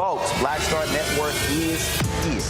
Folks, Black Star Network is here.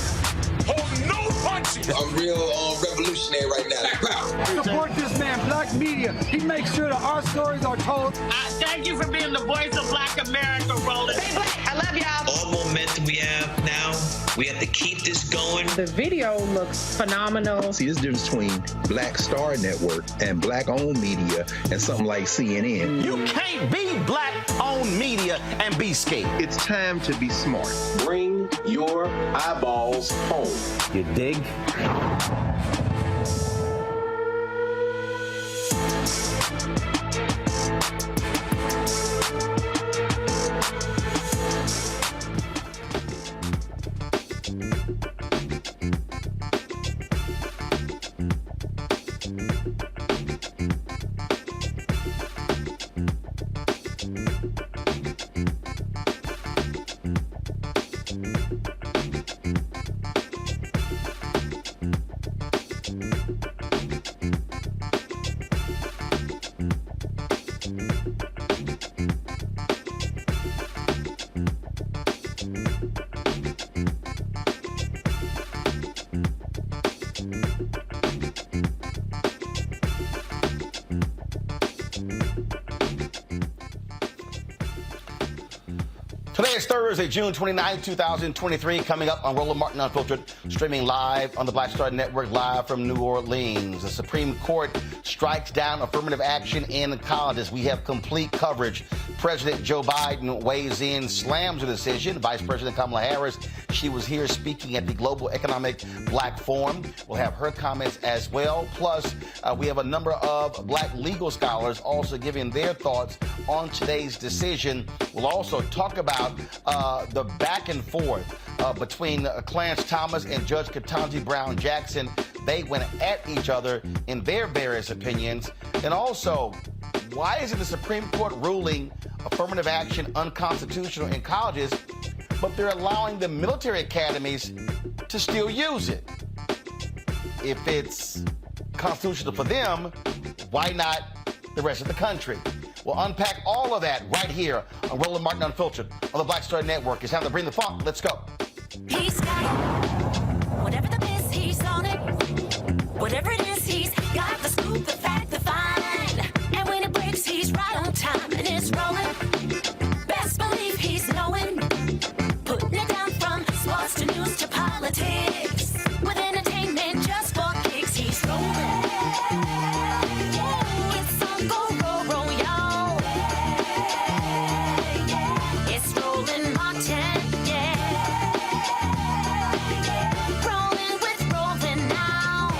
Oh, no punches! I'm real revolutionary right now. Support this man, Black Media. He makes sure that our stories are told. Thank you for being the voice of Black America, Roland. Stay black. I love y'all. All momentum we have now, we have to keep this going. The video looks phenomenal. See, there's a difference between Black Star Network and Black-owned media and something like CNN. You can't be Black-owned media and be scared. It's time to be smart. Bring your eyeballs home. You dig? Today is Thursday, June 29, 2023, coming up on Roland Martin Unfiltered, streaming live on the Black Star Network, live from New Orleans. The Supreme Court strikes down affirmative action in colleges. We have complete coverage. President Joe Biden weighs in, slams the decision. Vice President Kamala Harris, she was here speaking at the Global Economic Black Forum. We'll have her comments as well. Plus, we have a number of Black legal scholars also giving their thoughts on today's decision. We'll also talk about the back and forth between Clarence Thomas and Judge Ketanji Brown Jackson. They went at each other in their various opinions. And also, why is it the Supreme Court ruling affirmative action unconstitutional in colleges, but they're allowing the military academies to still use it? If it's constitutional for them, why not the rest of the country? We'll unpack all of that right here on Roland Martin Unfiltered on the Black Star Network. It's time to bring the funk. Let's go. He's got it. Whatever the biz, he's on it. Whatever it is, he's got the scoop, the fact, the find. And when it breaks, he's right on time and it's rolling. Best believe he's knowing. Putting it down from sports to news to politics. With entertainment just for kicks, he's rolling. It's on go, roll, roll, y'all. It's Roland Martin, yeah. Rolling with Roland now.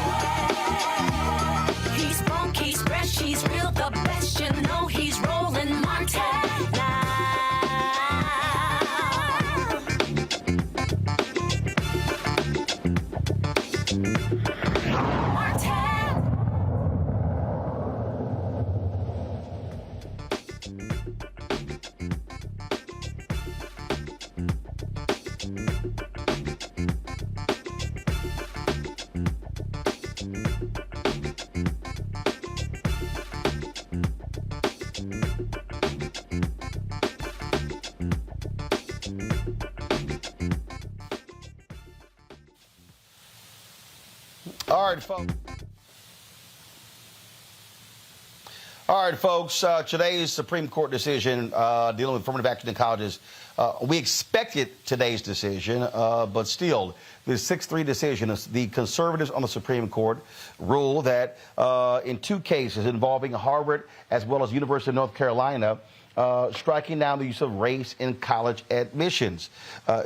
He's funk, he's fresh, he's real, the best. You know he's Roland Martin now. All right, folks, today's Supreme Court decision dealing with affirmative action in colleges, we expected today's decision, but still, the 6-3 decision, the conservatives on the Supreme Court ruled that in two cases involving Harvard as well as University of North Carolina, striking down the use of race in college admissions.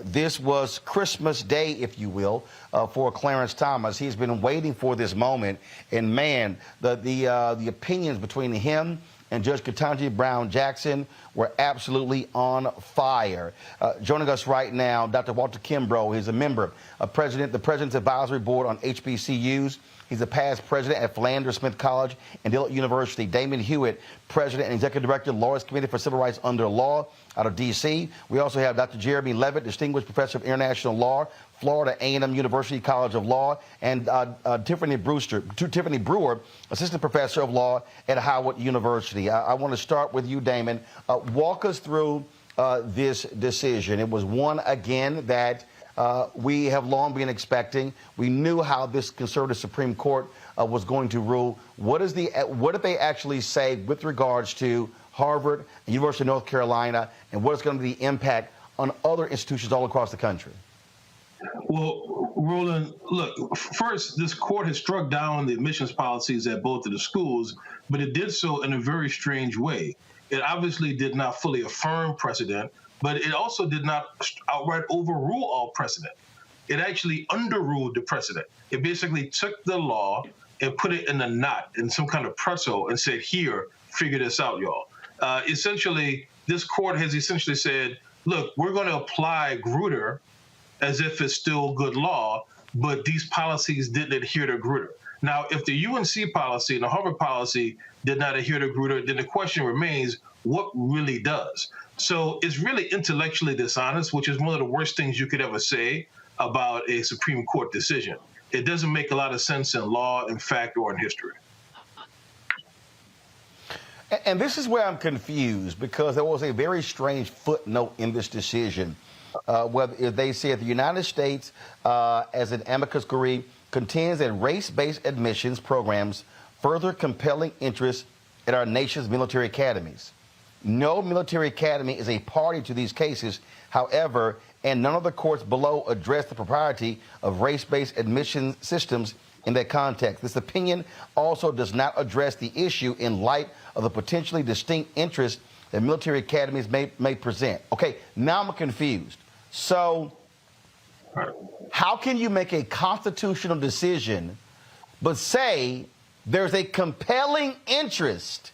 This was Christmas Day, if you will, for Clarence Thomas. He's been waiting for this moment, and man, the opinions between him and Judge Ketanji Brown Jackson were absolutely on fire. Joining us right now, Dr. Walter Kimbrough. He's a member of the President's Advisory Board on HBCUs. He's a past president at Philander Smith College and Dillard University. Damon Hewitt, president and executive director of Lawyers Committee for Civil Rights Under Law out of D.C. We also have Dr. Jeremy Levitt, distinguished professor of international law, Florida A&M University College of Law, and Tiffany Brewer, assistant professor of law at Howard University. I want to start with you, Damon. Walk us through this decision. It was one, again, that we have long been expecting. We knew how this conservative Supreme Court was going to rule. What did they actually say with regards to Harvard and University of North Carolina, and what is going to be the impact on other institutions all across the country? Well, Roland, look, first, this court has struck down the admissions policies at both of the schools, but it did so in a very strange way. It obviously did not fully affirm precedent, but it also did not outright overrule all precedent. It actually underruled the precedent. It basically took the law and put it in a knot, in some kind of pretzel, and said, here, figure this out, y'all. Essentially, this court has essentially said, look, we're going to apply Grutter as if it's still good law, but these policies didn't adhere to Grutter. Now, if the UNC policy and the Harvard policy did not adhere to Grutter, then the question remains, what really does? So it's really intellectually dishonest, which is one of the worst things you could ever say about a Supreme Court decision. It doesn't make a lot of sense in law, in fact, or in history. And this is where I'm confused, because there was a very strange footnote in this decision. Whether they said the United States, as an amicus curiae, contends that race-based admissions programs further compelling interest in our nation's military academies. No military academy is a party to these cases, however, and none of the courts below address the propriety of race-based admission systems in that context. This opinion also does not address the issue in light of the potentially distinct interest that military academies may present. Okay, now I'm confused. So how can you make a constitutional decision but say there's a compelling interest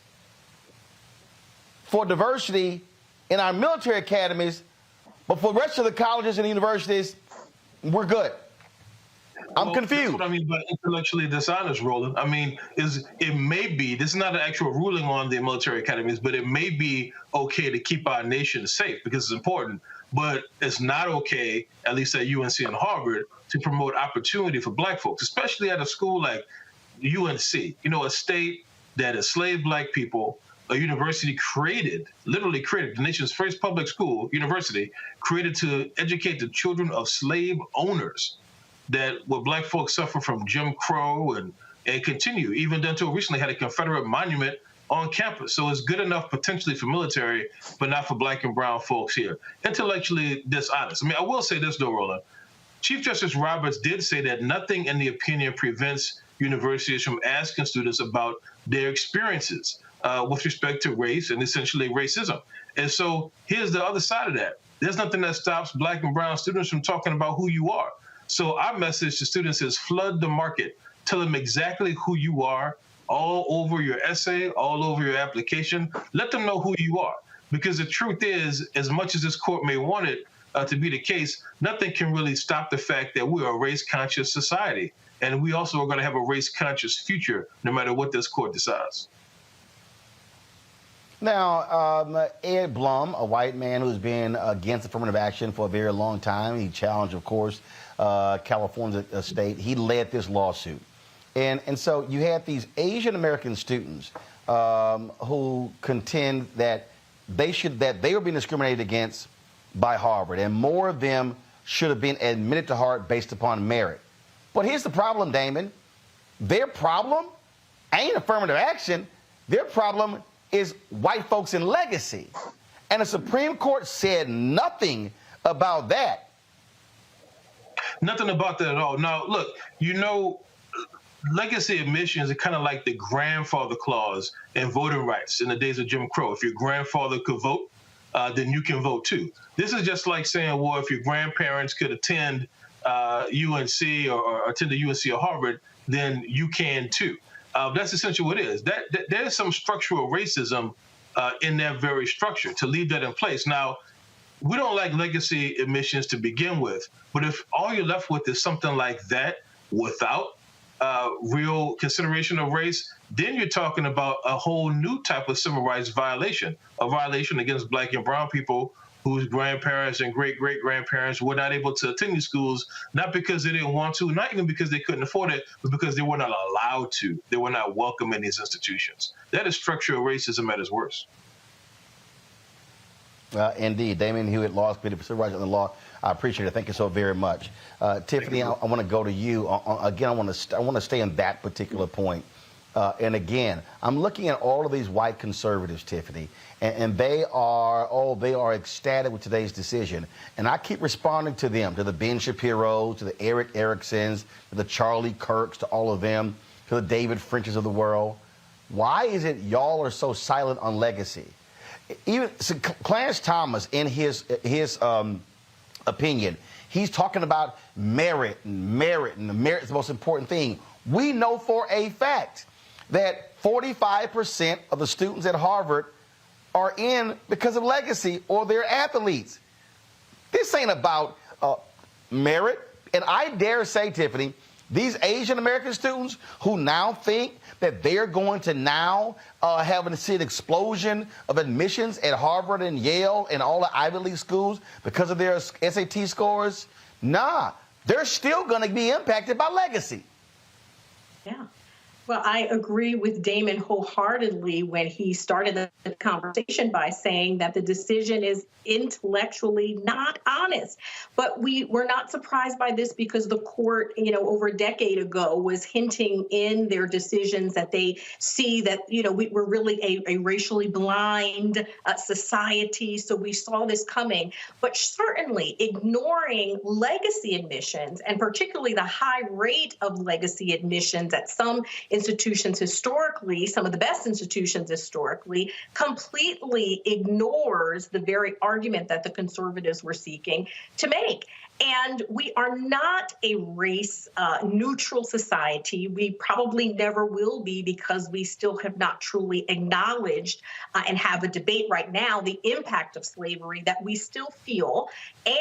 for diversity in our military academies, but for the rest of the colleges and universities, we're good? I'm confused. That's what I mean by intellectually dishonest, Roland. I mean, it may be, this is not an actual ruling on the military academies, but it may be okay to keep our nation safe because it's important. But it's not okay, at least at UNC and Harvard, to promote opportunity for black folks, especially at a school like UNC, a state that enslaved black people, a university literally created, the nation's first public school, university, created to educate the children of slave owners, that where black folks suffer from Jim Crow and continue, even until recently had a Confederate monument on campus. So it's good enough potentially for military, but not for black and brown folks here. Intellectually dishonest. I mean, I will say this though, Roland. Chief Justice Roberts did say that nothing in the opinion prevents universities from asking students about their experiences with respect to race and essentially racism. And so here's the other side of that. There's nothing that stops black and brown students from talking about who you are. So our message to students is flood the market. Tell them exactly who you are, all over your essay, all over your application. Let them know who you are. Because the truth is, as much as this court may want it to be the case, nothing can really stop the fact that we're a race-conscious society. And we also are going to have a race-conscious future, no matter what this court decides. Now, Ed Blum, a white man who's been against affirmative action for a very long time, he challenged, of course, California state. He led this lawsuit. And so you had these Asian American students who contend that they were being discriminated against by Harvard, and more of them should have been admitted to Harvard based upon merit. But here's the problem, Damon. Their problem ain't affirmative action. Their problem is white folks in legacy. And the Supreme Court said nothing about that. Nothing about that at all. Now, look, legacy admissions are kind of like the grandfather clause in voting rights in the days of Jim Crow. If your grandfather could vote, then you can vote too. This is just like saying, well, if your grandparents could attend UNC or attend the UNC or Harvard, then you can too. That's essentially what it is. There is some structural racism in that very structure to leave that in place. Now, we don't like legacy admissions to begin with, but if all you're left with is something like that without real consideration of race, then you're talking about a whole new type of civil rights violation, a violation against black and brown people whose grandparents and great-great-grandparents were not able to attend these schools, not because they didn't want to, not even because they couldn't afford it, but because they were not allowed to. They were not welcome in these institutions. That is structural racism at its worst. Indeed. Damon Hewitt, Law Committee for Civil Rights and the Law. I appreciate it. Thank you so very much. Tiffany, I want to go to you. Again, I want to stay on that particular point. And again, I'm looking at all of these white conservatives, Tiffany, and they are ecstatic with today's decision. And I keep responding to them, to the Ben Shapiro, to the Eric Ericksons, to the Charlie Kirks, to all of them, to the David Frenches of the world. Why is it y'all are so silent on legacy? Even Clarence Thomas, in his opinion, he's talking about merit, and merit is the most important thing. We know for a fact that 45% of the students at Harvard are in because of legacy or they're athletes. This ain't about merit. And I dare say, Tiffany, these Asian American students who now think that they're going to now see an explosion of admissions at Harvard and Yale and all the Ivy League schools because of their SAT scores, nah, they're still going to be impacted by legacy. Yeah. Well, I agree with Damon wholeheartedly when he started the conversation by saying that the decision is intellectually not honest. But we're not surprised by this because the court, over a decade ago was hinting in their decisions that they see that, we're really a racially blind society. So we saw this coming. But certainly ignoring legacy admissions, and particularly the high rate of legacy admissions at some institutions historically, some of the best institutions historically, completely ignores the very argument that the conservatives were seeking to make. And we are not a race-neutral society. We probably never will be because we still have not truly acknowledged and have a debate right now the impact of slavery that we still feel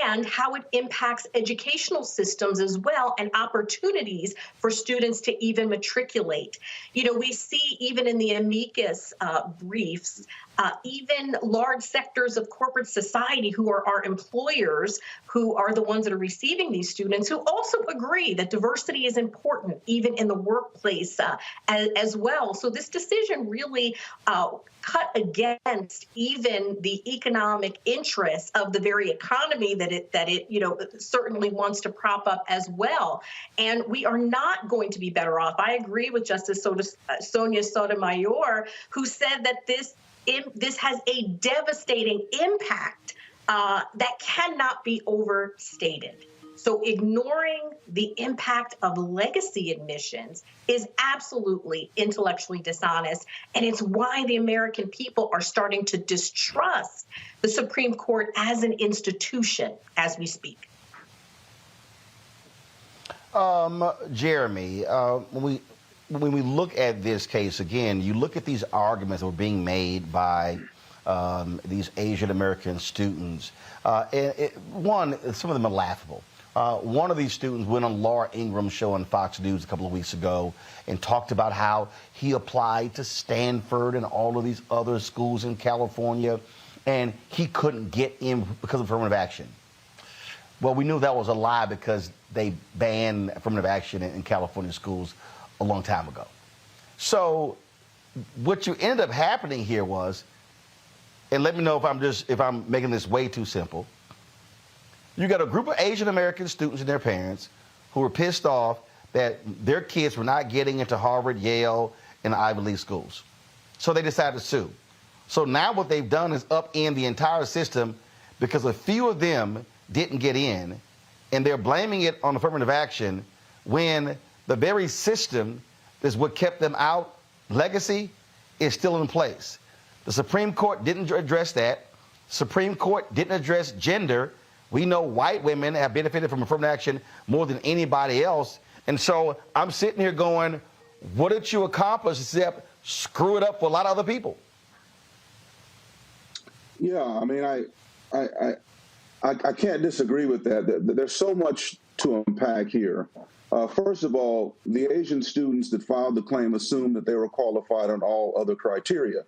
and how it impacts educational systems as well and opportunities for students to even matriculate. We see even in the amicus briefs, even large sectors of corporate society who are our employers, who are the ones that are receiving these students, who also agree that diversity is important, even in the workplace as well. So this decision really cut against even the economic interests of the very economy that it certainly wants to prop up as well. And we are not going to be better off. I agree with Justice Sonia Sotomayor, who said that this has a devastating impact that cannot be overstated. So ignoring the impact of legacy admissions is absolutely intellectually dishonest, and it's why the American people are starting to distrust the Supreme Court as an institution as we speak. Jeremy, when we look at this case, again, you look at these arguments that were being made by these Asian American students. Some of them are laughable. One of these students went on Laura Ingram's show on Fox News a couple of weeks ago and talked about how he applied to Stanford and all of these other schools in California, and he couldn't get in because of affirmative action. Well, we knew that was a lie because they banned affirmative action in California schools a long time ago. So what you ended up happening here was, and let me know if I'm making this way too simple. You got a group of Asian American students and their parents who were pissed off that their kids were not getting into Harvard, Yale, and Ivy League schools. So they decided to sue. So now what they've done is upend the entire system because a few of them didn't get in, and they're blaming it on affirmative action when the very system is what kept them out, legacy, is still in place. The Supreme Court didn't address that. Supreme Court didn't address gender. We know white women have benefited from affirmative action more than anybody else. And so I'm sitting here going, what did you accomplish except screw it up for a lot of other people? Yeah, I mean, I can't disagree with that. There's so much to unpack here. First of all, the Asian students that filed the claim assumed that they were qualified on all other criteria.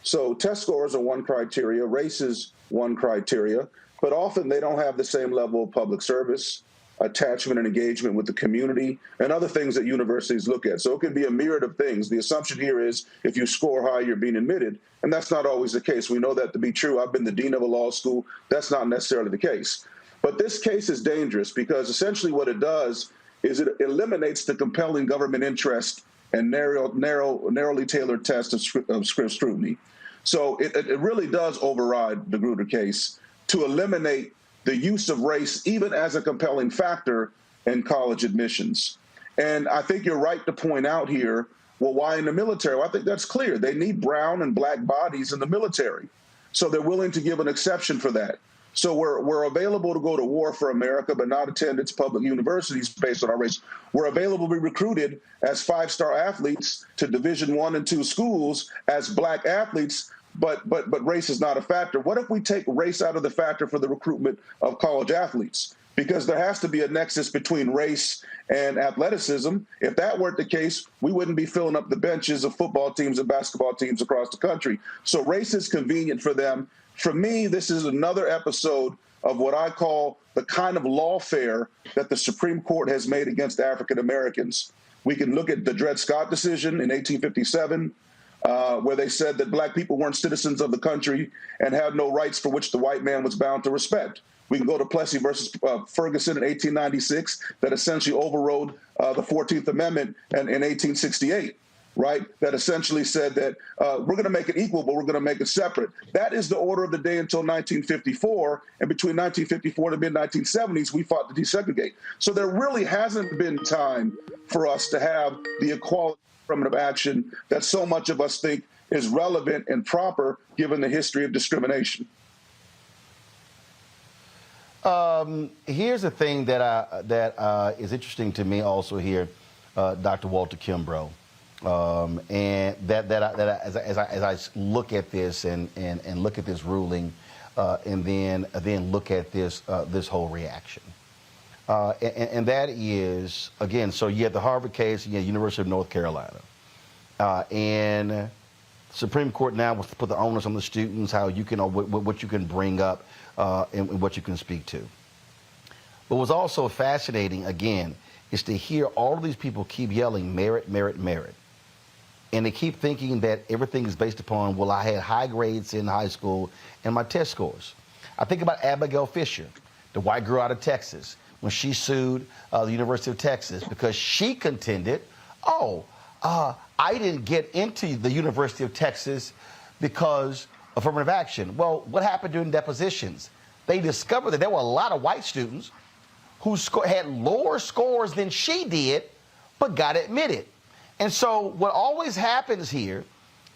So test scores are one criteria, race is one criteria, but often they don't have the same level of public service. attachment and engagement with the community, and other things that universities look at. So it could be a myriad of things. The assumption here is if you score high, you're being admitted, and that's not always the case. We know that to be true. I've been the dean of a law school. That's not necessarily the case. But this case is dangerous because essentially what it does is it eliminates the compelling government interest and narrowly tailored test of scrutiny. So it really does override the Grutter case to eliminate the use of race even as a compelling factor in college admissions. And I think you're right to point out here, well, why in the military? Well, I think that's clear. They need brown and black bodies in the military. So they're willing to give an exception for that. So we're available to go to war for America, but not attend its public universities based on our race. We're available to be recruited as five-star athletes to Division I and II schools as black athletes, but race is not a factor. What if we take race out of the factor for the recruitment of college athletes? Because there has to be a nexus between race and athleticism. If that weren't the case, we wouldn't be filling up the benches of football teams and basketball teams across the country. So race is convenient for them. For me, this is another episode of what I call the kind of lawfare that the Supreme Court has made against African Americans. We can look at the Dred Scott decision in 1857, where they said that black people weren't citizens of the country and had no rights for which the white man was bound to respect. We can go to Plessy versus Ferguson in 1896 that essentially overrode the 14th Amendment in 1868. Right, that essentially said that we're going to make it equal, but we're going to make it separate. That is the order of the day until 1954. And between 1954 and the mid-1970s, we fought to desegregate. So there really hasn't been time for us to have the equality affirmative action that so much of us think is relevant and proper given the history of discrimination. Here's the thing that is interesting to me also here, Dr. Walter Kimbrough. And as I look at this and look at this ruling, and then look at this whole reaction, and that is, again, so you had the Harvard case, you had University of North Carolina, and Supreme Court now wants to put the onus on the students, how you can, what you can bring up, and what you can speak to. But what's also fascinating, again, is to hear all of these people keep yelling merit, merit, merit. And they keep thinking that everything is based upon, well, I had high grades in high school and my test scores. I think about Abigail Fisher, the white girl out of Texas, when she sued the University of Texas because she contended, I didn't get into the University of Texas because of affirmative action. Well, what happened during depositions? They discovered that there were a lot of white students who had lower scores than she did, but got admitted. And so what always happens here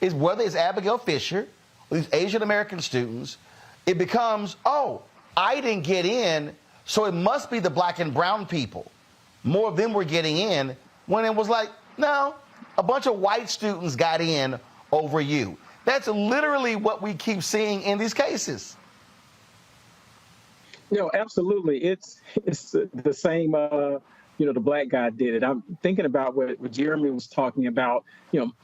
is, whether it's Abigail Fisher or these Asian American students, it becomes, I didn't get in, so it must be the black and brown people. More of them were getting in, when it was like, no, a bunch of white students got in over you. That's literally what we keep seeing in these cases. Absolutely. It's the same, the black guy did it. I'm thinking about what Jeremy was talking about.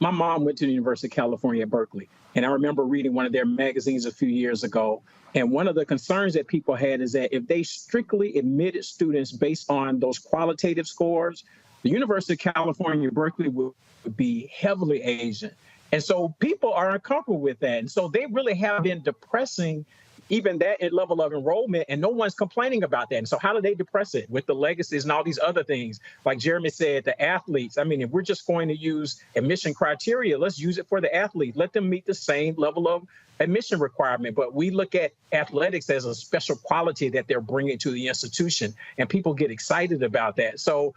My mom went to the University of California at Berkeley, and I remember reading one of their magazines a few years ago. And one of the concerns that people had is that if they strictly admitted students based on those qualitative scores, the University of California, Berkeley would be heavily Asian. And so people are uncomfortable with that. And so they really have been depressing even that level of enrollment, and no one's complaining about that. And so how do they depress it? With the legacies and all these other things. Like Jeremy said, the athletes, if we're just going to use admission criteria, let's use it for the athletes. Let them meet the same level of admission requirement. But we look at athletics as a special quality that they're bringing to the institution, and people get excited about that. So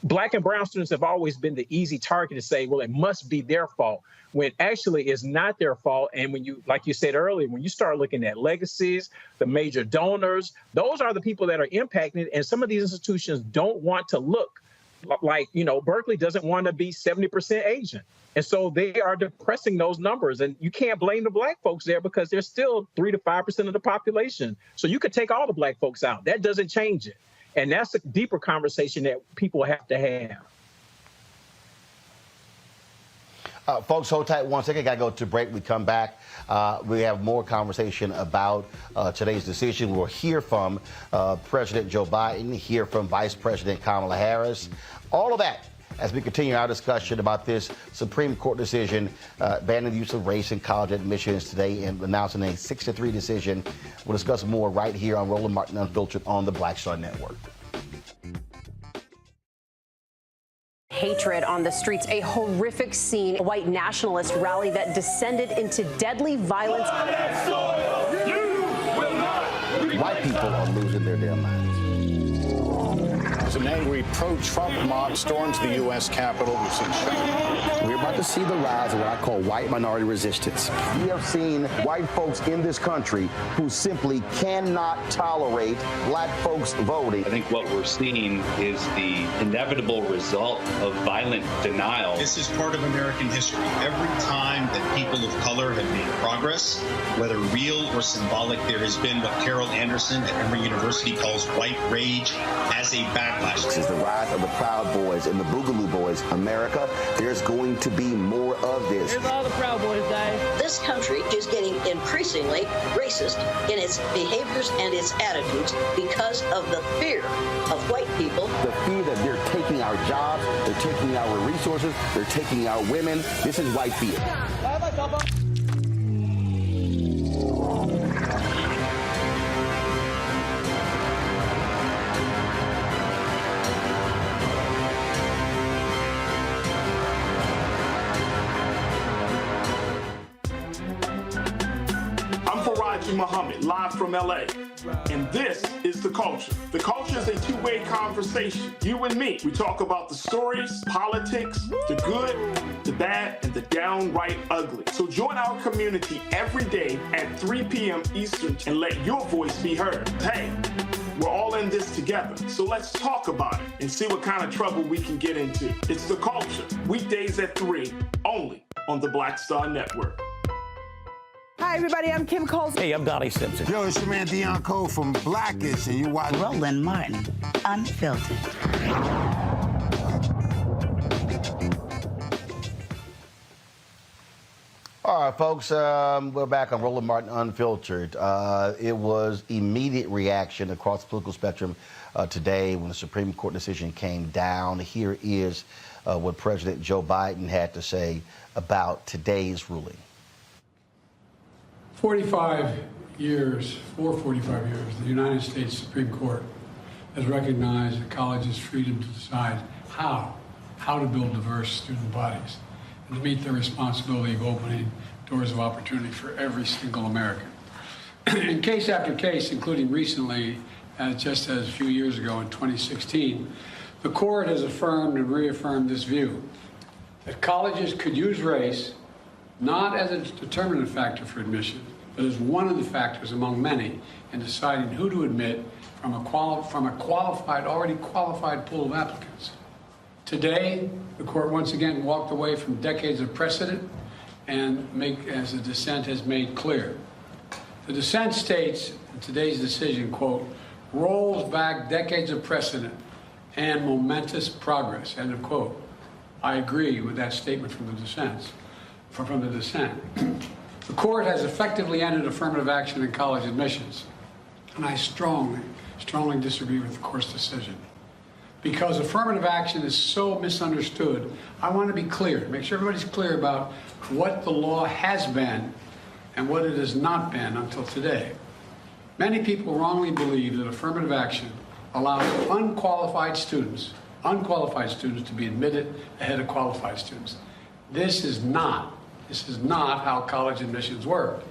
black and brown students have always been the easy target to say, well, it must be their fault, when actually it's not their fault. And when you, like you said earlier, when you start looking at legacies, the major donors, those are the people that are impacted. And some of these institutions don't want to look like, Berkeley doesn't want to be 70% Asian. And so they are depressing those numbers. And you can't blame the black folks there, because they're still 3 to 5% of the population. So you could take all the black folks out. That doesn't change it. And that's a deeper conversation that people have to have. Folks, hold tight 1 second. Got to go to break. We come back. We have more conversation about today's decision. We'll hear from President Joe Biden, hear from Vice President Kamala Harris. All of that as we continue our discussion about this Supreme Court decision banning the use of race in college admissions today and announcing a 6-3 decision. We'll discuss more right here on Roland Martin Unfiltered on the Black Star Network. Hatred on the streets, a horrific scene, a white nationalist rally that descended into deadly violence. White people are losing their damn minds. An angry pro-Trump mob storms the U.S. Capitol. We're about to see the rise of what I call white minority resistance. We have seen white folks in this country who simply cannot tolerate black folks voting. I think what we're seeing is the inevitable result of violent denial. This is part of American history. Every time that people of color have made progress, whether real or symbolic, there has been what Carol Anderson at Emory University calls white rage as a backlash. This is the rise of the Proud Boys and the Boogaloo Boys. America, there's going to be more of this. Here's all the Proud Boys, Dave. This country is getting increasingly racist in its behaviors and its attitudes because of the fear of white people. The fear that they're taking our jobs, they're taking our resources, they're taking our women. This is white fear. Muhammad, live from LA. And this is The Culture. The Culture is a two-way conversation. You and me. We talk about the stories, politics, the good, the bad, and the downright ugly. So join our community every day at 3 p.m. Eastern and let your voice be heard. Hey, we're all in this together. So let's talk about it and see what kind of trouble we can get into. It's The Culture. Weekdays at 3, only on the Black Star Network. Hi, everybody. I'm Kim Coles. Hey, I'm Donnie Simpson. Yo, it's your man Deion Cole from Blackish, and you watch Roland Martin Unfiltered. All right, folks, we're back on Roland Martin Unfiltered. It was immediate reaction across the political spectrum today when the Supreme Court decision came down. Here is what President Joe Biden had to say about today's ruling. 45 years, the United States Supreme Court has recognized a college's freedom to decide how to build diverse student bodies and to meet their responsibility of opening doors of opportunity for every single American. In case after case, including recently, just as a few years ago in 2016, the court has affirmed and reaffirmed this view that colleges could use race not as a determinant factor for admission, but as one of the factors among many in deciding who to admit from a already qualified pool of applicants. Today, the court once again walked away from decades of precedent and as the dissent has made clear. The dissent states in today's decision, quote, rolls back decades of precedent and momentous progress, end of quote. I agree with that statement from the dissent. The court has effectively ended affirmative action in college admissions, and I strongly disagree with the court's decision. Because affirmative action is so misunderstood, I want to be clear, make sure everybody's clear about what the law has been and what it has not been until today. Many people wrongly believe that affirmative action allows unqualified students to be admitted ahead of qualified students. This is not how college admissions work.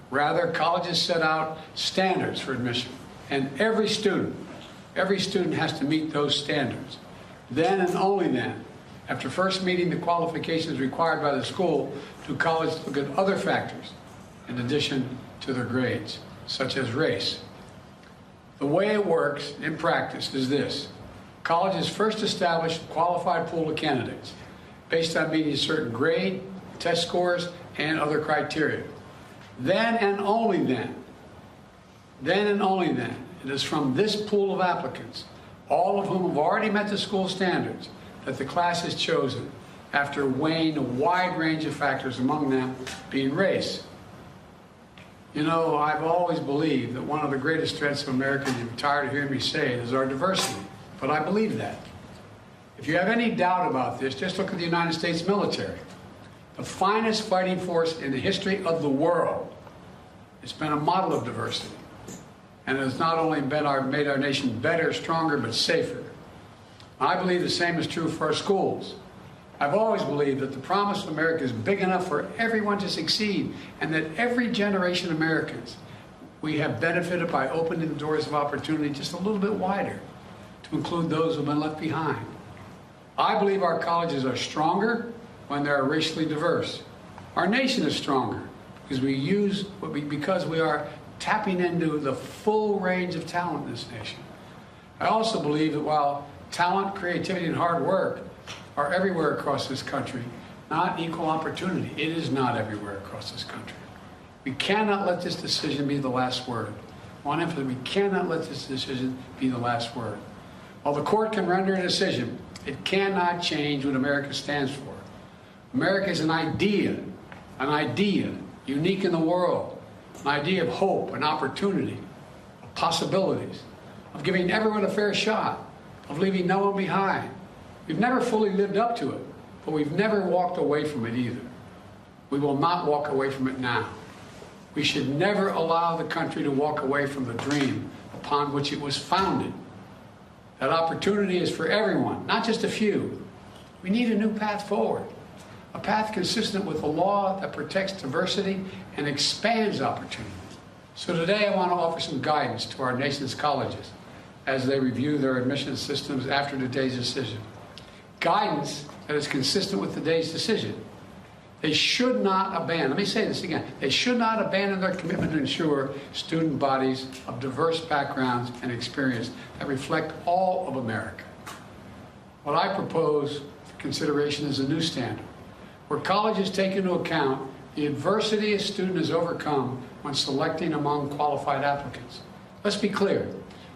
Rather, colleges set out standards for admission, and every student has to meet those standards. Then and only then, after first meeting the qualifications required by the school, do colleges look at other factors in addition to their grades, such as race. The way it works in practice is this. Colleges first establish a qualified pool of candidates based on meeting a certain grade, test scores, and other criteria. Then and only then, it is from this pool of applicants, all of whom have already met the school standards, that the class is chosen after weighing a wide range of factors, among them being race. You know, I've always believed that one of the greatest threats of America, and you're tired of hearing me say it, is our diversity. But I believe that. If you have any doubt about this, just look at the United States military. The finest fighting force in the history of the world. It's been a model of diversity. And it has not only made our nation better, stronger, but safer. I believe the same is true for our schools. I've always believed that the promise of America is big enough for everyone to succeed, and that every generation of Americans, we have benefited by opening the doors of opportunity just a little bit wider to include those who have been left behind. I believe our colleges are stronger when they are racially diverse. Our nation is stronger because we are tapping into the full range of talent in this nation. I also believe that while talent, creativity, and hard work are everywhere across this country, not equal opportunity. It is not everywhere across this country. We cannot let this decision be the last word. I want to emphasize, we cannot let this decision be the last word. While the court can render a decision, it cannot change what America stands for. America is an idea unique in the world, an idea of hope and opportunity, of possibilities, of giving everyone a fair shot, of leaving no one behind. We've never fully lived up to it, but we've never walked away from it either. We will not walk away from it now. We should never allow the country to walk away from the dream upon which it was founded. That opportunity is for everyone, not just a few. We need a new path forward, a path consistent with a law that protects diversity and expands opportunity. So today I want to offer some guidance to our nation's colleges as they review their admission systems after today's decision. Guidance that is consistent with today's decision. They should not abandon, let me say this again, they should not abandon their commitment to ensure student bodies of diverse backgrounds and experience that reflect all of America. What I propose for consideration is a new standard, where colleges take into account the adversity a student has overcome when selecting among qualified applicants. Let's be clear,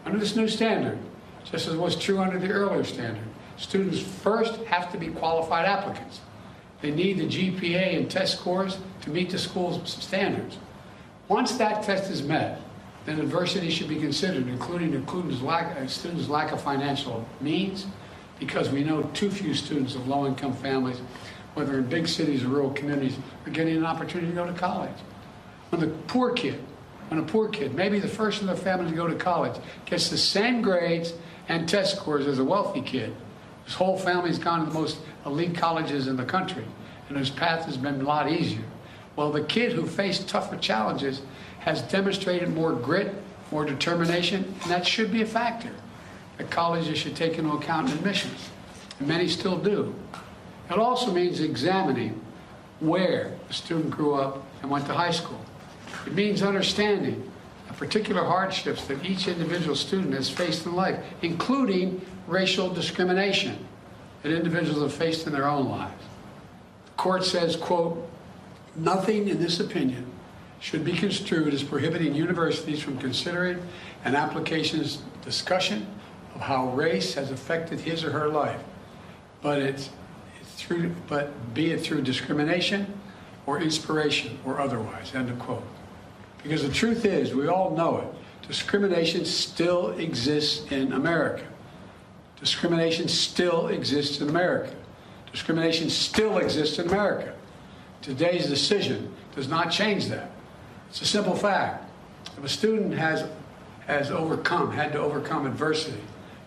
under this new standard, just as was true under the earlier standard, students first have to be qualified applicants. They need the GPA and test scores to meet the school's standards. Once that test is met, then adversity should be considered, including students' lack of financial means, because we know too few students of low-income families, whether in big cities or rural communities, are getting an opportunity to go to college. When a poor kid, maybe the first in their family to go to college, gets the same grades and test scores as a wealthy kid, his whole family's gone to the most elite colleges in the country, and his path has been a lot easier. Well, the kid who faced tougher challenges has demonstrated more grit, more determination, and that should be a factor that colleges should take into account in admissions, and many still do. It also means examining where the student grew up and went to high school. It means understanding the particular hardships that each individual student has faced in life, including racial discrimination that individuals have faced in their own lives. The court says, quote, nothing in this opinion should be construed as prohibiting universities from considering an application's discussion of how race has affected his or her life, but be it through discrimination or inspiration or otherwise, end of quote. Because the truth is, we all know it, discrimination still exists in America. Discrimination still exists in America. Discrimination still exists in America. Today's decision does not change that. It's a simple fact. If a student had to overcome adversity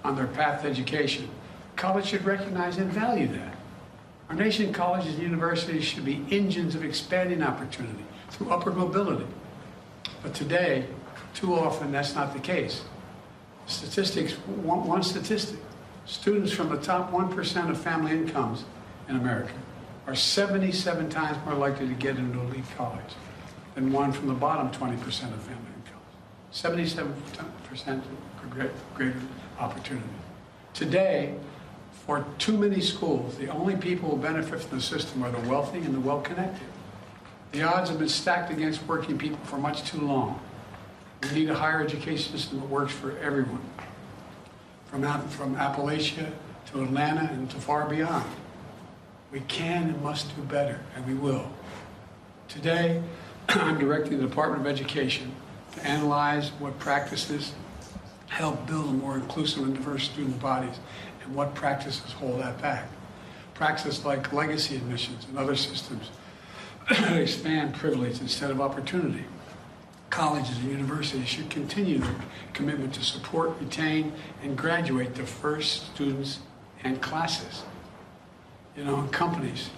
on their path to education, college should recognize and value that. Our nation's colleges and universities should be engines of expanding opportunity through upward mobility. But today, too often, that's not the case. Statistics, one statistic, students from the top 1% of family incomes in America are 77 times more likely to get into elite college than one from the bottom 20% of family incomes. 77% greater opportunity. Today, for too many schools, the only people who benefit from the system are the wealthy and the well-connected. The odds have been stacked against working people for much too long. We need a higher education system that works for everyone, from Appalachia to Atlanta and to far beyond. We can and must do better, and we will. Today, I'm directing the Department of Education to analyze what practices help build a more inclusive and diverse student bodies and what practices hold that back. Practices like legacy admissions and other systems expand privilege instead of opportunity. Colleges and universities should continue their commitment to support, retain, and graduate diverse students and classes. You know, and companies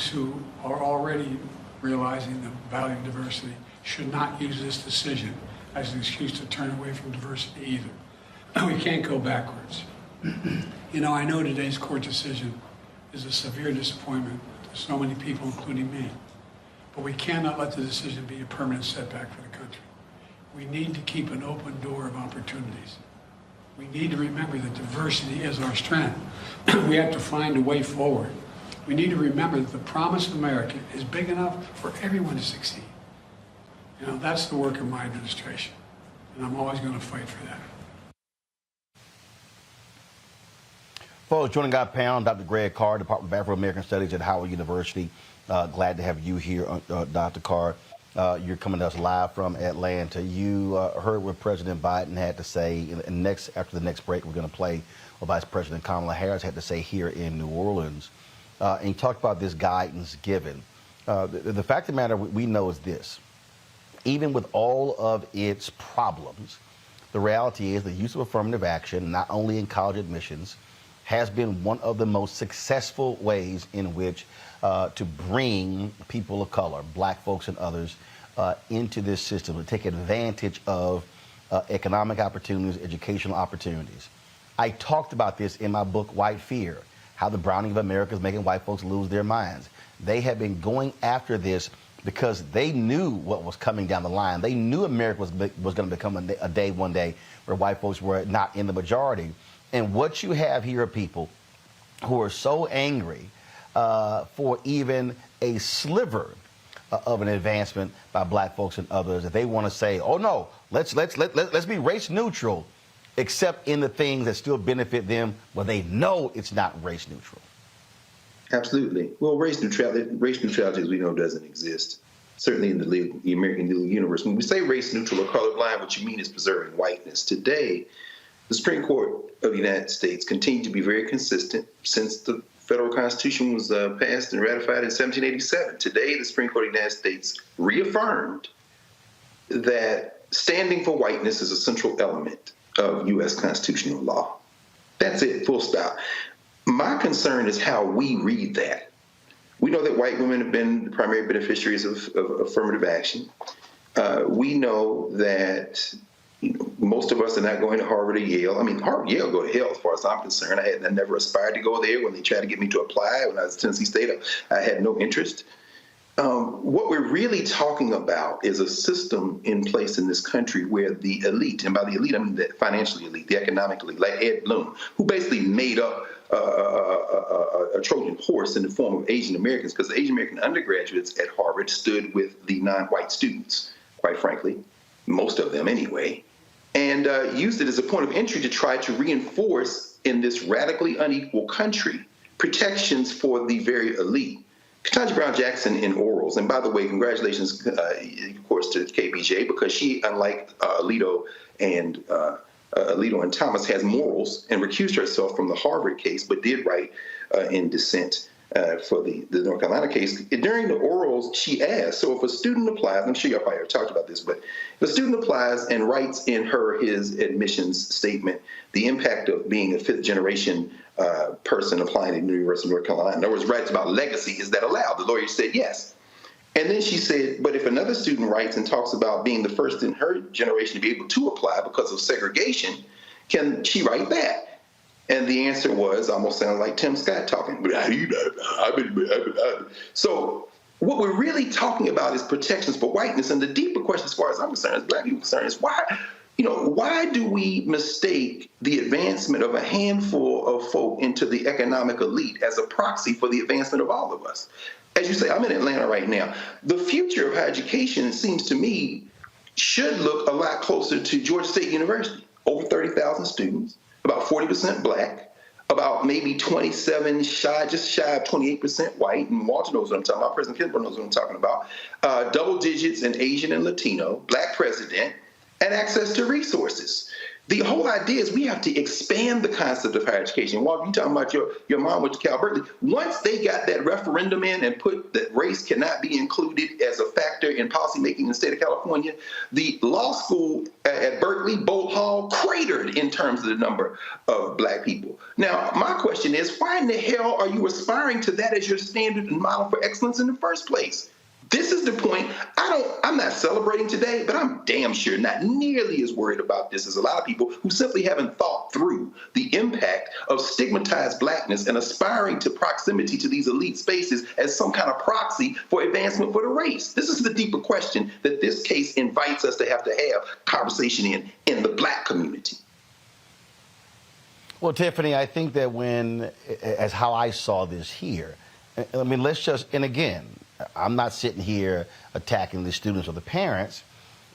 who are already realizing the value of diversity should not use this decision as an excuse to turn away from diversity either. We can't go backwards. You know, I know today's court decision is a severe disappointment to so many people, including me. But we cannot let the decision be a permanent setback for the country. We need to keep an open door of opportunities. We need to remember that diversity is our strength. We have to find a way forward. We need to remember that the promise of America is big enough for everyone to succeed. You know, that's the work of my administration, and I'm always going to fight for that. Folks, joining our panel, Dr. Greg Carr, Department of Afro-American Studies at Howard University. Glad to have you here, Dr. Carr. You're coming to us live from Atlanta. You heard what President Biden had to say. After the next break, we're going to play what Vice President Kamala Harris had to say here in New Orleans. And he talked about this guidance given. The fact of the matter we know is this. Even with all of its problems, the reality is the use of affirmative action, not only in college admissions, has been one of the most successful ways in which to bring people of color, black folks and others, into this system, to take advantage of economic opportunities, educational opportunities. I talked about this in my book, White Fear, how the browning of America is making white folks lose their minds. They have been going after this because they knew what was coming down the line. They knew America was going to become a day one day where white folks were not in the majority. And what you have here are people who are so angry for even a sliver of an advancement by black folks and others that they want to say, oh no, let's be race neutral, except in the things that still benefit them where they know it's not race neutral. Absolutely. Well, race neutrality, as we know, doesn't exist. Certainly in the American legal universe. When we say race neutral or colorblind, what you mean is preserving whiteness. Today, the Supreme Court of the United States continued to be very consistent since the federal Constitution was passed and ratified in 1787. Today, the Supreme Court of the United States reaffirmed that standing for whiteness is a central element of U.S. constitutional law. That's it, full stop. My concern is how we read that. We know that white women have been the primary beneficiaries of affirmative action. We know that most of us are not going to Harvard or Yale. I mean, Harvard, Yale go to hell as far as I'm concerned. I never aspired to go there. When they tried to get me to apply when I was at Tennessee State, I had no interest. What we're really talking about is a system in place in this country where the elite, and by the elite I mean the financially elite, the economic elite, like Ed Blum, who basically made up a Trojan horse in the form of Asian Americans, because the Asian American undergraduates at Harvard stood with the non-white students, quite frankly, most of them anyway, and used it as a point of entry to try to reinforce in this radically unequal country protections for the very elite. Ketanji Brown Jackson in orals, and by the way, congratulations, of course, to KBJ, because she, unlike Alito and Thomas, has morals and recused herself from the Harvard case, but did write in dissent for the North Carolina case. During the orals, she asked, so if a student applies, I'm sure y'all probably talked about this, but if a student applies and writes in his admissions statement the impact of being a fifth-generation person applying at the University of North Carolina, in other words, writes about legacy, is that allowed? The lawyer said yes. And then she said, but if another student writes and talks about being the first in her generation to be able to apply because of segregation, can she write that? And the answer was, almost sounded like Tim Scott talking. So what we're really talking about is protections for whiteness. And the deeper question, as far as I'm concerned, as black people concerned, is why do we mistake the advancement of a handful of folk into the economic elite as a proxy for the advancement of all of us? As you say, I'm in Atlanta right now. The future of higher education, it seems to me, should look a lot closer to Georgia State University. Over 30,000 students, about 40% black, about maybe 27 just shy of 28% white, and Walter knows what I'm talking about, President Kimball knows what I'm talking about, double digits in Asian and Latino, black president, and access to resources. The whole idea is we have to expand the concept of higher education. Walter, you talking about your mom went to Cal Berkeley. Once they got that referendum in and put that race cannot be included as a factor in policymaking in the state of California, the law school at Berkeley, Bolt Hall, cratered in terms of the number of black people. Now, my question is, why in the hell are you aspiring to that as your standard and model for excellence in the first place? This is the point. I'm not celebrating today, but I'm damn sure not nearly as worried about this as a lot of people who simply haven't thought through the impact of stigmatized blackness and aspiring to proximity to these elite spaces as some kind of proxy for advancement for the race. This is the deeper question that this case invites us to have conversation in the black community. Well, Tiffany, I think that as how I saw this here, I mean, and again, I'm not sitting here attacking the students or the parents,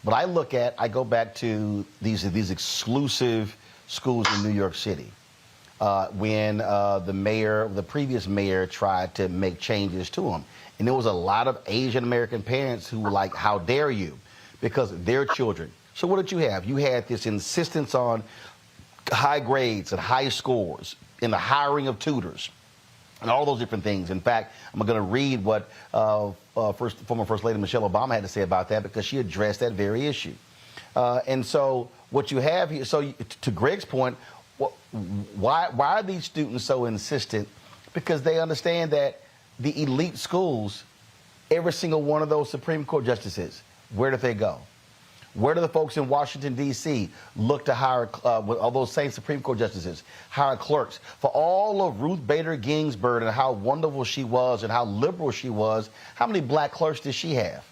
but I go back to these exclusive schools in New York City when the previous mayor tried to make changes to them. And there was a lot of Asian American parents who were like, how dare you? Because their children. So what did you have? You had this insistence on high grades and high scores in the hiring of tutors and all those different things. In fact, I'm going to read what former First Lady Michelle Obama had to say about that, because she addressed that very issue. And so what you have here, so to Greg's point, why are these students so insistent? Because they understand that the elite schools, every single one of those Supreme Court justices, where do they go? Where do the folks in Washington, D.C. look to hire, with all those same Supreme Court justices, hire clerks? For all of Ruth Bader Ginsburg and how wonderful she was and how liberal she was, how many black clerks does she have?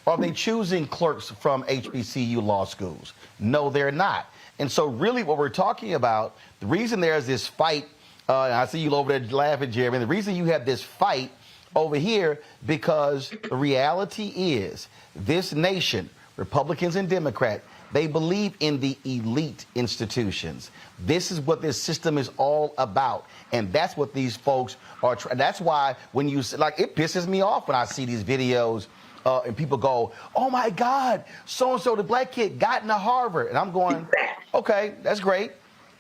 Are they choosing clerks from HBCU law schools? No, they're not. And so really what we're talking about, the reason there's this fight, and I see you over there laughing, Jeremy, the reason you have this fight over here, because the reality is this nation, Republicans and Democrats, they believe in the elite institutions. This is what this system is all about. And that's what these folks are trying. That's why when you, like, it pisses me off when I see these videos and people go, oh my God, so-and-so, the black kid got into Harvard. And I'm going, okay, that's great.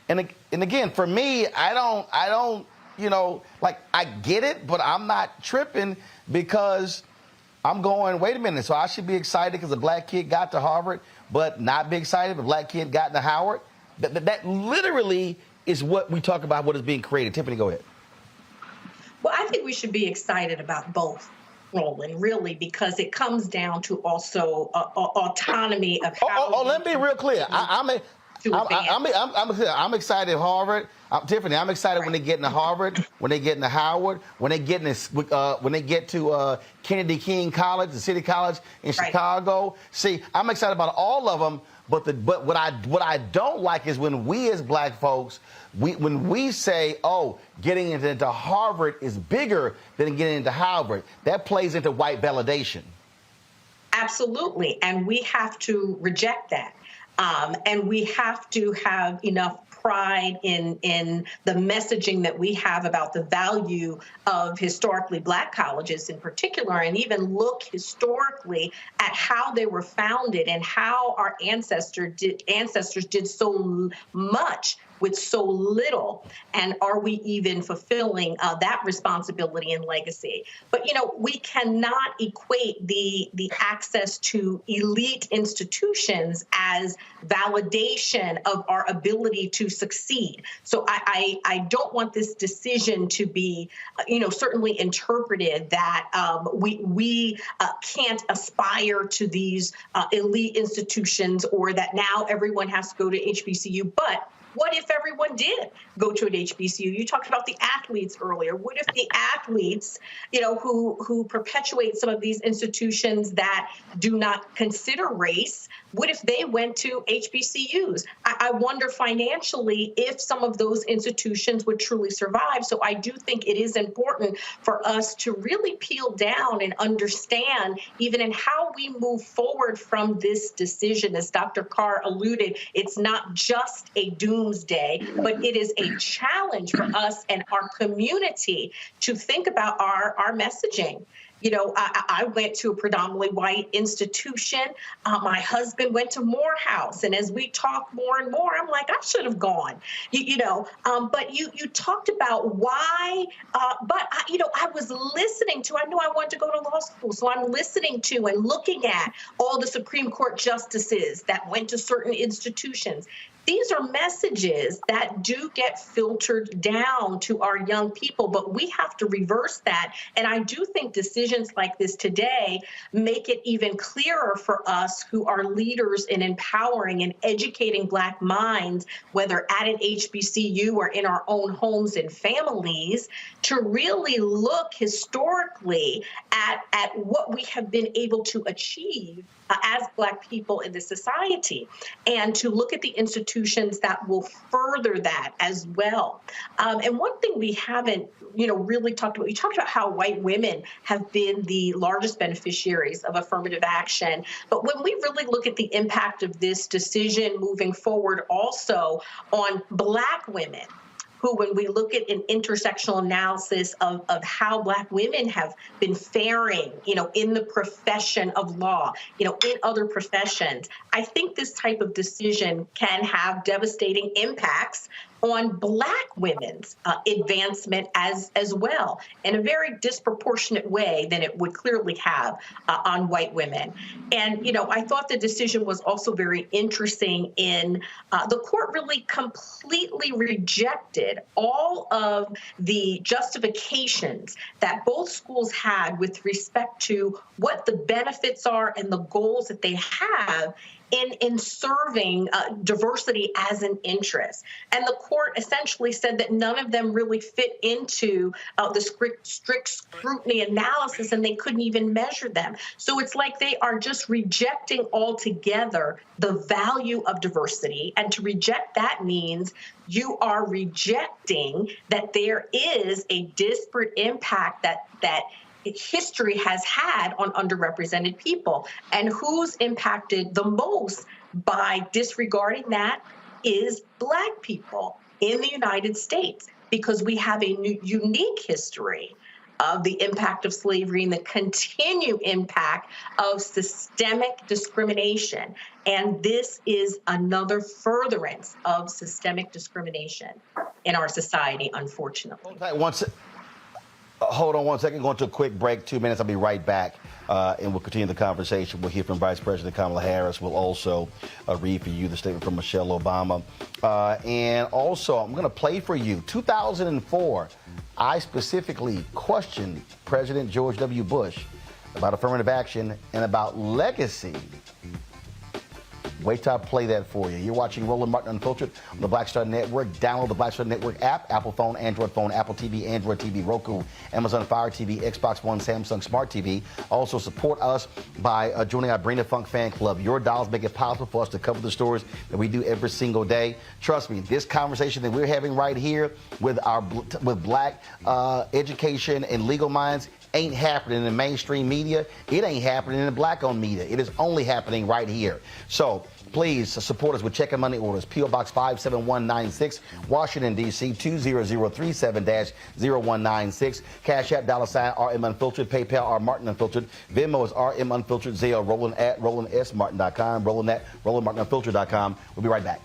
And again, for me, I don't, I get it, but I'm not tripping, because I'm going, wait a minute, so I should be excited because a black kid got to Harvard, but not be excited if a black kid got to Howard? That literally is what we talk about, what is being created. Tiffany, go ahead. Well, I think we should be excited about both, Roland, really, because it comes down to also autonomy of how. Let me be real clear. I'm excited at Harvard. Tiffany, I'm excited when they get into Harvard, when they get into Howard, when they get to Kennedy King College, the City College in Chicago. See, I'm excited about all of them. But what I don't like is when we as black folks, when we say, oh, getting into Harvard is bigger than getting into Howard. That plays into white validation. Absolutely, and we have to reject that. And we have to have enough pride in the messaging that we have about the value of historically black colleges in particular, and even look historically at how they were founded and how our ancestors did so much with so little, and are we even fulfilling that responsibility and legacy? But we cannot equate the access to elite institutions as validation of our ability to succeed. So I don't want this decision to be, certainly interpreted that we can't aspire to these elite institutions, or that now everyone has to go to HBCU. But what if everyone did go to an HBCU? You talked about the athletes earlier. What if the athletes, who perpetuate some of these institutions that do not consider race, what if they went to HBCUs? I wonder financially if some of those institutions would truly survive. So I do think it is important for us to really peel down and understand, even in how we move forward from this decision. As Dr. Carr alluded, it's not just a doom doomsday, but it is a challenge for us and our community to think about our messaging. You know, I went to a predominantly white institution. My husband went to Morehouse. And as we talk more and more, I'm like, I should have gone, but you talked about why, I was listening to, I knew I wanted to go to law school. So I'm listening to and looking at all the Supreme Court justices that went to certain institutions. These are messages that do get filtered down to our young people, but we have to reverse that. And I do think decisions like this today make it even clearer for us who are leaders in empowering and educating Black minds, whether at an HBCU or in our own homes and families, to really look historically at what we have been able to achieve as Black people in this society, and to look at the institutions that will further that as well. And one thing we haven't, really talked about, we talked about how white women have been the largest beneficiaries of affirmative action. But when we really look at the impact of this decision moving forward also on Black women, who, when we look at an intersectional analysis of how Black women have been faring, in the profession of law, in other professions, I think this type of decision can have devastating impacts on Black women's advancement as well, in a very disproportionate way than it would clearly have on white women. And, I thought the decision was also very interesting in the court really completely rejected all of the justifications that both schools had with respect to what the benefits are and the goals that they have in serving diversity as an interest. And the court essentially said that none of them really fit into the strict scrutiny analysis, and they couldn't even measure them. So it's like they are just rejecting altogether the value of diversity. And to reject that means you are rejecting that there is a disparate impact that history has had on underrepresented people. And who's impacted the most by disregarding that is Black people in the United States, because we have a unique history of the impact of slavery and the continued impact of systemic discrimination. And this is another furtherance of systemic discrimination in our society, unfortunately. Hold on one second. Going to a quick break, 2 minutes. I'll be right back, and we'll continue the conversation. We'll hear from Vice President Kamala Harris. We'll also read for you the statement from Michelle Obama. And also, I'm going to play for you. 2004, I specifically questioned President George W. Bush about affirmative action and about legacy. Wait till I play that for you. You're watching Roland Martin Unfiltered on the Black Star Network. Download the Black Star Network app, Apple phone, Android phone, Apple TV, Android TV, Roku, Amazon Fire TV, Xbox One, Samsung Smart TV. Also support us by joining our Bring the Funk fan club. Your dollars make it possible for us to cover the stories that we do every single day. Trust me, this conversation that we're having right here with Black education and legal minds ain't happening in the mainstream media. It ain't happening in the Black-owned media. It is only happening right here. So please support us with check and money orders. P.O. Box 57196, Washington, D.C. 20037-0196. Cash App, $RM Unfiltered. PayPal, R Martin Unfiltered. Venmo is RM Unfiltered. Zelle, Roland at RolandSMartin.com. Roland at RolandMartinUnfiltered.com. We'll be right back.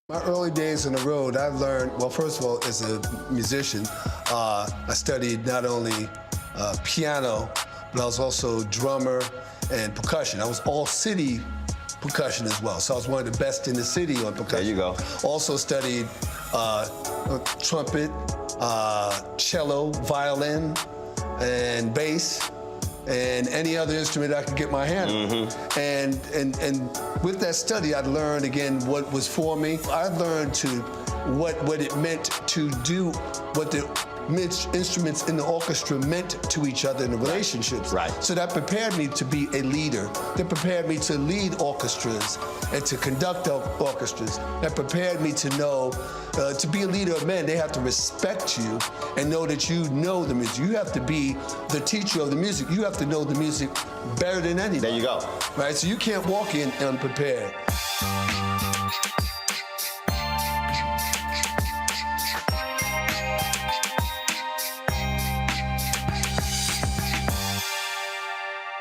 My early days on the road, I learned, well, first of all, as a musician, I studied not only piano, but I was also drummer and percussion. I was all city percussion as well. So I was one of the best in the city on percussion. There you go. Also studied trumpet, cello, violin, and bass, and any other instrument I could get my hand on. And with that study, I learned again what was for me. I learned what it meant to do what the instruments in the orchestra meant to each other in the relationships. Right. So that prepared me to be a leader. That prepared me to lead orchestras and to conduct orchestras. That prepared me to know, to be a leader of men, they have to respect you and know that you know the music. You have to be the teacher of the music. You have to know the music better than anybody. There you go. Right, so you can't walk in unprepared.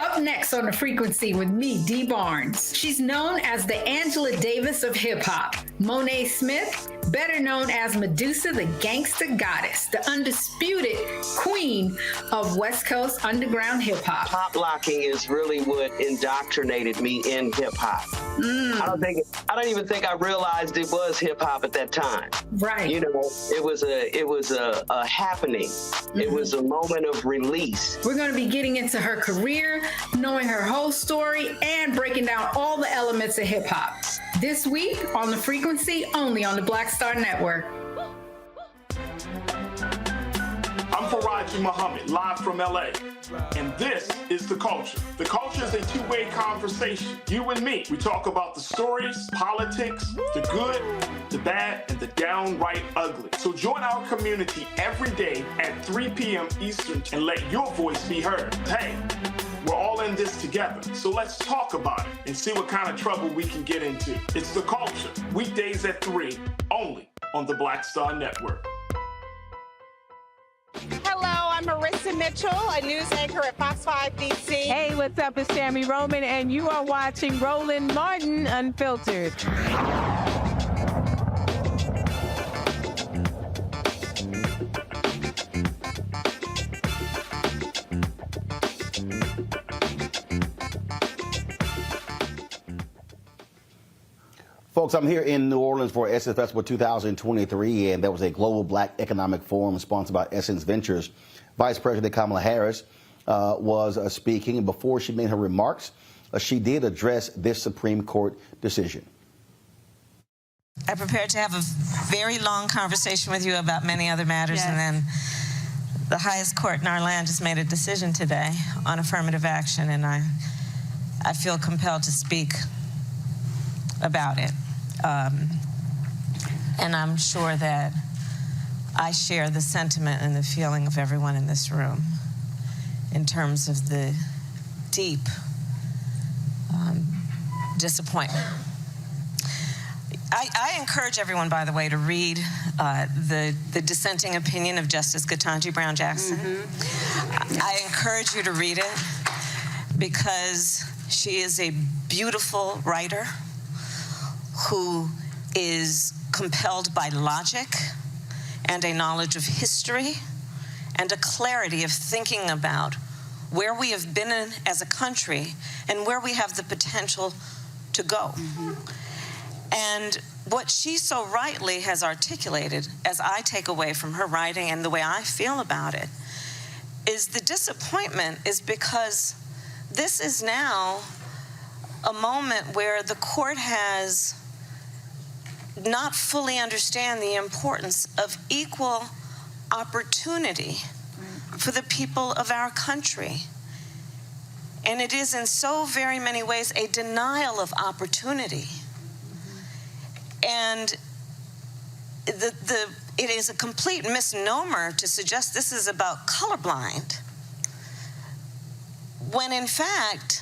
Up next on The Frequency with me, Dee Barnes. She's known as the Angela Davis of hip-hop. Monet Smith, better known as Medusa, the gangsta goddess, the undisputed queen of West Coast underground hip-hop. Pop locking is really what indoctrinated me in hip-hop. I don't even think I realized it was hip-hop at that time. Right. You know, it was a happening. It was a moment of release. We're going to be getting into her career, knowing her whole story, and breaking down all the elements of hip-hop. This week on The Frequency, only on the Black Star Network. I'm Faraji Muhammad, live from LA. And this is The Culture. The Culture is a two-way conversation. You and me. We talk about the stories, politics, the good, the bad, and the downright ugly. So join our community every day at 3 p.m. Eastern and let your voice be heard. Hey, we're all in this together. So let's talk about it and see what kind of trouble we can get into. It's The Culture, weekdays at 3, only on the Black Star Network. Hello, I'm Marissa Mitchell, a news anchor at Fox 5 DC. Hey, what's up? It's Sammy Roman, and you are watching Roland Martin Unfiltered. Folks, I'm here in New Orleans for Essence Festival 2023, and there was a global black economic forum sponsored by Essence Ventures. Vice President Kamala Harris was speaking, and before she made her remarks, she did address this Supreme Court decision. I prepared to have a very long conversation with you about many other matters, and then the highest court in our land just made a decision today on affirmative action, and I feel compelled to speak about it. And I'm sure that I share the sentiment and the feeling of everyone in this room in terms of the deep disappointment. I encourage everyone, by the way, to read the dissenting opinion of Justice Ketanji Brown Jackson. I encourage you to read it because she is a beautiful writer who is compelled by logic and a knowledge of history and a clarity of thinking about where we have been in as a country and where we have the potential to go. And what she so rightly has articulated, as I take away from her writing and the way I feel about it, is the disappointment is because this is now a moment where the court has not fully understand the importance of equal opportunity for the people of our country. And it is in so very many ways a denial of opportunity. And it is a complete misnomer to suggest this is about colorblind, when in fact,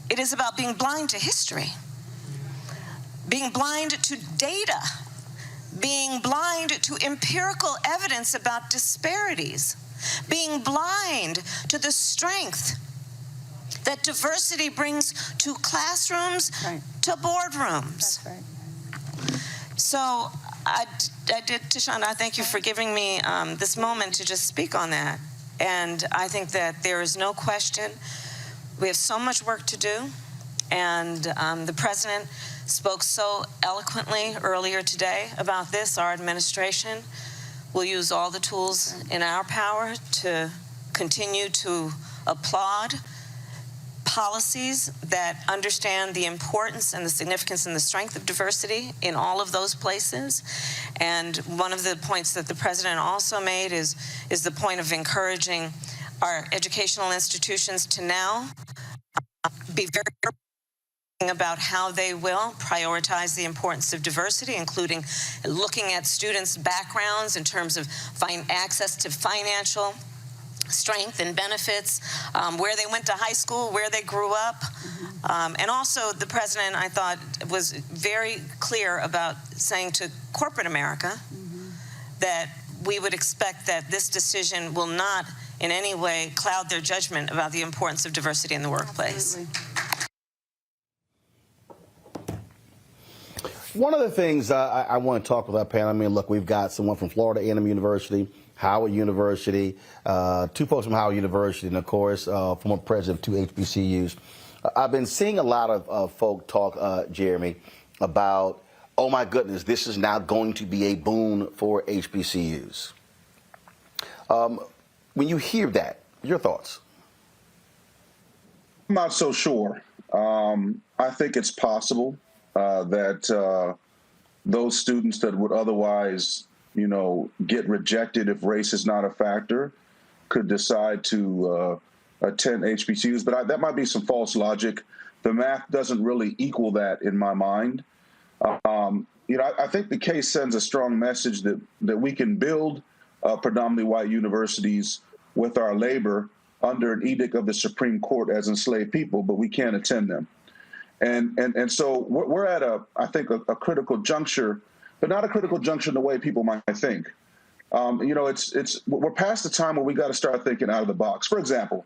it is about being blind to history, being blind to data, being blind to empirical evidence about disparities, being blind to the strength that diversity brings to classrooms, to boardrooms. That's right. So I did, Tashonda, I thank you for giving me this moment to just speak on that. And I think that there is no question we have so much work to do. And the president spoke so eloquently earlier today about this. Our administration will use all the tools in our power to continue to applaud policies that understand the importance and the significance and the strength of diversity in all of those places. And one of the points that the president also made is the point of encouraging our educational institutions to now be very about how they will prioritize the importance of diversity, including looking at students' backgrounds in terms of access to financial strength and benefits, where they went to high school, where they grew up. And also the president, I thought, was very clear about saying to corporate America that we would expect that this decision will not in any way cloud their judgment about the importance of diversity in the workplace. Absolutely. One of the things I want to talk with our panel, I mean, look, we've got someone from Florida A&M University, Howard University, two folks from Howard University, and, of course, former president of two HBCUs. I've been seeing a lot of folk talk, Jeremy, about, oh, my goodness, this is now going to be a boon for HBCUs. When you hear that, your thoughts? I'm not so sure. I think it's possible that those students that would otherwise, get rejected if race is not a factor could decide to attend HBCUs. But that might be some false logic. The math doesn't really equal that in my mind. I think the case sends a strong message that we can build predominantly white universities with our labor under an edict of the Supreme Court as enslaved people, but we can't attend them. And so we're at I think a critical juncture, but not a critical juncture in the way people might think. We're past the time where we got to start thinking out of the box. For example,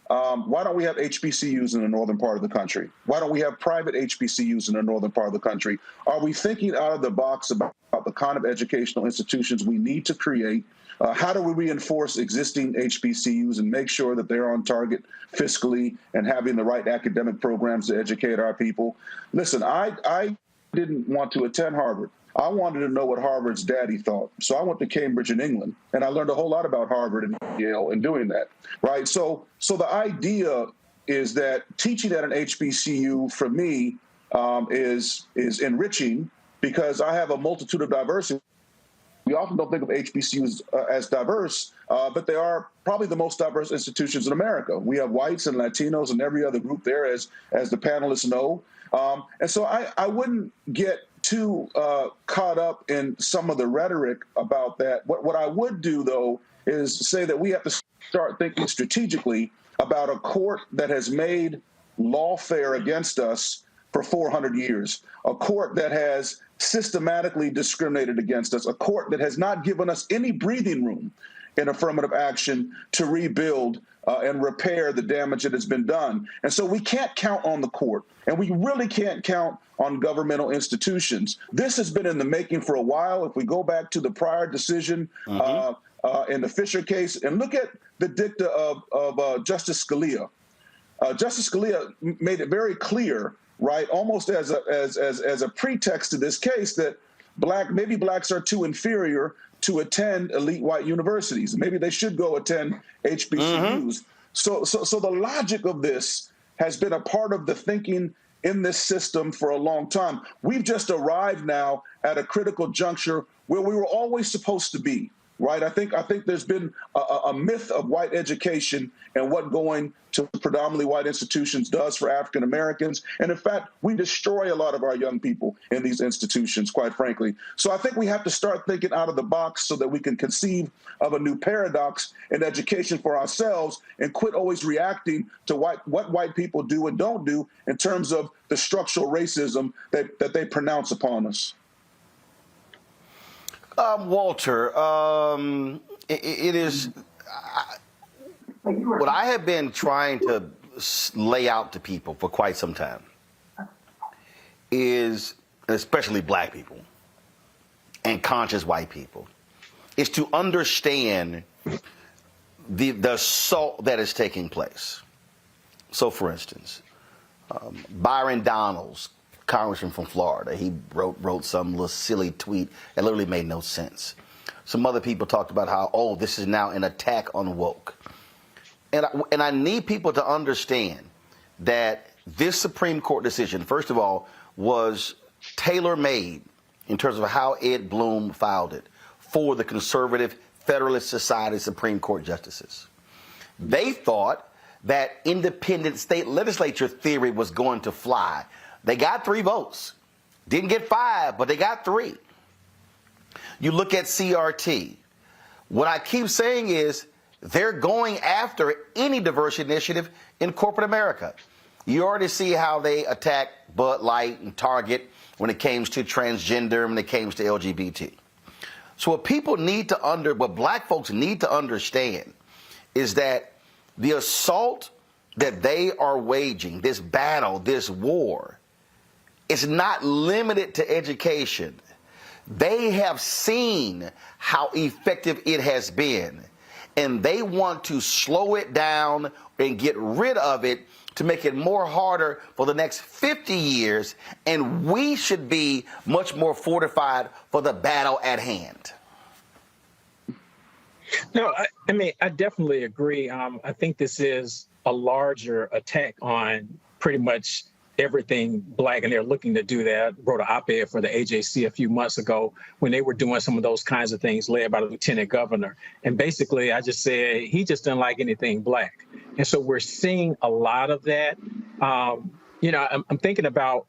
why don't we have HBCUs in the northern part of the country? Why don't we have private HBCUs in the northern part of the country? Are we thinking out of the box about the kind of educational institutions we need to create? How do we reinforce existing HBCUs and make sure that they're on target fiscally and having the right academic programs to educate our people? Listen, I didn't want to attend Harvard. I wanted to know what Harvard's daddy thought. So I went to Cambridge in England, and I learned a whole lot about Harvard and Yale in doing that, right? So the idea is that teaching at an HBCU for me is enriching because I have a multitude of diversity. We often don't think of HBCUs as diverse, but they are probably the most diverse institutions in America. We have whites and Latinos and every other group there, as the panelists know. And so I wouldn't get too caught up in some of the rhetoric about that. What I would do, though, is say that we have to start thinking strategically about a court that has made lawfare against us for 400 years, a court that has systematically discriminated against us, a court that has not given us any breathing room in affirmative action to rebuild and repair the damage that has been done. And so we can't count on the court, and we really can't count on governmental institutions. This has been in the making for a while. If we go back to the prior decision in the Fisher case and look at the dicta of Justice Scalia. Justice Scalia made it very clear, right, almost as a pretext to this case, that maybe blacks are too inferior to attend elite white universities. Maybe they should go attend HBCUs. So the logic of this has been a part of the thinking in this system for a long time. We've just arrived now at a critical juncture where we were always supposed to be. Right, I think there's been a myth of white education and what going to predominantly white institutions does for African Americans. And in fact, we destroy a lot of our young people in these institutions, quite frankly. So I think we have to start thinking out of the box so that we can conceive of a new paradox in education for ourselves and quit always reacting to what white people do and don't do in terms of the structural racism that they pronounce upon us. Walter, it is what I have been trying to lay out to people for quite some time is, especially black people and conscious white people, is to understand the assault that is taking place. So, for instance, Byron Donalds, congressman from Florida, he wrote some little silly tweet that literally made no sense. Some other people talked about how, oh, this is now an attack on woke. And I need people to understand that this Supreme Court decision, first of all, was tailor-made in terms of how Ed Blum filed it for the conservative Federalist Society Supreme Court justices. They thought that independent state legislature theory was going to fly. They got 3 votes. Didn't get 5, but they got 3. You look at CRT. What I keep saying is they're going after any diversity initiative in corporate America. You already see how they attack Bud Light and Target when it came to transgender, when it came to LGBT. So what black folks need to understand is that the assault that they are waging, this battle, this war, is not limited to education. They have seen how effective it has been, and they want to slow it down and get rid of it to make it more harder for the next 50 years, and we should be much more fortified for the battle at hand. No, I mean, I definitely agree. I think this is a larger attack on pretty much everything black, and they're looking to do that. I wrote an op-ed for the AJC a few months ago when they were doing some of those kinds of things led by the lieutenant governor. And basically, I just said he just didn't like anything black. And so we're seeing a lot of that. I'm thinking about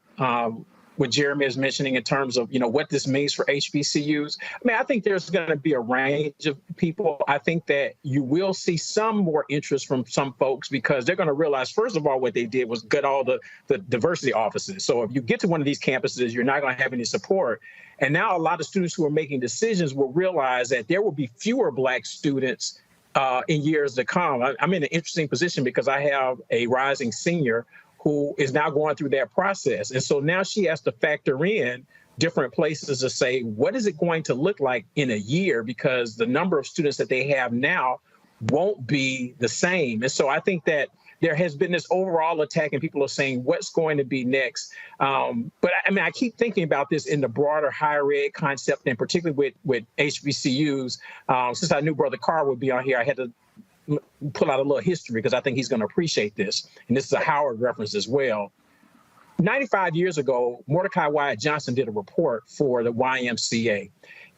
what Jeremy is mentioning in terms of, what this means for HBCUs. I mean, I think there's going to be a range of people. I think that you will see some more interest from some folks because they're going to realize, first of all, what they did was gut all the diversity offices. So if you get to one of these campuses, you're not going to have any support. And now a lot of students who are making decisions will realize that there will be fewer black students in years to come. I'm in an interesting position because I have a rising senior who is now going through that process. And so now she has to factor in different places to say, what is it going to look like in a year? Because the number of students that they have now won't be the same. And so I think that there has been this overall attack and people are saying, what's going to be next? But I mean, I keep thinking about this in the broader higher ed concept, and particularly with HBCUs. Since I knew Brother Carr would be on here, I had to pull out a little history because I think he's going to appreciate this. And this is a Howard reference as well. 95 years ago, Mordecai Wyatt Johnson did a report for the YMCA.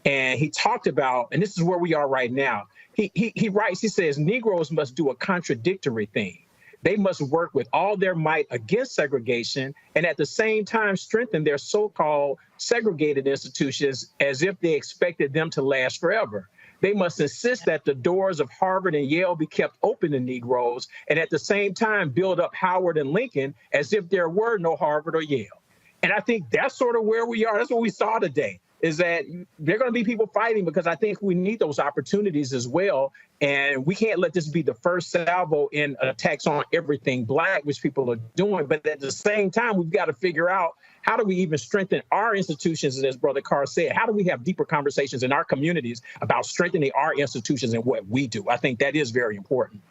And he talked about, and this is where we are right now. He writes, he says, Negroes must do a contradictory thing. They must work with all their might against segregation and at the same time strengthen their so-called segregated institutions as if they expected them to last forever. They must insist that the doors of Harvard and Yale be kept open to Negroes, and at the same time build up Howard and Lincoln as if there were no Harvard or Yale. And I think that's sort of where we are. That's what we saw today, is that there are going to be people fighting because I think we need those opportunities as well. And we can't let this be the first salvo in attacks on everything black, which people are doing. But at the same time, we've got to figure out, how do we even strengthen our institutions? And as Brother Carr said, how do we have deeper conversations in our communities about strengthening our institutions and what we do? I think that is very important.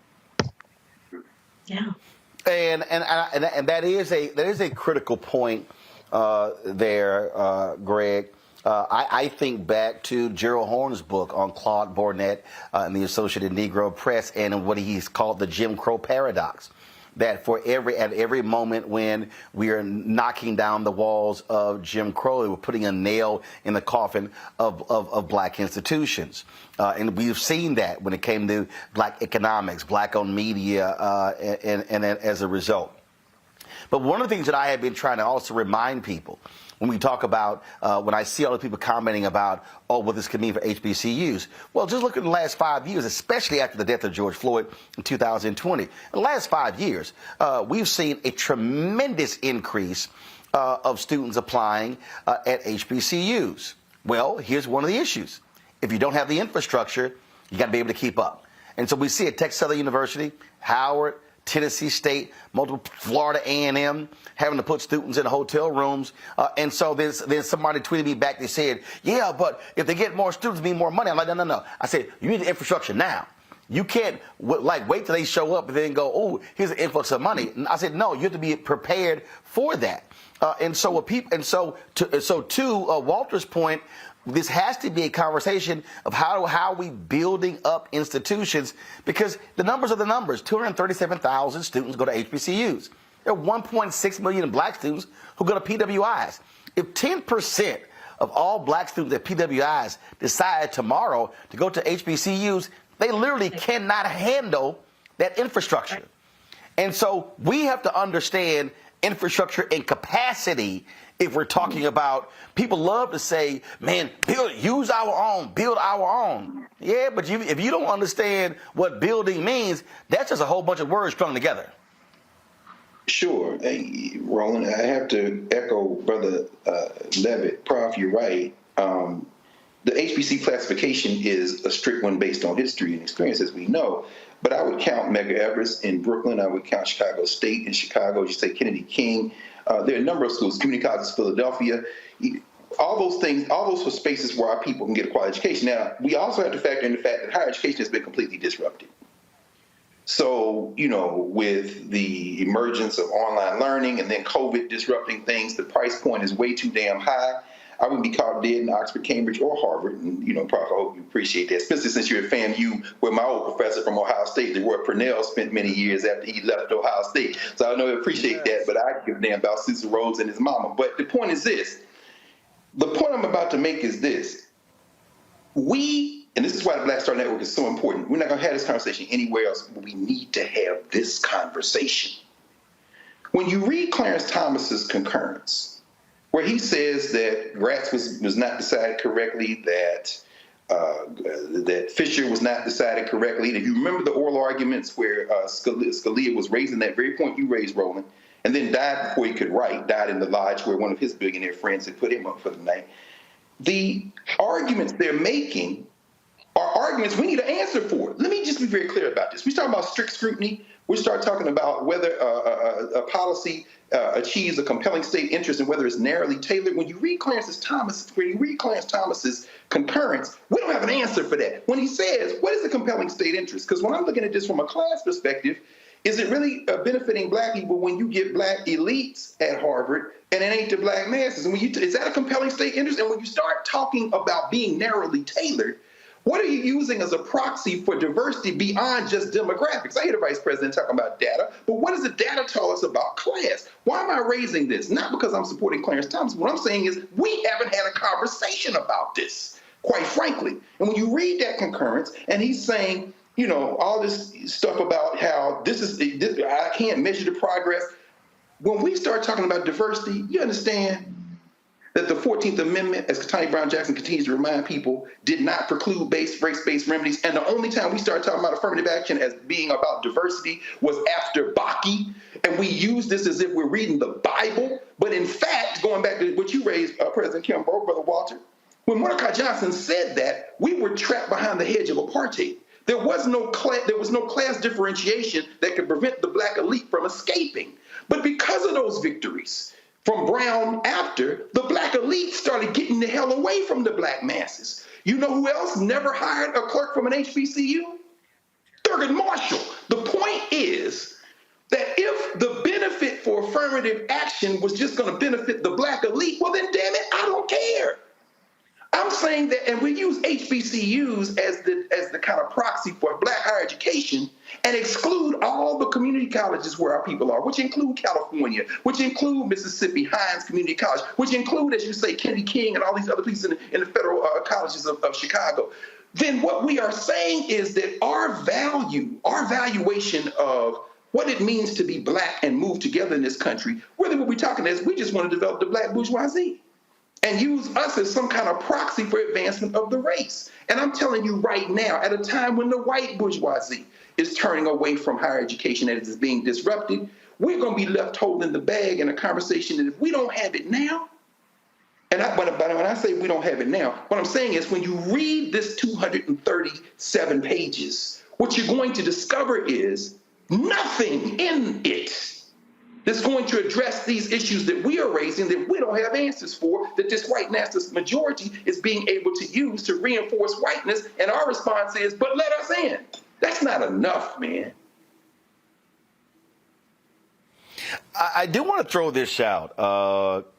Yeah. And that is a critical point there, Greg. I think back to Gerald Horne's book on Claude Barnett and the Associated Negro Press and what he's called the Jim Crow paradox. That at every moment when we are knocking down the walls of Jim Crow, we're putting a nail in the coffin of black institutions. And we've seen that when it came to black economics, black-owned media, and as a result. But one of the things that I have been trying to also remind people when we talk about, when I see all the people commenting about, what this could mean for HBCUs. Well, just look at the last 5 years, especially after the death of George Floyd in 2020. In the last 5 years, we've seen a tremendous increase of students applying at HBCUs. Well, here's one of the issues. If you don't have the infrastructure, you got to be able to keep up. And so we see at Texas Southern University, Howard, Tennessee State, multiple Florida A&M, having to put students in hotel rooms. And so then somebody tweeted me back. They said, yeah, but if they get more students, it means more money. I'm like, no. I said, you need the infrastructure now. You can't wait till they show up and then go, oh, here's an influx of money. And I said, no, you have to be prepared for that. To Walter's point, this has to be a conversation of how are we building up institutions, because the numbers are the numbers. 237,000 students go to HBCUs. There are 1.6 million black students who go to PWIs. If 10% of all black students at PWIs decide tomorrow to go to HBCUs, they literally cannot handle that infrastructure. And so we have to understand infrastructure and capacity if we're talking about, people love to say, man, use our own, build our own. Yeah, but if you don't understand what building means, that's just a whole bunch of words strung together. Sure. Hey, Roland, I have to echo Brother Levitt. Prof, you're right. The HBC classification is a strict one based on history and experience, as we know. But I would count Medgar Evers in Brooklyn. I would count Chicago State in Chicago. You say Kennedy King. There are a number of schools, community colleges, Philadelphia. All those things, all those are spaces where our people can get a quality education. Now, we also have to factor in the fact that higher education has been completely disrupted. So, with the emergence of online learning and then COVID disrupting things, the price point is way too damn high. I wouldn't be caught dead in Oxford, Cambridge, or Harvard. And, Prof, I hope you appreciate that, especially since you're at FAMU, where my old professor from Ohio State, Leroy Purnell, spent many years after he left Ohio State. So I know you appreciate that, but I give a damn about Cecil Rhodes and his mama. But the point is this. The point I'm about to make is this. And this is why the Black Star Network is so important. We're not going to have this conversation anywhere else, but we need to have this conversation. When you read Clarence Thomas's concurrence, where he says that Gratz was not decided correctly, that Fisher was not decided correctly, and if you remember the oral arguments where Scalia was raising that very point you raised, Roland, and then died before he could write, died in the lodge where one of his billionaire friends had put him up for the night. The arguments they're making are arguments we need an answer for. Let me just be very clear about this. We start about strict scrutiny. We start talking about whether a policy achieves a compelling state interest and whether it's narrowly tailored. When you read Clarence Thomas's concurrence, we don't have an answer for that. When he says, what is a compelling state interest? Because when I'm looking at this from a class perspective, is it really benefiting black people when you get black elites at Harvard and it ain't the black masses? And is that a compelling state interest? And when you start talking about being narrowly tailored, what are you using as a proxy for diversity beyond just demographics? I hear the vice president talking about data, but what does the data tell us about class? Why am I raising this? Not because I'm supporting Clarence Thomas. What I'm saying is we haven't had a conversation about this, quite frankly. And when you read that concurrence, and he's saying, all this stuff about how I can't measure the progress. When we start talking about diversity, you understand that the 14th Amendment, as Ketanji Brown Jackson continues to remind people, did not preclude race-based remedies. And the only time we started talking about affirmative action as being about diversity was after Bakke. And we use this as if we're reading the Bible. But in fact, going back to what you raised, President Kimbrough, Brother Walter, when Mordecai Johnson said that, we were trapped behind the hedge of apartheid. There was no class differentiation that could prevent the black elite from escaping. But because of those victories, from Brown after, the black elite started getting the hell away from the black masses. You know who else never hired a clerk from an HBCU? Thurgood Marshall. The point is that if the benefit for affirmative action was just going to benefit the black elite, well then damn it, I don't care. I'm saying that, and we use HBCUs as the kind of proxy for black higher education and exclude all the community colleges where our people are, which include California, which include Mississippi Hines Community College, which include, as you say, Kennedy King and all these other places in the federal colleges of Chicago. Then what we are saying is that our valuation of what it means to be black and move together in this country, really what we're talking is we just want to develop the black bourgeoisie and use us as some kind of proxy for advancement of the race. And I'm telling you right now, at a time when the white bourgeoisie is turning away from higher education and it is being disrupted, we're going to be left holding the bag in a conversation that if we don't have it now, and when I say we don't have it now, what I'm saying is when you read this 237 pages, what you're going to discover is nothing in it that's going to address these issues that we are raising that we don't have answers for, that this white nationalist majority is being able to use to reinforce whiteness. And our response is, but let us in. That's not enough, man. I do want to throw this out.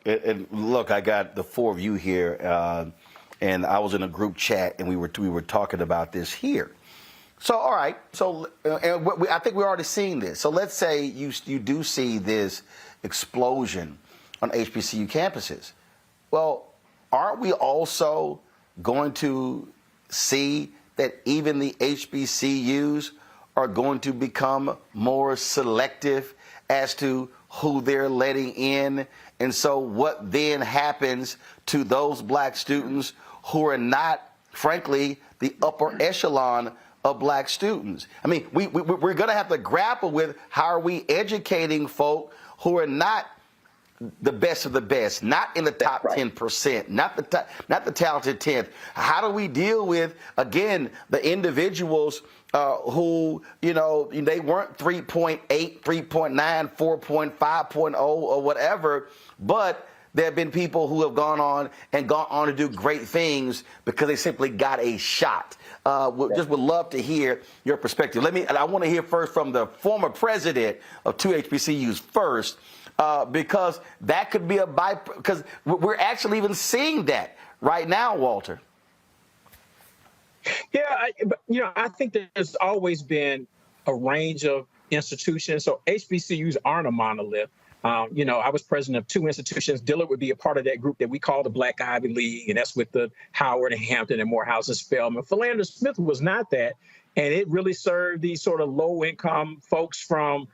And look, I got the four of you here, and I was in a group chat, and we were talking about this here. So, all right. So, I think we're already seeing this. So, let's say you do see this explosion on HBCU campuses. Well, aren't we also going to see that even the HBCUs are going to become more selective as to who they're letting in? And so what then happens to those black students who are not, frankly, the upper echelon of black students? I mean, we're going to have to grapple with how are we educating folk who are not the best of the best, not in the top 10%, not the talented 10th. How do we deal with, again, the individuals who, they weren't 3.8, 3.9, 4.5, 5.0 or whatever, but there have been people who have gone on to do great things because they simply got a shot. Just would love to hear your perspective. I want to hear first from the former president of 2 HBCUs first, because that could be because we're actually even seeing that right now, Walter. Yeah, I think there's always been a range of institutions. So HBCUs aren't a monolith. I was president of 2 institutions. Dillard would be a part of that group that we call the Black Ivy League, and that's with the Howard and Hampton and Morehouse and Spelman. Philander Smith was not that, and it really served these sort of low-income folks from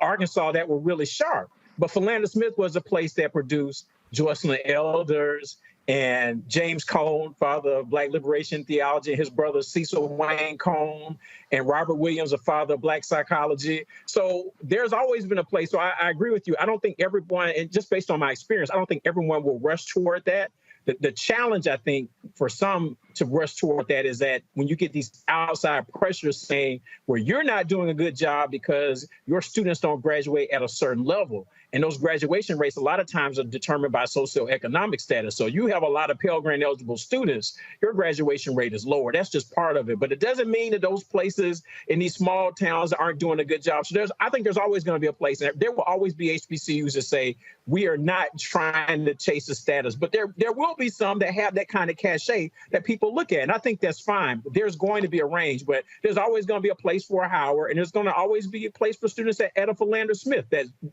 Arkansas that were really sharp. But Philander Smith was a place that produced Joycelyn Elders and James Cone, father of Black liberation theology, and his brother Cecil Wayne Cone, and Robert Williams, a father of Black psychology. So there's always been a place. So I agree with you. I don't think everyone, and just based on my experience, I don't think everyone will rush toward that. The challenge, I think, for some to rush toward that is that when you get these outside pressures saying, well, you're not doing a good job because your students don't graduate at a certain level. And those graduation rates a lot of times are determined by socioeconomic status. So you have a lot of Pell Grant eligible students, your graduation rate is lower. That's just part of it. But it doesn't mean that those places in these small towns aren't doing a good job. So I think there's always going to be a place, and there will always be HBCUs that say, we are not trying to chase the status. But there will be some that have that kind of cachet that people look at. And I think that's fine. There's going to be a range, but there's always going to be a place for a Howard, and there's going to always be a place for students at a Philander Smith.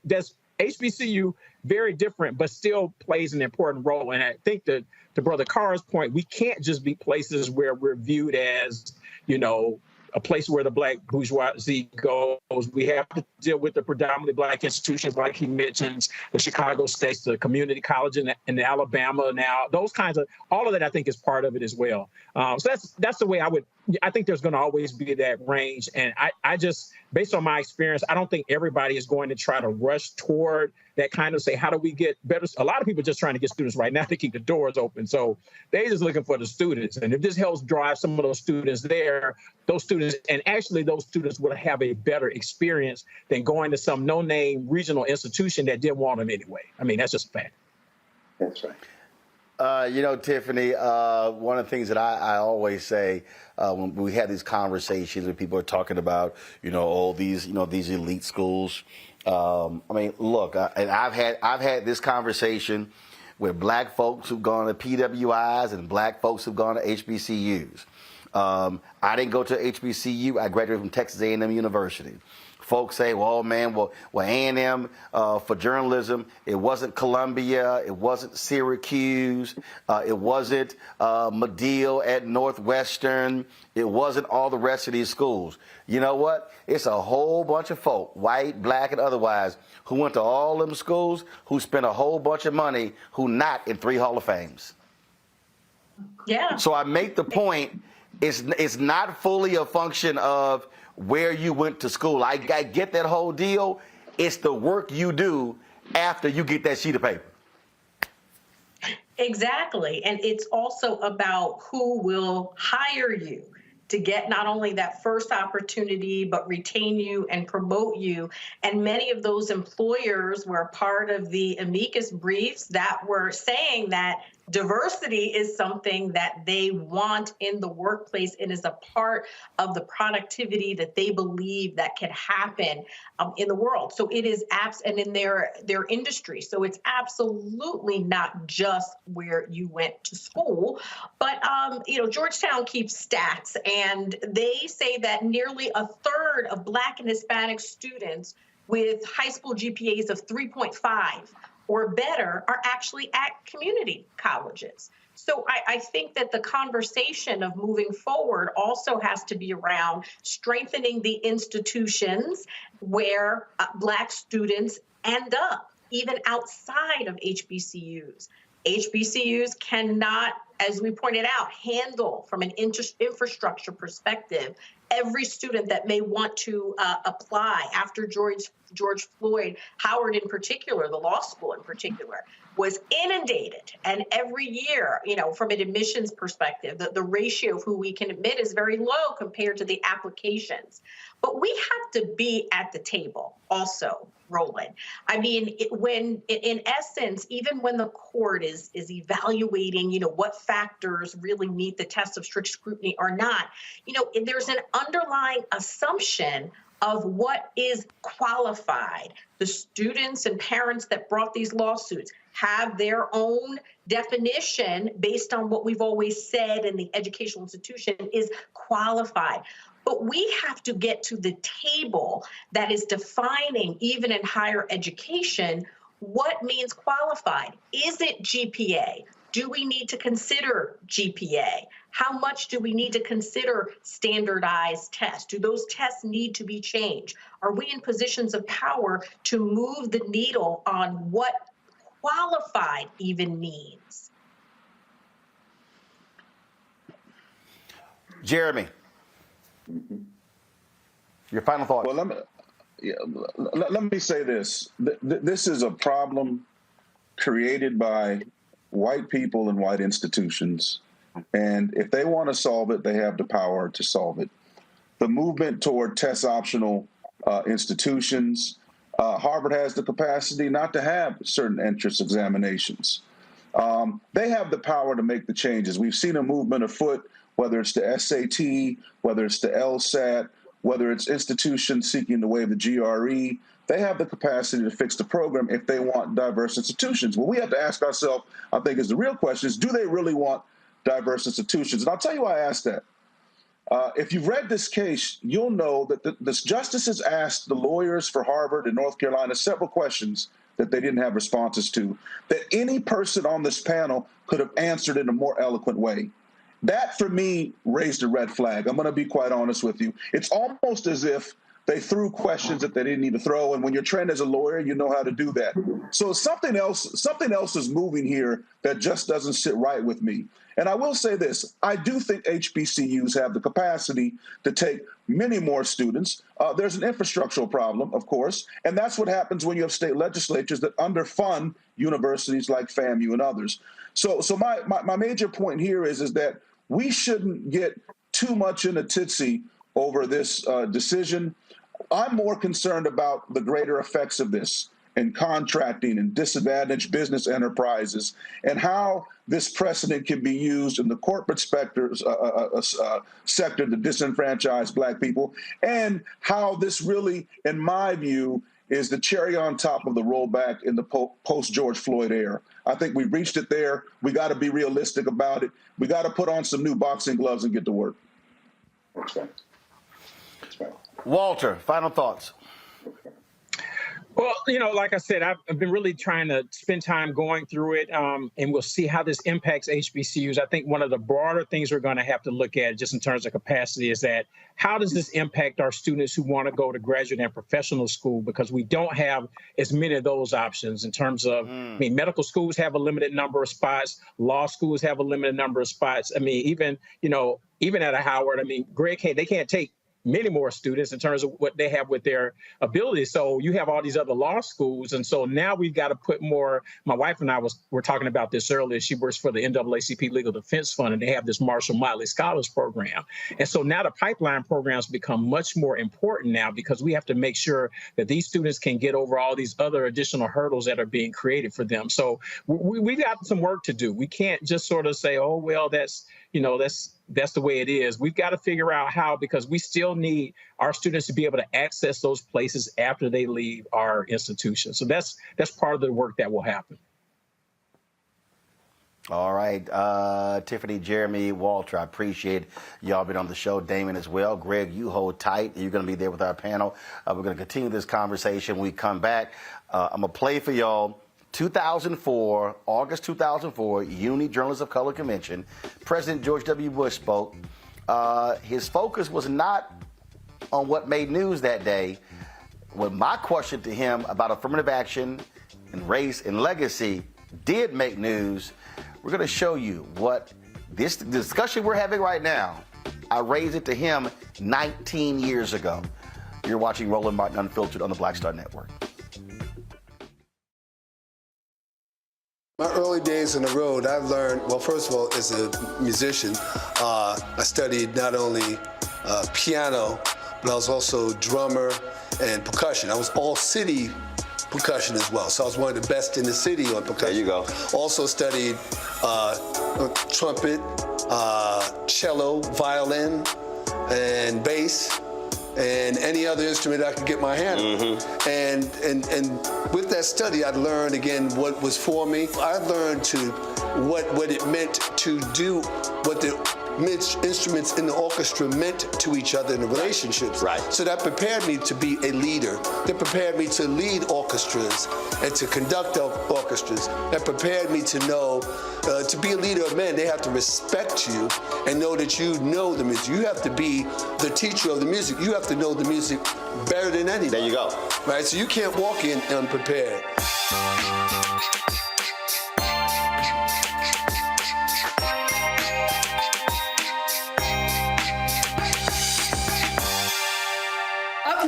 That's HBCU, very different, but still plays an important role. And I think that to Brother Carr's point, we can't just be places where we're viewed as, a place where the Black bourgeoisie goes. We have to deal with the predominantly Black institutions, like he mentions, the Chicago State, the community college in Alabama now. Those kinds of, all of that, I think, is part of it as well. So that's the way I think there's going to always be that range. And I just, based on my experience, I don't think everybody is going to try to rush toward that kind of say, how do we get better? A lot of people are just trying to get students right now to keep the doors open. So they're just looking for the students. And if this helps drive some of those students there, those students would have a better experience than going to some no-name regional institution that didn't want them anyway. I mean, that's just a fact. That's right. Tiffany, one of the things that I always say when we have these conversations when people are talking about, these elite schools. Look, and I've had this conversation with Black folks who've gone to PWIs and Black folks who've gone to HBCUs. I didn't go to HBCU. I graduated from Texas A&M University. Folks say, well, A&M for journalism, it wasn't Columbia, it wasn't Syracuse, it wasn't Medill at Northwestern, it wasn't all the rest of these schools. You know what? It's a whole bunch of folk, white, Black, and otherwise, who went to all them schools, who spent a whole bunch of money, who not in 3 Hall of Fames. Yeah. So I make the point, it's not fully a function of where you went to school. I get that whole deal. It's the work you do after you get that sheet of paper. Exactly. And it's also about who will hire you to get not only that first opportunity, but retain you and promote you. And many of those employers were part of the amicus briefs that were saying that Diversity is something that they want in the workplace and is a part of the productivity that they believe that can happen in the world. So it is and in their industry. So it's absolutely not just where you went to school, but Georgetown keeps stats, and they say that nearly a third of Black and Hispanic students with high school GPAs of 3.5 or better are actually at community colleges. So I think that the conversation of moving forward also has to be around strengthening the institutions where Black students end up, even outside of HBCUs. HBCUs cannot, as we pointed out, handle from an infrastructure perspective every student that may want to apply after George Floyd. Howard in particular, the law school in particular, was inundated. And every year, from an admissions perspective, the ratio of who we can admit is very low compared to the applications. But we have to be at the table also, Roland. I mean, in essence, even when the court is evaluating, what factors really meet the test of strict scrutiny or not, there's an underlying assumption of what is qualified. The students and parents that brought these lawsuits have their own definition based on what we've always said in the educational institution is qualified. But we have to get to the table that is defining, even in higher education, what means qualified. Is it GPA? Do we need to consider GPA? How much do we need to consider standardized tests? Do those tests need to be changed? Are we in positions of power to move the needle on what qualified even means? Jeremy, your final thoughts. Well, let me say this. This is a problem created by white people and white institutions. And if they want to solve it, they have the power to solve it. The movement toward test optional institutions, Harvard has the capacity not to have certain entrance examinations. They have the power to make the changes. We've seen a movement afoot, whether it's the SAT, whether it's the LSAT, whether it's institutions seeking to waive the GRE. They have the capacity to fix the program if they want diverse institutions. What we have to ask ourselves, I think, is the real question is, do they really want diverse institutions? And I'll tell you why I ask that. If you've read this case, you'll know that the justices asked the lawyers for Harvard and North Carolina several questions that they didn't have responses to, that any person on this panel could have answered in a more eloquent way. That, for me, raised a red flag. I'm going to be quite honest with you. It's almost as if they threw questions that they didn't need to throw, and when you're trained as a lawyer, you know how to do that. So something else is moving here that just doesn't sit right with me. And I will say this, I do think HBCUs have the capacity to take many more students. There's an infrastructural problem, of course, and that's what happens when you have state legislatures that underfund universities like FAMU and others. So my major point here is that we shouldn't get too much in a titsy over this decision. I'm more concerned about the greater effects of this in contracting and disadvantaged business enterprises, and how this precedent can be used in the corporate sector to disenfranchise Black people, and how this really, in my view, is the cherry on top of the rollback in the post-George Floyd era. I think we've reached it there. We got to be realistic about it. We got to put on some new boxing gloves and get to work. That's right. Walter, final thoughts. Well, like I said, I've been really trying to spend time going through it, and we'll see how this impacts HBCUs. I think one of the broader things we're going to have to look at just in terms of capacity is that how does this impact our students who want to go to graduate and professional school, because we don't have as many of those options in terms of, medical schools have a limited number of spots, law schools have a limited number of spots. Even at a Howard, Greg, they can't take many more students in terms of what they have with their abilities. So you have all these other law schools. And so now we've got to put more. My wife and I were talking about this earlier. She works for the NAACP Legal Defense Fund, and they have this Marshall Motley Scholars Program. And so now the pipeline programs become much more important now because we have to make sure that these students can get over all these other additional hurdles that are being created for them. So we've got some work to do. We can't just sort of say, oh, well, that's the way it is. We've got to figure out how, because we still need our students to be able to access those places after they leave our institution. So that's part of the work that will happen. All right, Tiffany, Jeremy, Walter, I appreciate y'all being on the show. Damon as well. Greg, you hold tight. You're going to be there with our panel. We're going to continue this conversation when we come back. I'm going to play for y'all 2004, August 2004, Uni Journalists of Color Convention. President George W. Bush spoke. His focus was not on what made news that day. Well, my question to him about affirmative action and race and legacy did make news. We're going to show you what this discussion we're having right now, I raised it to him 19 years ago. You're watching Roland Martin Unfiltered on the Black Star Network. My early days on the road, I learned, well, first of all, as a musician, I studied not only piano, but I was also drummer and percussion. I was all city percussion as well. So I was one of the best in the city on percussion. There you go. Also studied trumpet, cello, violin, and bass, and any other instrument I could get my hand on. And with that study, I learned again what was for me. I learned what it meant to do what the instruments in the orchestra meant to each other in the relationships. Right. So that prepared me to be a leader. That prepared me to lead orchestras and to conduct orchestras. That prepared me to know, to be a leader of men, they have to respect you and know that you know the music. You have to be the teacher of the music. You have to know the music better than anybody. There you go. Right, so you can't walk in unprepared.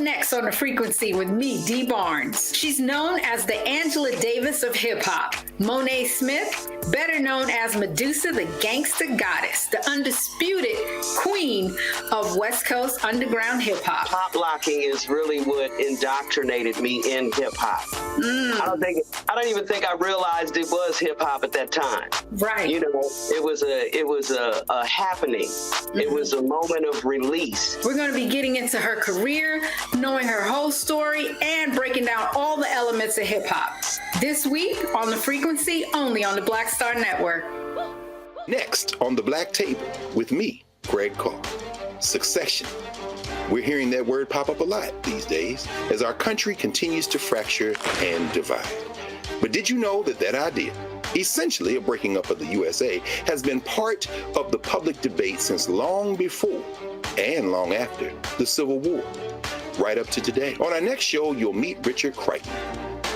Next on The Frequency with me, Dee Barnes. She's known as the Angela Davis of hip-hop. Monet Smith, better known as Medusa, the gangsta goddess, the undisputed queen of West Coast underground hip-hop. Pop locking is really what indoctrinated me in hip-hop. I don't even think I realized it was hip-hop at that time. Right. You know, it was a happening. It was a moment of release. We're going to be getting into her career, knowing her whole story, and breaking down all the elements of hip-hop. This week on The Frequency, only on the Black Star Network. Next on The Black Table with me, Greg Carr. Succession. We're hearing that word pop up a lot these days as our country continues to fracture and divide. But did you know that idea, essentially a breaking up of the USA, has been part of the public debate since long before and long after the Civil War, right up to today? On our next show, you'll meet Richard Crichton,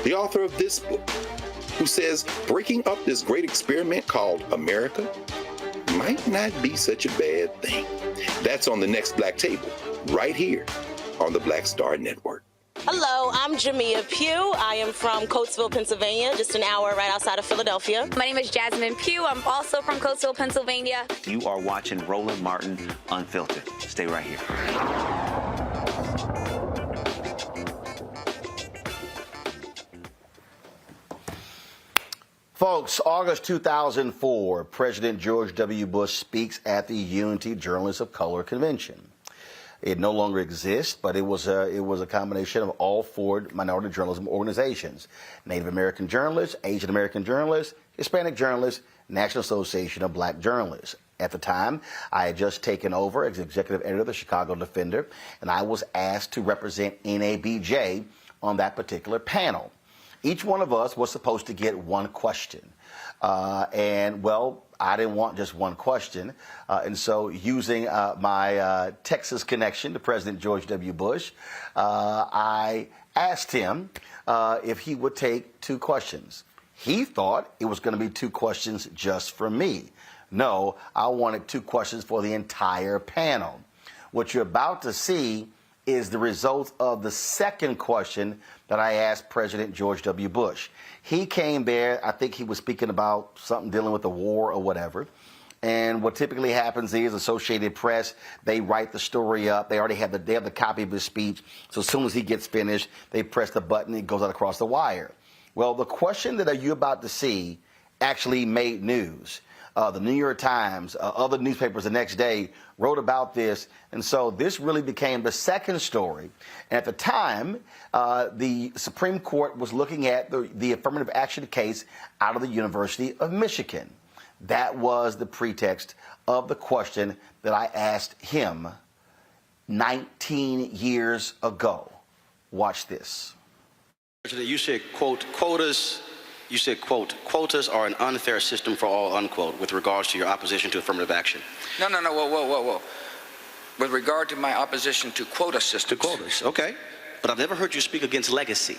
the author of this book, who says breaking up this great experiment called America might not be such a bad thing. That's on the next Black Table, right here on the Black Star Network. Hello, I'm Jamia Pugh. I am from Coatesville, Pennsylvania, just an hour right outside of Philadelphia. My name is Jasmine Pugh. I'm also from Coatesville, Pennsylvania. You are watching Roland Martin Unfiltered. Stay right here. Folks, August 2004, President George W. Bush speaks at the Unity Journalists of Color Convention. It no longer exists, but it was a combination of all four minority journalism organizations: Native American journalists, Asian American journalists, Hispanic journalists, National Association of Black Journalists. At the time, I had just taken over as executive editor of the Chicago Defender, and I was asked to represent NABJ on that particular panel. Each one of us was supposed to get one question. I didn't want just one question. And so using my Texas connection to President George W. Bush, I asked him if he would take two questions. He thought it was going to be two questions just for me. No, I wanted two questions for the entire panel. What you're about to see is the result of the second question that I asked President George W. Bush. He came there, I think he was speaking about something dealing with the war or whatever. And what typically happens is Associated Press, they write the story up. They already have the copy of his speech. So as soon as he gets finished, they press the button, it goes out across the wire. Well, the question that you're about to see actually made news. The New York Times, other newspapers the next day wrote about this. And so this really became the second story. And at the time, the Supreme Court was looking at the affirmative action case out of the University of Michigan. That was the pretext of the question that I asked him 19 years ago. Watch this. You said, quote, quotas. You said, quote, quotas are an unfair system for all, unquote, with regards to your opposition to affirmative action. No, whoa. With regard to my opposition to quota systems. To quotas, okay. But I've never heard you speak against legacy.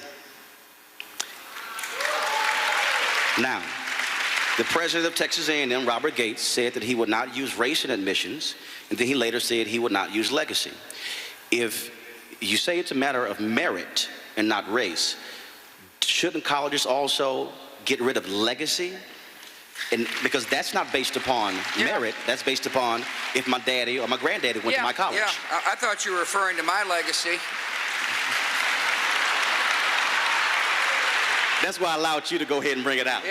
Now, the president of Texas A&M, Robert Gates, said that he would not use race in admissions, and then he later said he would not use legacy. If you say it's a matter of merit and not race, shouldn't colleges also get rid of legacy? And because that's not based upon merit, that's based upon if my daddy or my granddaddy went to my college. Yeah, I thought you were referring to my legacy. That's why I allowed you to go ahead and bring it out.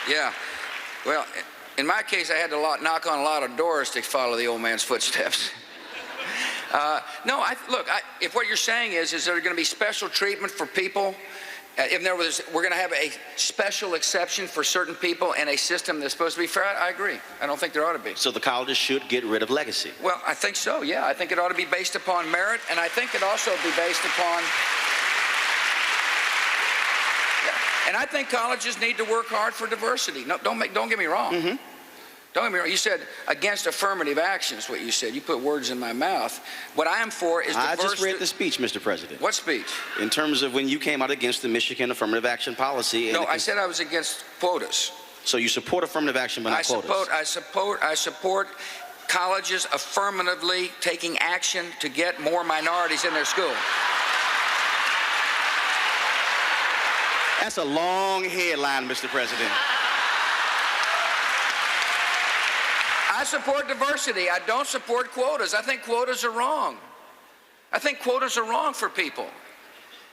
Yeah. Well, in my case, I had to knock on a lot of doors to follow the old man's footsteps. Look, if what you're saying is there going to be special treatment for people, if there was, we're going to have a special exception for certain people in a system that's supposed to be fair, I agree. I don't think there ought to be. So the colleges should get rid of legacy? Well, I think so, yeah. I think it ought to be based upon merit, and I think it also be based upon... And I think colleges need to work hard for diversity. No, don't get me wrong. Mm-hmm. Don't get me wrong. You said against affirmative action is what you said. You put words in my mouth. What I am for is diversity. I just read the speech, Mr. President. What speech? In terms of when you came out against the Michigan affirmative action policy. No, I said I was against quotas. So you support affirmative action but not quotas? I support colleges affirmatively taking action to get more minorities in their school. That's a long headline, Mr. President. I support diversity. I don't support quotas. I think quotas are wrong. I think quotas are wrong for people.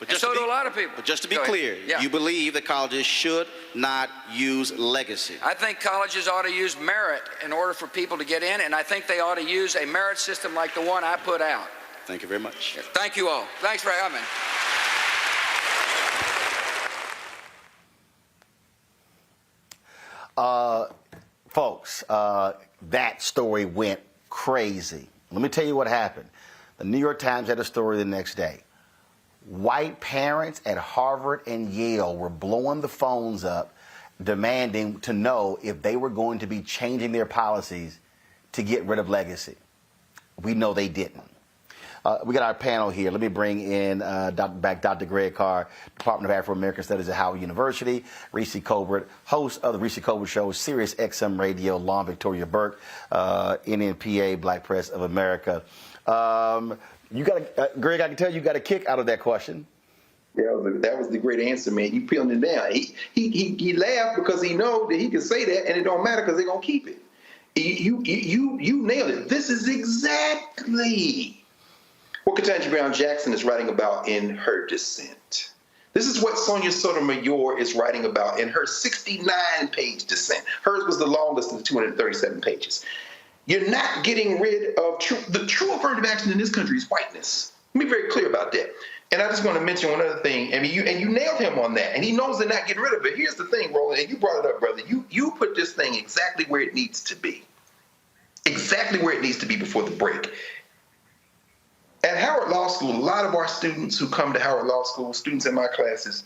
And so do a lot of people. But just to be clear, you believe that colleges should not use legacy? I think colleges ought to use merit in order for people to get in, and I think they ought to use a merit system like the one I put out. Thank you very much. Thank you all. Thanks for having me. Folks, that story went crazy. Let me tell you what happened. The New York Times had a story the next day. White parents at Harvard and Yale were blowing the phones up, demanding to know if they were going to be changing their policies to get rid of legacy. We know they didn't. We got our panel here. Let me bring in Dr. Greg Carr, Department of Afro-American Studies at Howard University, Reese Colbert, host of the Reese Colbert Show, Sirius XM Radio, Long Victoria Burke, NNPA, Black Press of America. Greg, I can tell you got a kick out of that question. Yeah, that was the great answer, man. You peeling it down. He laughed because he knows that he can say that and it don't matter because they're gonna keep it. You nailed it. This is exactly what Ketanji Brown Jackson is writing about in her dissent. This is what Sonia Sotomayor is writing about in her 69-page dissent. Hers was the longest of the 237 pages. You're not getting rid of the true affirmative action in this country is whiteness. Let me be very clear about that. And I just want to mention one other thing. I mean, you nailed him on that, and he knows they're not getting rid of it. Here's the thing, Roland, and you brought it up, brother. You put this thing exactly where it needs to be. Exactly where it needs to be before the break. At Howard Law School, a lot of our students who come to Howard Law School, students in my classes,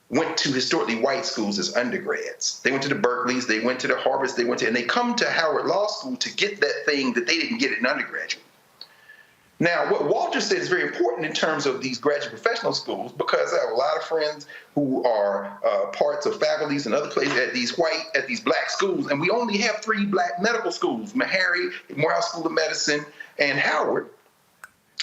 went to historically white schools as undergrads. They went to the Berkeleys, they went to the Harvards, and they come to Howard Law School to get that thing that they didn't get in undergraduate. Now, what Walter said is very important in terms of these graduate professional schools, because I have a lot of friends who are parts of faculties and other places at these black schools, and we only have 3 black medical schools: Meharry, Morehouse School of Medicine, and Howard.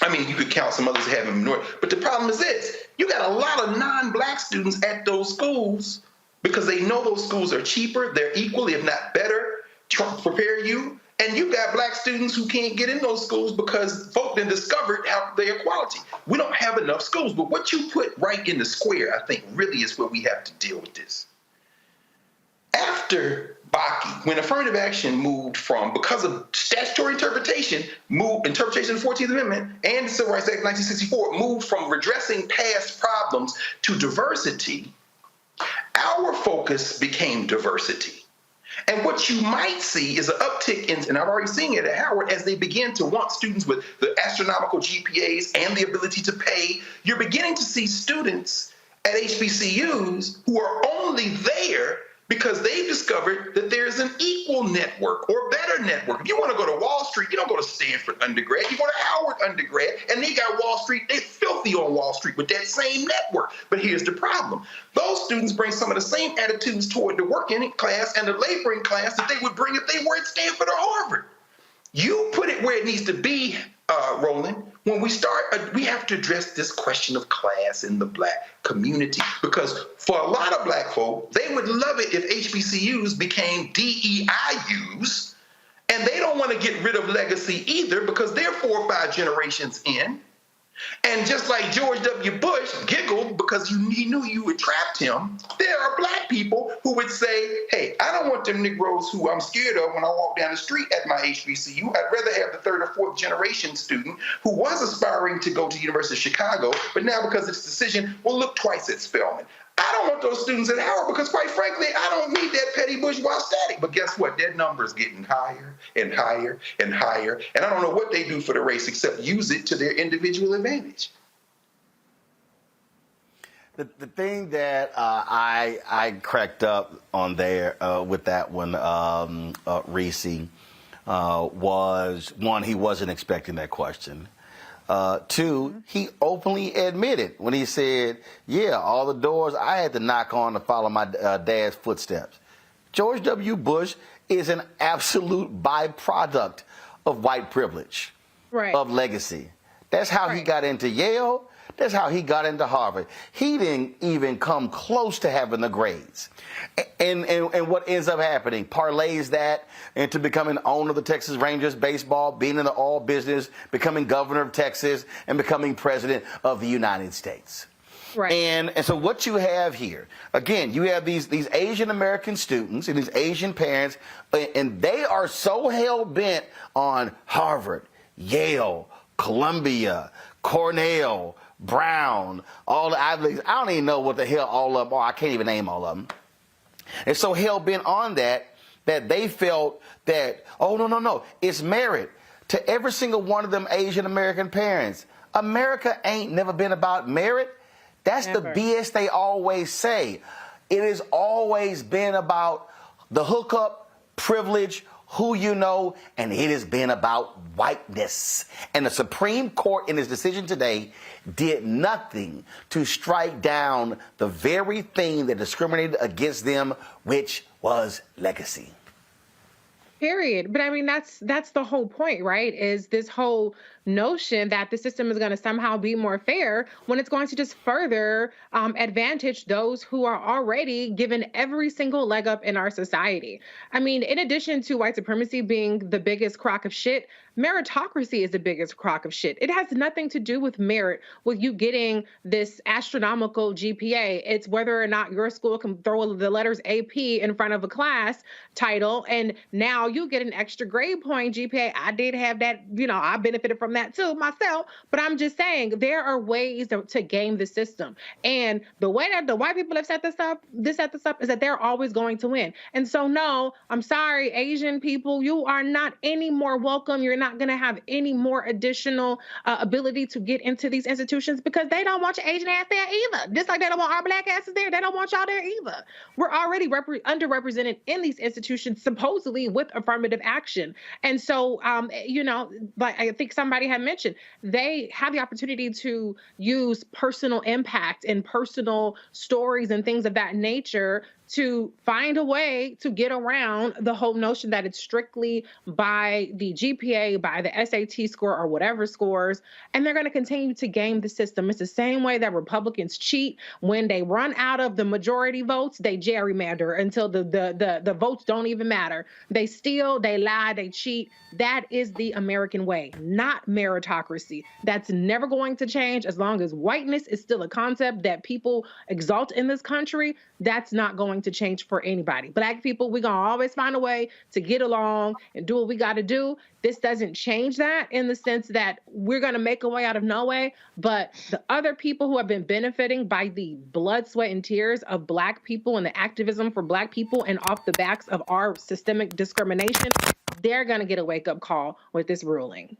I mean, you could count some others that have them north. But the problem is this: you got a lot of non-black students at those schools because they know those schools are cheaper, they're equally, if not better, to prepare you. And you got black students who can't get in those schools because folk then discovered how their quality. We don't have enough schools. But what you put right in the square, I think, really is where we have to deal with this. After Bakke, when affirmative action moved from, because of statutory interpretation of the 14th Amendment and the Civil Rights Act of 1964, moved from redressing past problems to diversity, our focus became diversity. And what you might see is an uptick in, and I've already seen it at Howard, as they begin to want students with the astronomical GPAs and the ability to pay. You're beginning to see students at HBCUs who are only there because they've discovered that there's an equal network or better network. If you want to go to Wall Street, you don't go to Stanford undergrad, you go to Howard undergrad, and they got Wall Street, they're filthy on Wall Street with that same network. But here's the problem. Those students bring some of the same attitudes toward the working class and the laboring class that they would bring if they were at Stanford or Harvard. You put it where it needs to be, Roland. When we start, we have to address this question of class in the black community, because for a lot of black folk, they would love it if HBCUs became DEIUs, and they don't want to get rid of legacy either because they're 4 or 5 generations in. And just like George W. Bush giggled because he knew you had trapped him, there are black people who would say, hey, I don't want them Negroes who I'm scared of when I walk down the street at my HBCU. I'd rather have the 3rd or 4th generation student who was aspiring to go to the University of Chicago, but now because of this decision will look twice at Spelman. I don't want those students at Howard because, quite frankly, I don't need that petty bourgeois static. But guess what? That number's getting higher and higher and higher. And I don't know what they do for the race except use it to their individual advantage. The thing that I cracked up on there with that one, Reese, was, one, he wasn't expecting that question. 2, he openly admitted when he said, yeah, all the doors I had to knock on to follow my dad's footsteps. George W. Bush is an absolute byproduct of white privilege, of legacy. That's how he got into Yale. That's how he got into Harvard. He didn't even come close to having the grades. And what ends up happening, parlays that into becoming owner of the Texas Rangers baseball, being in the oil business, becoming governor of Texas, and becoming president of the United States. Right. And so what you have here, again, you have these Asian American students and these Asian parents, and they are so hell-bent on Harvard, Yale, Columbia, Cornell, Brown, all the Ivy Leagues. I don't even know what the hell all of them are. I can't even name all of them. And so hell-bent on that they felt that, oh, no, it's merit to every single one of them Asian American parents. America ain't never been about merit. That's the BS they always say. It has always been about the hookup, privilege, who you know, and it has been about whiteness. And the Supreme Court, in its decision today, did nothing to strike down the very thing that discriminated against them, which was legacy. Period. But I mean, that's the whole point, right? Is this whole notion that the system is going to somehow be more fair when it's going to just further advantage those who are already given every single leg up in our society. I mean, in addition to white supremacy being the biggest crock of shit, meritocracy is the biggest crock of shit. It has nothing to do with merit, with you getting this astronomical GPA. It's whether or not your school can throw the letters AP in front of a class title, and now you get an extra grade point GPA. I did have that, I benefited from that too myself, but I'm just saying there are ways to game the system. And the way that the white people have set this up is that they're always going to win. And so, no, I'm sorry, Asian people, you are not any more welcome. You're not going to have any more additional ability to get into these institutions because they don't want your Asian ass there either. Just like they don't want our black asses there, they don't want y'all there either. We're already underrepresented in these institutions, supposedly with affirmative action. And so, like I think somebody somebody had mentioned, they have the opportunity to use personal impact and personal stories and things of that nature to find a way to get around the whole notion that it's strictly by the GPA, by the SAT score or whatever scores, and they're going to continue to game the system. It's the same way that Republicans cheat. When they run out of the majority votes, they gerrymander until the votes don't even matter. They steal, they lie, they cheat. That is the American way, not meritocracy. That's never going to change as long as whiteness is still a concept that people exalt in this country. That's not going to change for anybody. Black people, we're going to always find a way to get along and do what we got to do. This doesn't change that in the sense that we're going to make a way out of no way. But the other people who have been benefiting by the blood, sweat, and tears of Black people and the activism for Black people and off the backs of our systemic discrimination, they're going to get a wake-up call with this ruling.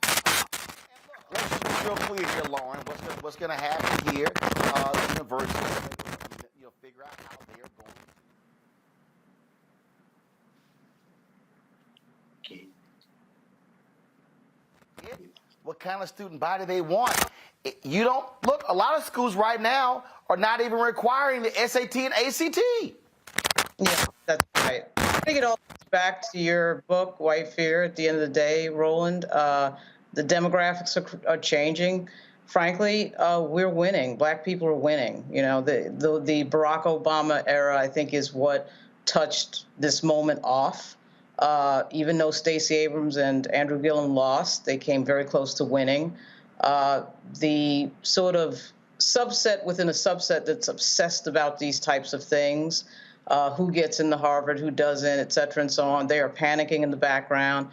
Let's be real clear here, Lauren. What's going to happen here? The university, figure out how they are going. What kind of student body they want? You don't look. A lot of schools right now are not even requiring the SAT and ACT. Yeah, that's right. I think it all goes back to your book, White Fear. At the end of the day, Roland, the demographics are changing. Frankly, we're winning. Black people are winning. You know, the Barack Obama era, I think, is what touched this moment off. Even though Stacey Abrams and Andrew Gillum lost, they came very close to winning. The sort of subset within a subset that's obsessed about these types of things, who gets into Harvard, who doesn't, et cetera, and so on, they are panicking in the background.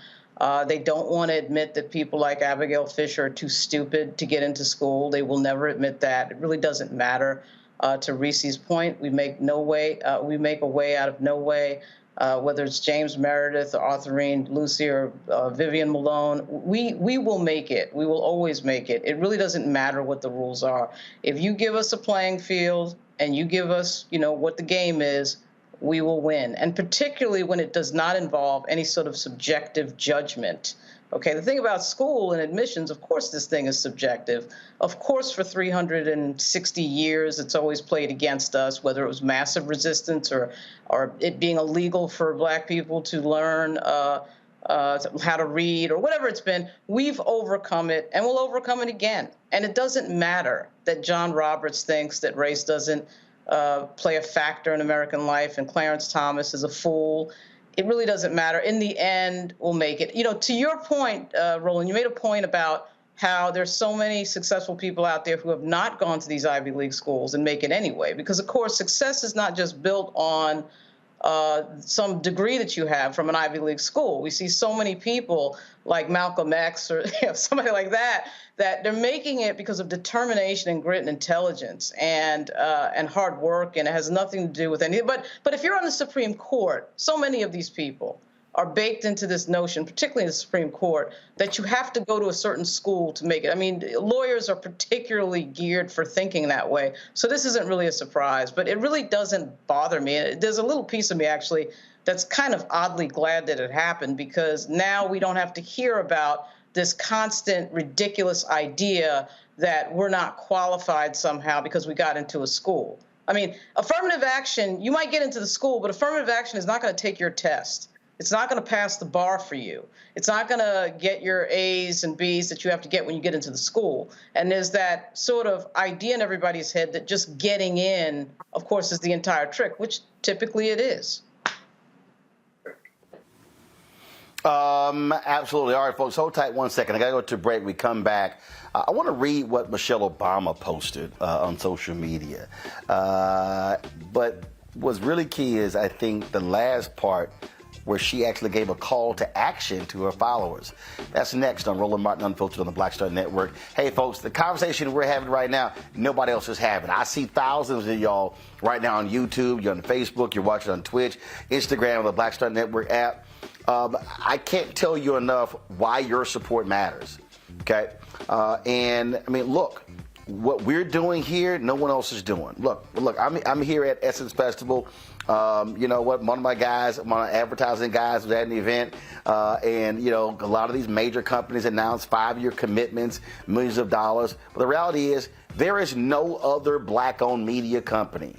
They don't want to admit that people like Abigail Fisher are too stupid to get into school. They will never admit that. It really doesn't matter. To Reese's point, we make a way out of no way. Whether it's James Meredith or Arthurine Lucy or Vivian Malone, we will make it. We will always make it. It really doesn't matter what the rules are. If you give us a playing field and you give us, what the game is, we will win. And particularly when it does not involve any sort of subjective judgment. Okay, the thing about school and admissions, of course, this thing is subjective. Of course, for 360 years, it's always played against us, whether it was massive resistance or it being illegal for Black people to learn how to read or whatever it's been. We've overcome it, and we'll overcome it again. And it doesn't matter that John Roberts thinks that race doesn't play a factor in American life and Clarence Thomas is a fool. It really doesn't matter. In the end, we'll make it. To your point, Roland, you made a point about how there's so many successful people out there who have not gone to these Ivy League schools and make it anyway. Because, of course, success is not just built on some degree that you have from an Ivy League school. We see so many people like Malcolm X or somebody like that they're making it because of determination and grit and intelligence and hard work, and it has nothing to do with any. But if you're on the Supreme Court, so many of these people are baked into this notion, particularly in the Supreme Court, that you have to go to a certain school to make it. I mean, lawyers are particularly geared for thinking that way. So this isn't really a surprise, but it really doesn't bother me. There's a little piece of me, actually, that's kind of oddly glad that it happened, because now we don't have to hear about this constant, ridiculous idea that we're not qualified somehow because we got into a school. I mean, affirmative action, you might get into the school, but affirmative action is not going to take your test. It's not going to pass the bar for you. It's not going to get your A's and B's that you have to get when you get into the school. And there's that sort of idea in everybody's head that just getting in, of course, is the entire trick, which typically it is. Absolutely. All right, folks, hold tight 1 second. I got to go to a break. We come back. I want to read what Michelle Obama posted on social media. But what's really key is, I think, the last part where she actually gave a call to action to her followers. That's next on Roland Martin Unfiltered on the Black Star Network. Hey, folks, the conversation we're having right now, nobody else is having. I see thousands of y'all right now on YouTube. You're on Facebook. You're watching on Twitch, Instagram, the Black Star Network app. I can't tell you enough why your support matters. Okay? And, I mean, look, what we're doing here, no one else is doing. Look, I'm here at Essence Festival. You know what? One of my guys, one of my advertising guys, was at an event, and you know, a lot of these major companies announce 5-year commitments, millions of dollars. But the reality is, there is no other black-owned media company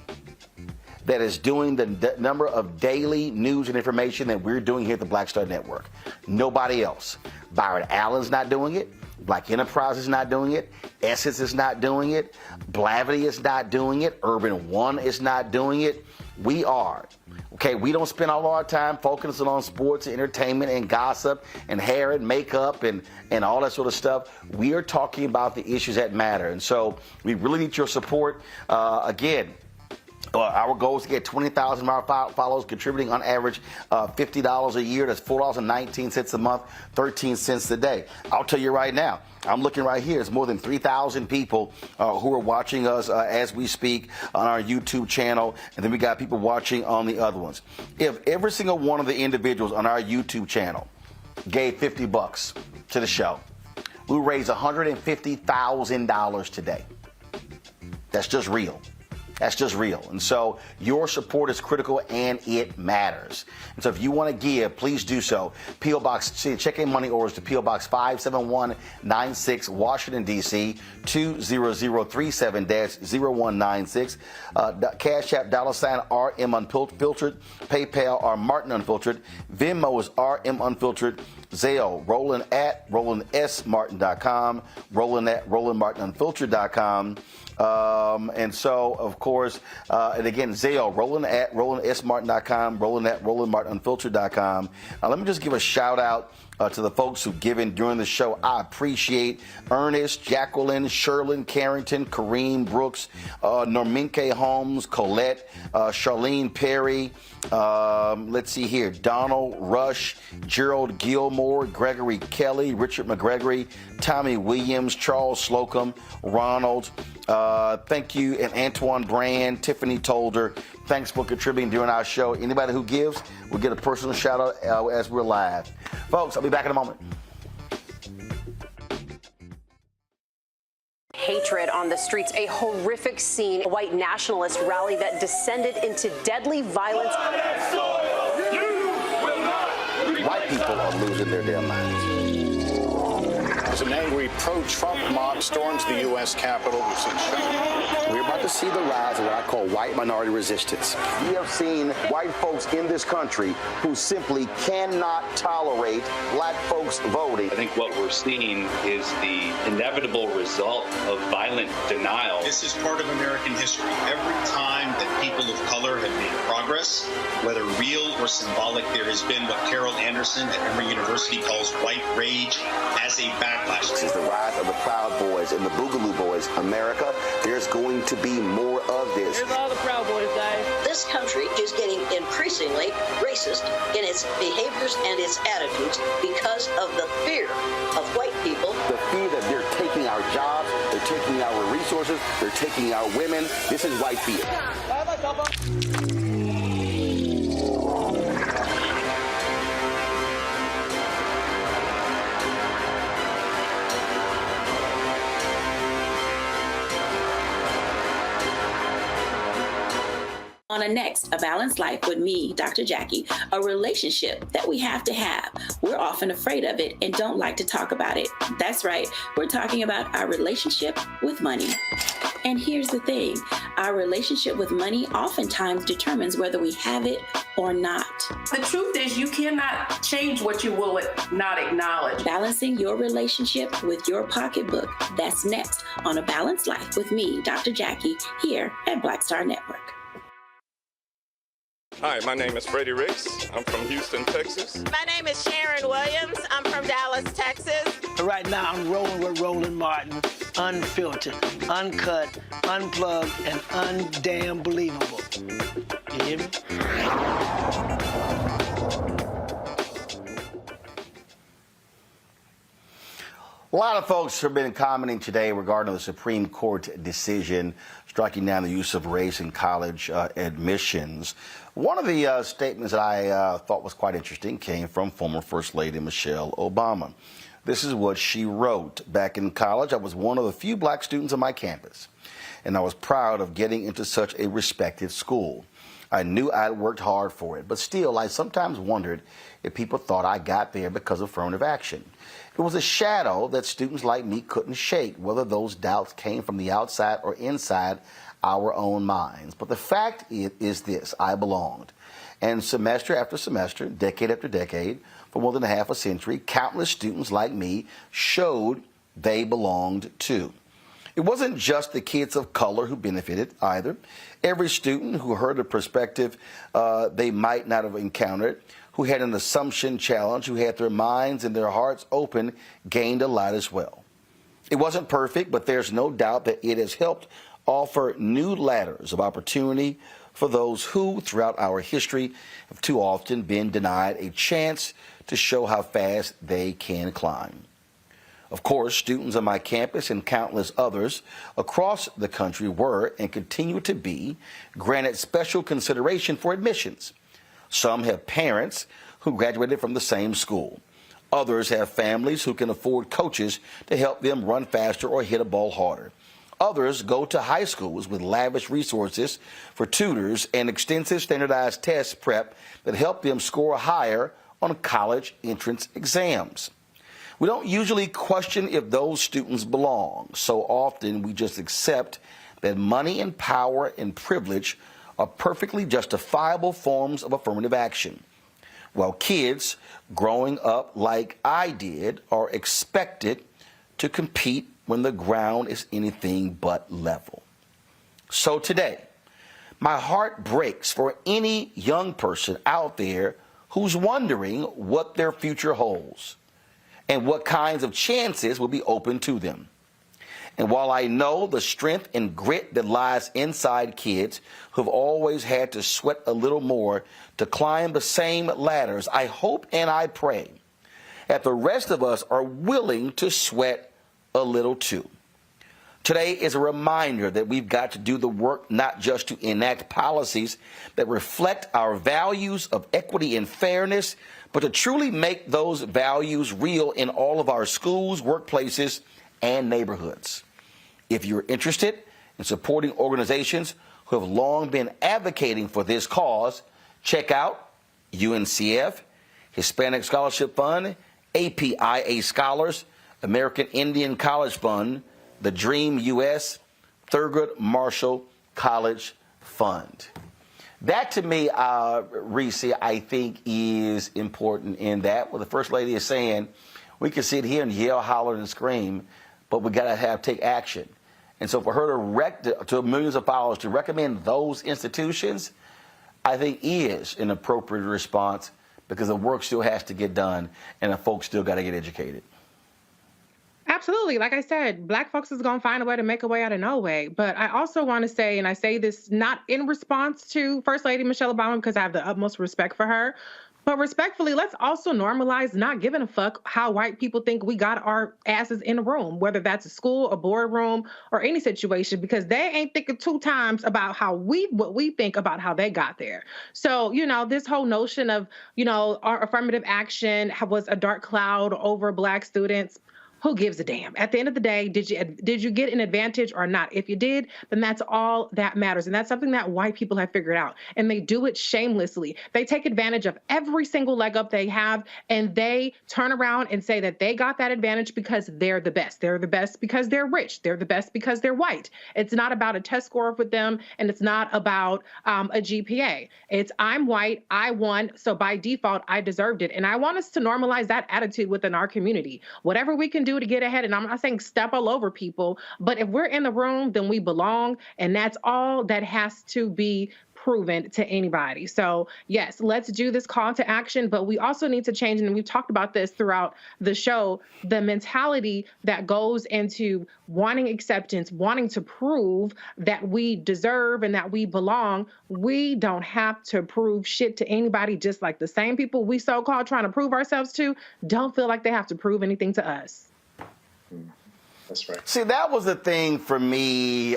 that is doing the number of daily news and information that we're doing here at the Black Star Network. Nobody else. Byron Allen's not doing it. Black Enterprise is not doing it. Essence is not doing it. Blavity is not doing it. Urban One is not doing it. We are. Okay, we don't spend all our time focusing on sports, entertainment, and gossip, and hair and makeup, and all that sort of stuff. We are talking about the issues that matter. And so we really need your support. Again, our goal is to get 20,000 of our followers contributing on average $50 a year. That's $4.19 a month, 13 cents a day. I'll tell you right now, I'm looking right here. It's more than 3,000 people who are watching us as we speak on our YouTube channel. And then we got people watching on the other ones. If every single one of the individuals on our YouTube channel gave $50 to the show, we raise $150,000 today. That's just real. That's just real. And so your support is critical and it matters. And so if you want to give, please do so. P.O. Box, check in money orders to P.O. Box 57196, Washington, D.C., 20037-0196. Cash App, $RM Unfiltered. PayPal, R Martin Unfiltered. Venmo is RM Unfiltered. Zelle, Roland at RolandSMartin.com. Roland at RolandMartinUnfiltered.com. And so, of course, and again, Zelle, Roland at RolandSMartin.com, Roland at RolandMartinUnfiltered.com. Let me just give a shout out to the folks who've given during the show. I appreciate Ernest, Jacqueline, Sherlyn, Carrington, Kareem, Brooks, Norminke Holmes, Colette, Charlene Perry, let's see here, Donald Rush, Gerald Gilmore, Gregory Kelly, Richard McGregory, Tommy Williams, Charles Slocum, Ronald, thank you, and Antoine Brand, Tiffany Tolder. Thanks for contributing during our show. Anybody who gives will get a personal shout out as we're live. Folks, I'll be back in a moment. Hatred on the streets, a horrific scene, a white nationalist rally that descended into deadly violence. White people are losing their damn minds. As an angry pro-Trump mob storms the U.S. Capitol, we're about to see the rise of what I call white minority resistance. We have seen white folks in this country who simply cannot tolerate black folks voting. I think what we're seeing is the inevitable result of violent denial. This is part of American history. Every time that people of color have made progress, whether real or symbolic, there has been what Carol Anderson at Emory University calls white rage as a backlash. This is the rise of the Proud Boys and the Boogaloo Boys. America, there's going to be more of this. Here's all the Proud Boys, guys. This country is getting increasingly racist in its behaviors and its attitudes because of the fear of white people. The fear that they're taking our jobs, they're taking our resources, they're taking our women. This is white fear. On a next, A Balanced Life with me, Dr. Jackie, a relationship that we have to have. We're often afraid of it and don't like to talk about it. That's right, we're talking about our relationship with money. And here's the thing, our relationship with money oftentimes determines whether we have it or not. The truth is you cannot change what you will not acknowledge. Balancing your relationship with your pocketbook. That's next on A Balanced Life with me, Dr. Jackie, here at Black Star Network. Hi, my name is Freddie Ricks. I'm from Houston, Texas. My name is Sharon Williams. I'm from Dallas, Texas. Right now, I'm rolling with Roland Martin, unfiltered, uncut, unplugged, and undamn believable. You hear me? A lot of folks have been commenting today regarding the Supreme Court decision striking down the use of race in college admissions. One of the statements that I thought was quite interesting came from former First Lady Michelle Obama. This is what she wrote. Back in college, I was one of the few black students on my campus, and I was proud of getting into such a respected school. I knew I'd worked hard for it, but still, I sometimes wondered if people thought I got there because of affirmative action. It was a shadow that students like me couldn't shake, whether those doubts came from the outside or inside our own minds. But the fact is this: I belonged. And semester after semester, decade after decade, for more than a half a century, countless students like me showed they belonged too. It wasn't just the kids of color who benefited either. Every student who heard a perspective they might not have encountered, who had an assumption challenge, who had their minds and their hearts open, gained a lot as well. It wasn't perfect, but there's no doubt that it has helped offer new ladders of opportunity for those who, throughout our history, have too often been denied a chance to show how fast they can climb. Of course, students on my campus and countless others across the country were and continue to be granted special consideration for admissions. Some have parents who graduated from the same school. Others have families who can afford coaches to help them run faster or hit a ball harder. Others go to high schools with lavish resources for tutors and extensive standardized test prep that help them score higher on college entrance exams. We don't usually question if those students belong. So often we just accept that money and power and privilege are perfectly justifiable forms of affirmative action. While kids growing up like I did are expected to compete when the ground is anything but level. So today, my heart breaks for any young person out there who's wondering what their future holds and what kinds of chances will be open to them. And while I know the strength and grit that lies inside kids who've always had to sweat a little more to climb the same ladders, I hope and I pray that the rest of us are willing to sweat a little too. Today is a reminder that we've got to do the work not just to enact policies that reflect our values of equity and fairness, but to truly make those values real in all of our schools, workplaces, and neighborhoods. If you're interested in supporting organizations who have long been advocating for this cause, check out UNCF, Hispanic Scholarship Fund, APIA Scholars, American Indian College Fund, the Dream US, Thurgood Marshall College Fund. That to me, Reese, I think is important in that what the First Lady is saying. We can sit here and yell, holler, and scream, but we got to take action. And so for her to millions of followers to recommend those institutions, I think is an appropriate response because the work still has to get done and the folks still got to get educated. Absolutely. Like I said, Black folks is going to find a way to make a way out of no way. But I also want to say, and I say this not in response to First Lady Michelle Obama because I have the utmost respect for her, but respectfully, let's also normalize not giving a fuck how white people think we got our asses in a room, whether that's a school, a boardroom, or any situation, because they ain't thinking two times about what we think about how they got there. So, this whole notion of, our affirmative action was a dark cloud over Black students. Who gives a damn? At the end of the day, did you get an advantage or not? If you did, then that's all that matters. And that's something that white people have figured out. And they do it shamelessly. They take advantage of every single leg up they have, and they turn around and say that they got that advantage because they're the best. They're the best because they're rich. They're the best because they're white. It's not about a test score with them, and it's not about a GPA. It's I'm white, I won, so by default, I deserved it. And I want us to normalize that attitude within our community. Whatever we can do to get ahead, and I'm not saying step all over people, but if we're in the room, then we belong, and that's all that has to be proven to anybody. So yes, let's do this call to action, but we also need to change, and we've talked about this throughout the show, the mentality that goes into wanting acceptance, wanting to prove that we deserve and that we belong. We don't have to prove shit to anybody, just like the same people we so-called trying to prove ourselves to don't feel like they have to prove anything to us. That's right. See, that was a thing for me.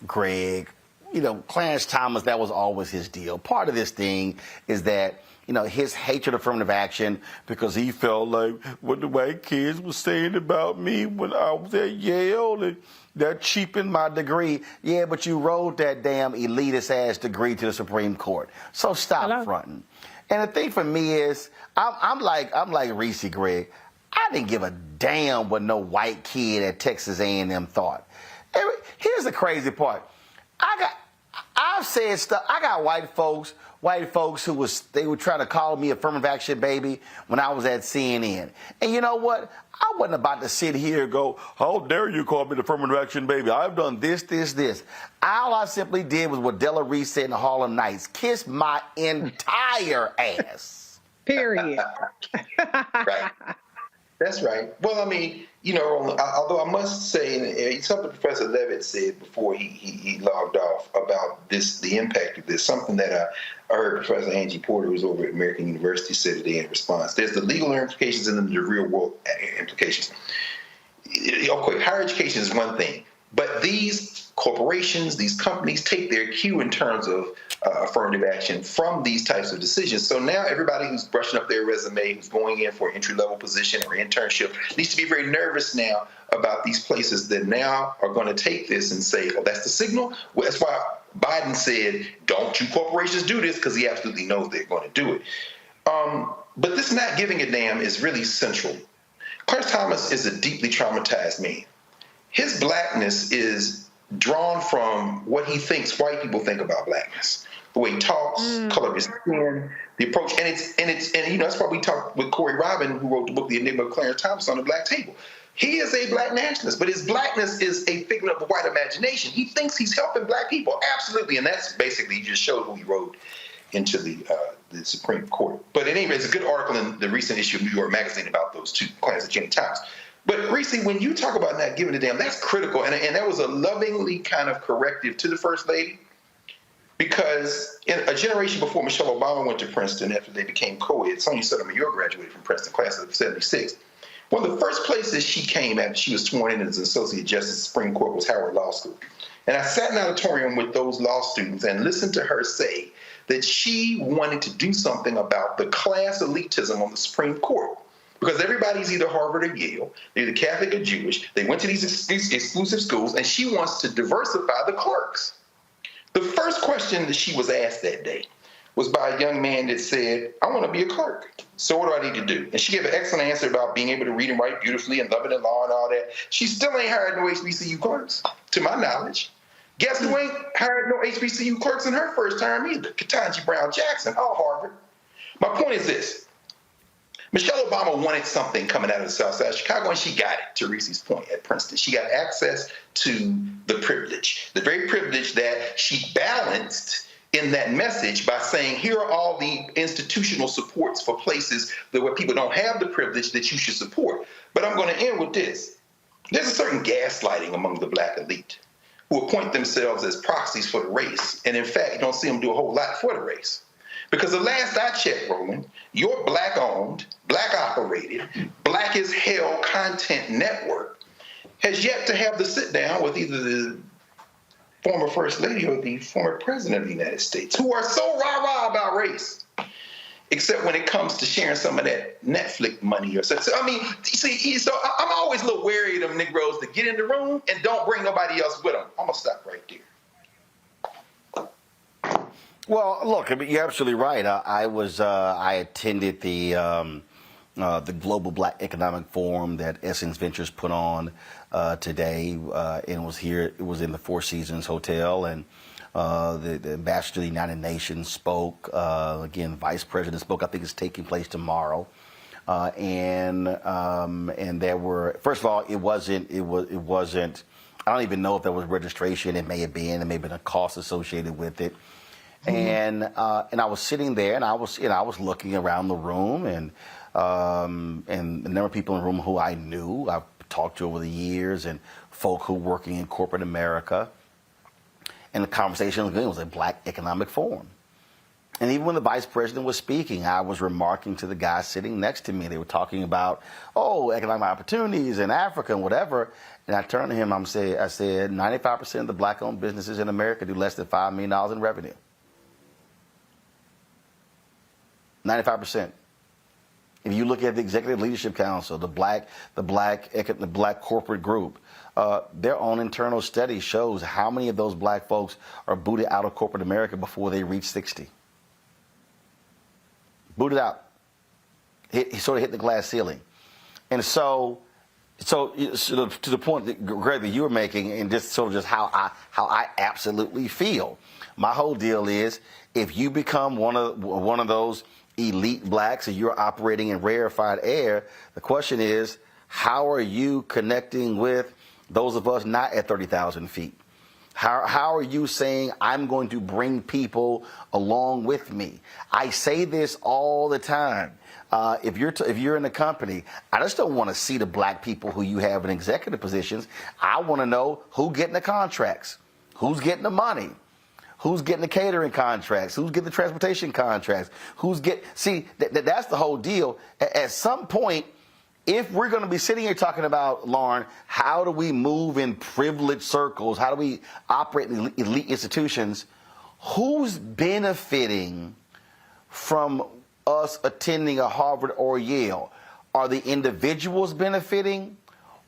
Greg. Clarence Thomas, that was always his deal. Part of this thing is that his hatred of affirmative action because he felt like what the white kids were saying about me when I was at Yale, and that cheapened my degree. Yeah, but you wrote that damn elitist-ass degree to the Supreme Court. So stop fronting. And the thing for me is, I'm like Reese, Greg. I didn't give a damn what no white kid at Texas A&M thought. Here's the crazy part. I've said stuff. I got white folks who they were trying to call me affirmative action baby when I was at CNN. And you know what? I wasn't about to sit here and go, how dare you call me the affirmative action baby? I've done this. All I simply did was what Della Reese said in the Harlem Nights. Kiss my entire ass. Period. Right. That's right. Well, I mean, although I must say, and something Professor Levitt said before he logged off about the impact of this, something that I heard Professor Angie Porter, who's over at American University, said today in response. There's the legal implications and then the real world implications. Okay, higher education is one thing, but these corporations, these companies take their cue in terms of affirmative action from these types of decisions. So now everybody who's brushing up their resume, who's going in for an entry-level position or internship, needs to be very nervous now about these places that now are going to take this and say, oh, that's the signal? Well, that's why Biden said, don't you corporations do this, because he absolutely knows they're going to do it. But this not giving a damn is really central. Clarence Thomas is a deeply traumatized man. His blackness is drawn from what he thinks white people think about blackness. The way he talks, color of his skin, the approach, and that's why we talked with Corey Robin, who wrote the book The Enigma of Clarence Thomas, on the Black Table. He is a black nationalist, but his blackness is a figment of the white imagination. He thinks he's helping black people, absolutely, and that's basically, he just showed who he wrote into the Supreme Court. But at any rate, it's a good article in the recent issue of New York Magazine about those two, Clarence and Jenny Thomas. But Reese, when you talk about not giving a damn, that's critical, and that was a lovingly kind of corrective to the First Lady, because in a generation before Michelle Obama went to Princeton after they became co-ed, Sonia Sotomayor graduated from Princeton, class of 76. One of the first places she came after she was sworn in as an Associate Justice of the Supreme Court was Howard Law School. And I sat in an auditorium with those law students and listened to her say that she wanted to do something about the class elitism on the Supreme Court. Because everybody's either Harvard or Yale, they're either Catholic or Jewish, they went to these exclusive schools, and she wants to diversify the clerks. The first question that she was asked that day was by a young man that said, I want to be a clerk. So what do I need to do? And she gave an excellent answer about being able to read and write beautifully and loving the law and all that. She still ain't hired no HBCU clerks, to my knowledge. Guess who ain't hired no HBCU clerks in her first term either? Ketanji Brown Jackson, all Harvard. My point is this. Michelle Obama wanted something coming out of the South Side of Chicago, and she got it, to Reese's point, at Princeton. She got access to the privilege, the very privilege that she balanced in that message by saying, here are all the institutional supports for places where people don't have the privilege that you should support. But I'm going to end with this. There's a certain gaslighting among the black elite who appoint themselves as proxies for the race, and in fact, you don't see them do a whole lot for the race. Because the last I checked, Roland, your black-owned, black-operated, black-as-hell content network has yet to have the sit-down with either the former First Lady or the former President of the United States, who are so rah-rah about race, except when it comes to sharing some of that Netflix money or something. So, I mean, so I'm always a little wary of them Negroes that get in the room and don't bring nobody else with them. I'm going to stop right there. Well, look, I mean, you're absolutely right. I attended the Global Black Economic Forum that Essence Ventures put on today, and it was in the Four Seasons Hotel, and the ambassador of the United Nations spoke. Again, the vice president spoke. I think it's taking place tomorrow, and there were, first of all, it wasn't. I don't even know if there was registration. It may have been a cost associated with it. And I was sitting there, and I was looking around the room, and the number of people in the room who I knew, I've talked to over the years, and folk who were working in corporate America. And the conversation was a Black Economic Forum. And even when the vice president was speaking, I was remarking to the guy sitting next to me. They were talking about, economic opportunities in Africa and whatever. And I turned to him, I said, 95% of the black-owned businesses in America do less than $5 million in revenue. 95%. If you look at the Executive Leadership Council, the black corporate group, their own internal study shows how many of those black folks are booted out of corporate America before they reach 60. Booted out. He sort of hit the glass ceiling. And so to the point that, Greg, that you were making, and just sort of just how I absolutely feel. My whole deal is, if you become one of those elite blacks and you're operating in rarefied air, the question is, how are you connecting with those of us not at 30,000 feet? How are you saying, I'm going to bring people along with me? I say this all the time. If you're in a company, I just don't want to see the black people who you have in executive positions. I want to know who's getting the contracts, who's getting the money, who's getting the catering contracts, who's getting the transportation contracts, that's the whole deal. At some point, if we're going to be sitting here talking about, Lauren, how do we move in privileged circles? How do we operate in elite institutions? Who's benefiting from us attending a Harvard or Yale? Are the individuals benefiting,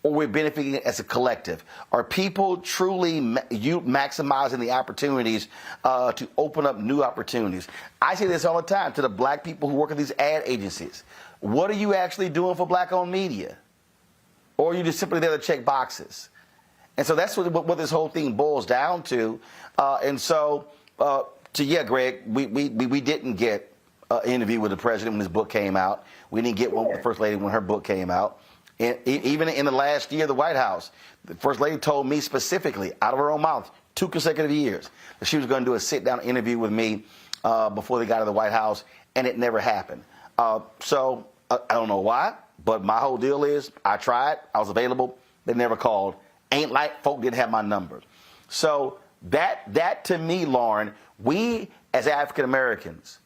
or we're benefiting as a collective? Are people truly maximizing the opportunities to open up new opportunities? I say this all the time to the black people who work at these ad agencies. What are you actually doing for black-owned media? Or are you just simply there to check boxes? And so that's what this whole thing boils down to. Greg, we didn't get an interview with the president when his book came out. We didn't get one with the First Lady when her book came out. And even in the last year of the White House, the First Lady told me specifically, out of her own mouth, 2 consecutive years, that she was going to do a sit-down interview with me before they got to the White House, and it never happened. So I don't know why, but my whole deal is, I tried, I was available, they never called. Ain't like folk didn't have my number. So that to me, Lauren, we as African Americans,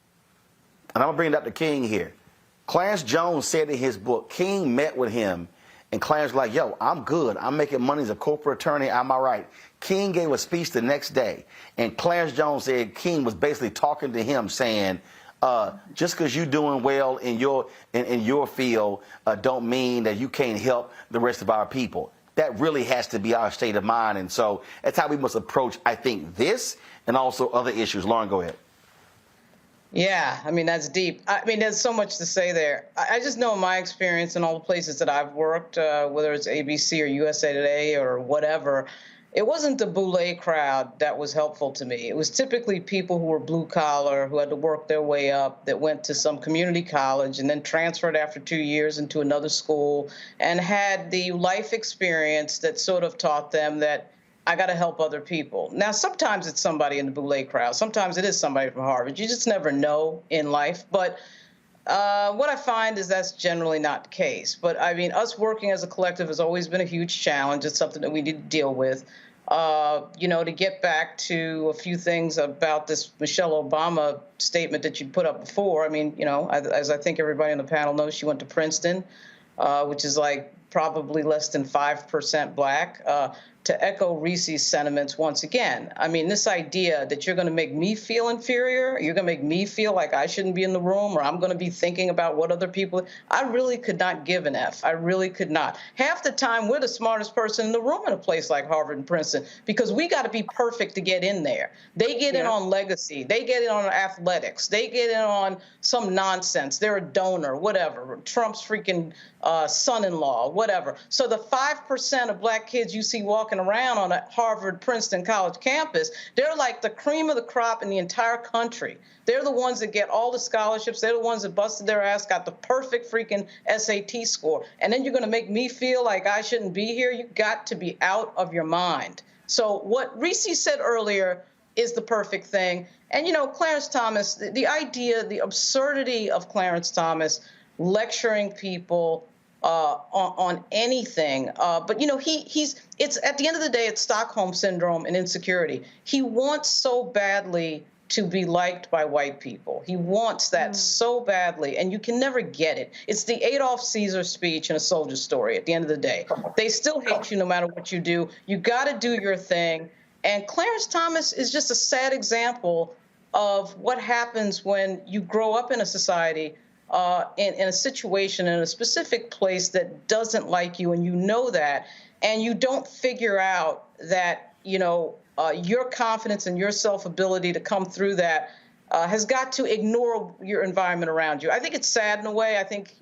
and I'm gonna bring Dr. King here. Clarence Jones said in his book, King met with him, and Clarence was like, yo, I'm good. I'm making money as a corporate attorney. I'm all right. King gave a speech the next day, and Clarence Jones said King was basically talking to him saying, just because you're doing well in your field don't mean that you can't help the rest of our people. That really has to be our state of mind. And so that's how we must approach, I think, this and also other issues. Lauren, go ahead. Yeah, I mean, that's deep. I mean, there's so much to say there. I just know in my experience in all the places that I've worked, whether it's ABC or USA Today or whatever, it wasn't the boule crowd that was helpful to me. It was typically people who were blue collar, who had to work their way up, that went to some community college and then transferred after 2 years into another school and had the life experience that sort of taught them that I got to help other people. Now, sometimes it's somebody in the boule crowd. Sometimes it is somebody from Harvard. You just never know in life. But what I find is that's generally not the case. But, I mean, us working as a collective has always been a huge challenge. It's something that we need to deal with. To get back to a few things about this Michelle Obama statement that you put up before. I mean, as I think everybody on the panel knows, she went to Princeton, which is like probably less than 5% black. To echo Reese's sentiments once again, I mean, this idea that you're going to make me feel inferior, you're going to make me feel like I shouldn't be in the room, or I'm going to be thinking about what other people, I really could not give an F. I really could not. Half the time, we're the smartest person in the room in a place like Harvard and Princeton, because we got to be perfect to get in there. They get in on legacy. They get in on athletics. They get in on some nonsense. They're a donor, whatever. Trump's freaking son-in-law, whatever. So the 5% of black kids you see walking around on a Harvard, Princeton college campus, they're like the cream of the crop in the entire country. They're the ones that get all the scholarships. They're the ones that busted their ass, got the perfect freaking SAT score. And then you're going to make me feel like I shouldn't be here? You got to be out of your mind. So what Reese said earlier is the perfect thing. And, Clarence Thomas, the idea, the absurdity of Clarence Thomas lecturing people on anything. But, it's at the end of the day, it's Stockholm syndrome and insecurity. He wants so badly to be liked by white people. He wants that so badly, and you can never get it. It's the Adolf Caesar speech in A Soldier Story at the end of the day. They still hate you no matter what you do. You got to do your thing. And Clarence Thomas is just a sad example of what happens when you grow up in a society, in a situation, in a specific place that doesn't like you, and you know that, and you don't figure out that, your confidence and your self-ability to come through that has got to ignore your environment around you. I think it's sad in a way. I think,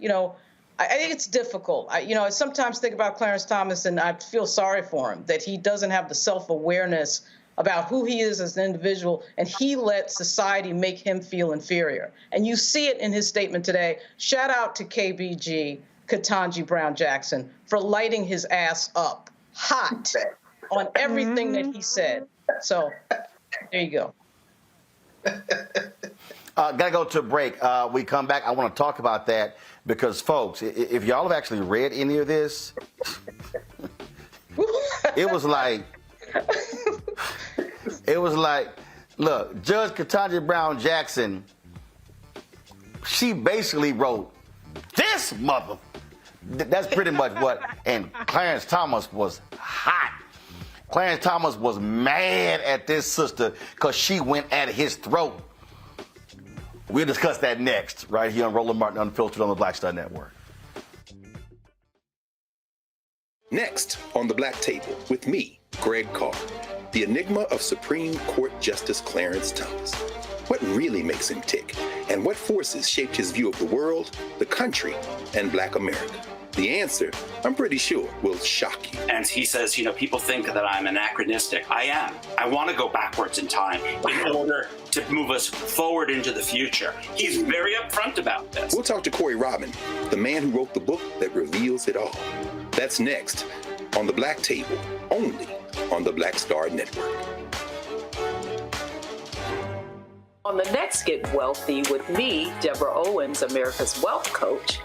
I think it's difficult. I sometimes think about Clarence Thomas, and I feel sorry for him that he doesn't have the self-awareness about who he is as an individual, and he let society make him feel inferior. And you see it in his statement today. Shout out to KBG, Ketanji Brown Jackson, for lighting his ass up hot on everything that he said. So there you go. Gotta go to a break. We come back. I want to talk about that because, folks, if y'all have actually read any of this, it was like, look, Judge Ketanji Brown Jackson, she basically wrote this mother. That's pretty much what. And Clarence Thomas was hot. Clarence Thomas was mad at this sister because she went at his throat. We'll discuss that next, right here on Roland Martin Unfiltered on the Black Star Network. Next on the Black Table with me, Greg Carr, the enigma of Supreme Court Justice Clarence Thomas. What really makes him tick, and what forces shaped his view of the world, the country, and Black America? The answer, I'm pretty sure, will shock you. And he says, people think that I'm anachronistic. I am. I want to go backwards in time in order to move us forward into the future. He's very upfront about this. We'll talk to Corey Robin, the man who wrote the book that reveals it all. That's next on the Black Table, only on the Black Star Network. On the next Get Wealthy with me, Deborah Owens, America's Wealth Coach,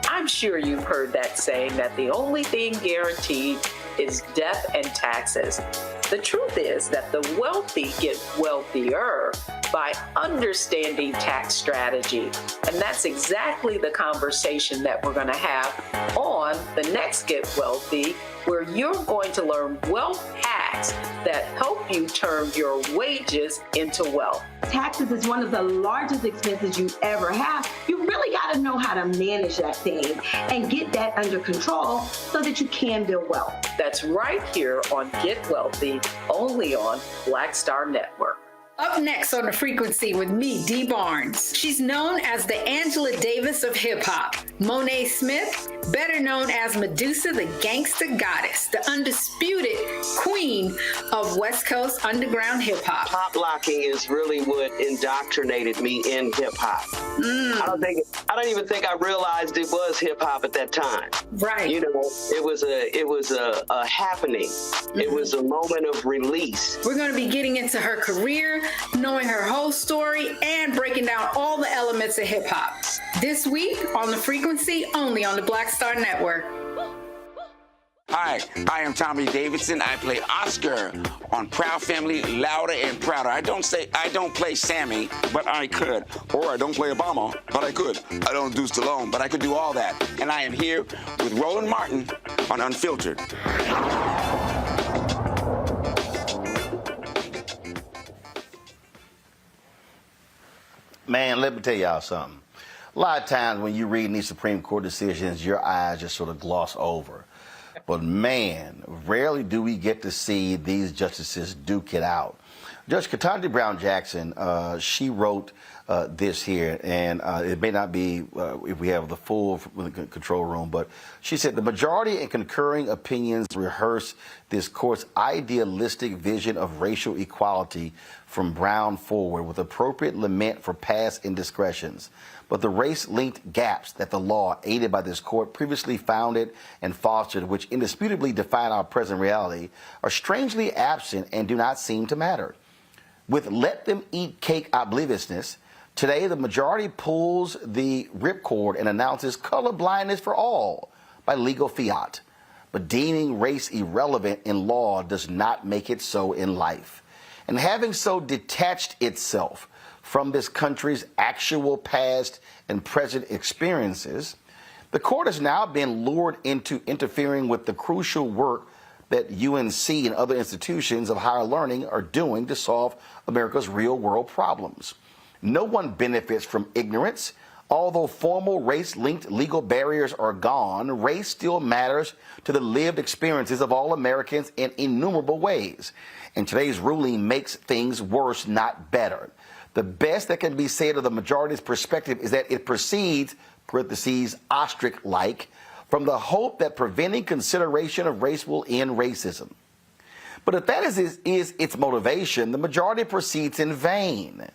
I'm sure you've heard that saying that the only thing guaranteed is death and taxes. The truth is that the wealthy get wealthier by understanding tax strategy. And that's exactly the conversation that we're going to have on the next Get Wealthy, where you're going to learn wealth hacks that help you turn your wages into wealth. Taxes is one of the largest expenses you ever have. You really got to know how to manage that thing and get that under control so that you can build wealth. That's right here on Get Wealthy, only on Black Star Network. Up next on The Frequency with me, Dee Barnes. She's known as the Angela Davis of hip-hop. Monet Smith, better known as Medusa, the gangsta goddess, the undisputed queen of West Coast underground hip-hop. Pop locking is really what indoctrinated me in hip-hop. I don't even think I realized it was hip-hop at that time. Right. It was a happening. It was a moment of release. We're going to be getting into her career, knowing her whole story, and breaking down all the elements of hip-hop. This week on The Frequency, only on the Black Star Network. Hi, I am Tommy Davidson. I play Oscar on Proud Family, Louder and Prouder. I don't play Sammy, but I could. Or I don't play Obama, but I could. I don't do Stallone, but I could do all that. And I am here with Roland Martin on Unfiltered. Man, let me tell y'all something. A lot of times when you read these Supreme Court decisions, your eyes just sort of gloss over. But man, rarely do we get to see these justices duke it out. Judge Ketanji Brown Jackson, she wrote this here, and it may not be if we have the full control room, but she said the majority and concurring opinions rehearse this court's idealistic vision of racial equality from Brown forward with appropriate lament for past indiscretions. But the race-linked gaps that the law, aided by this court, previously founded and fostered, which indisputably define our present reality, are strangely absent and do not seem to matter. With let them eat cake obliviousness, today the majority pulls the ripcord and announces color blindness for all by legal fiat. But deeming race irrelevant in law does not make it so in life. And having so detached itself from this country's actual past and present experiences, the court has now been lured into interfering with the crucial work that UNC and other institutions of higher learning are doing to solve America's real-world problems. No one benefits from ignorance. Although formal race-linked legal barriers are gone, race still matters to the lived experiences of all Americans in innumerable ways. And today's ruling makes things worse, not better. The best that can be said of the majority's perspective is that it proceeds, parentheses, ostrich-like, from the hope that preventing consideration of race will end racism. But if that is its motivation, the majority proceeds in vain.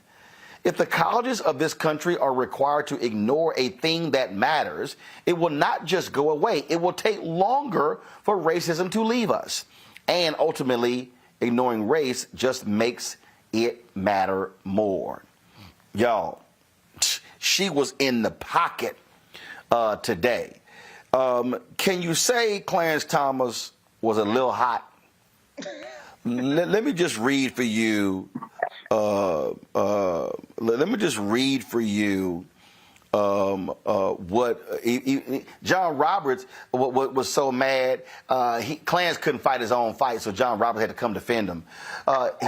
If the colleges of this country are required to ignore a thing that matters, it will not just go away. It will take longer for racism to leave us. And ultimately, ignoring race just makes it matter more. Y'all, she was in the pocket today. Can you say Clarence Thomas was a little hot? Let me just read for you. Let me just read for you what John Roberts was so mad. Clarence couldn't fight his own fight, so John Roberts had to come defend him.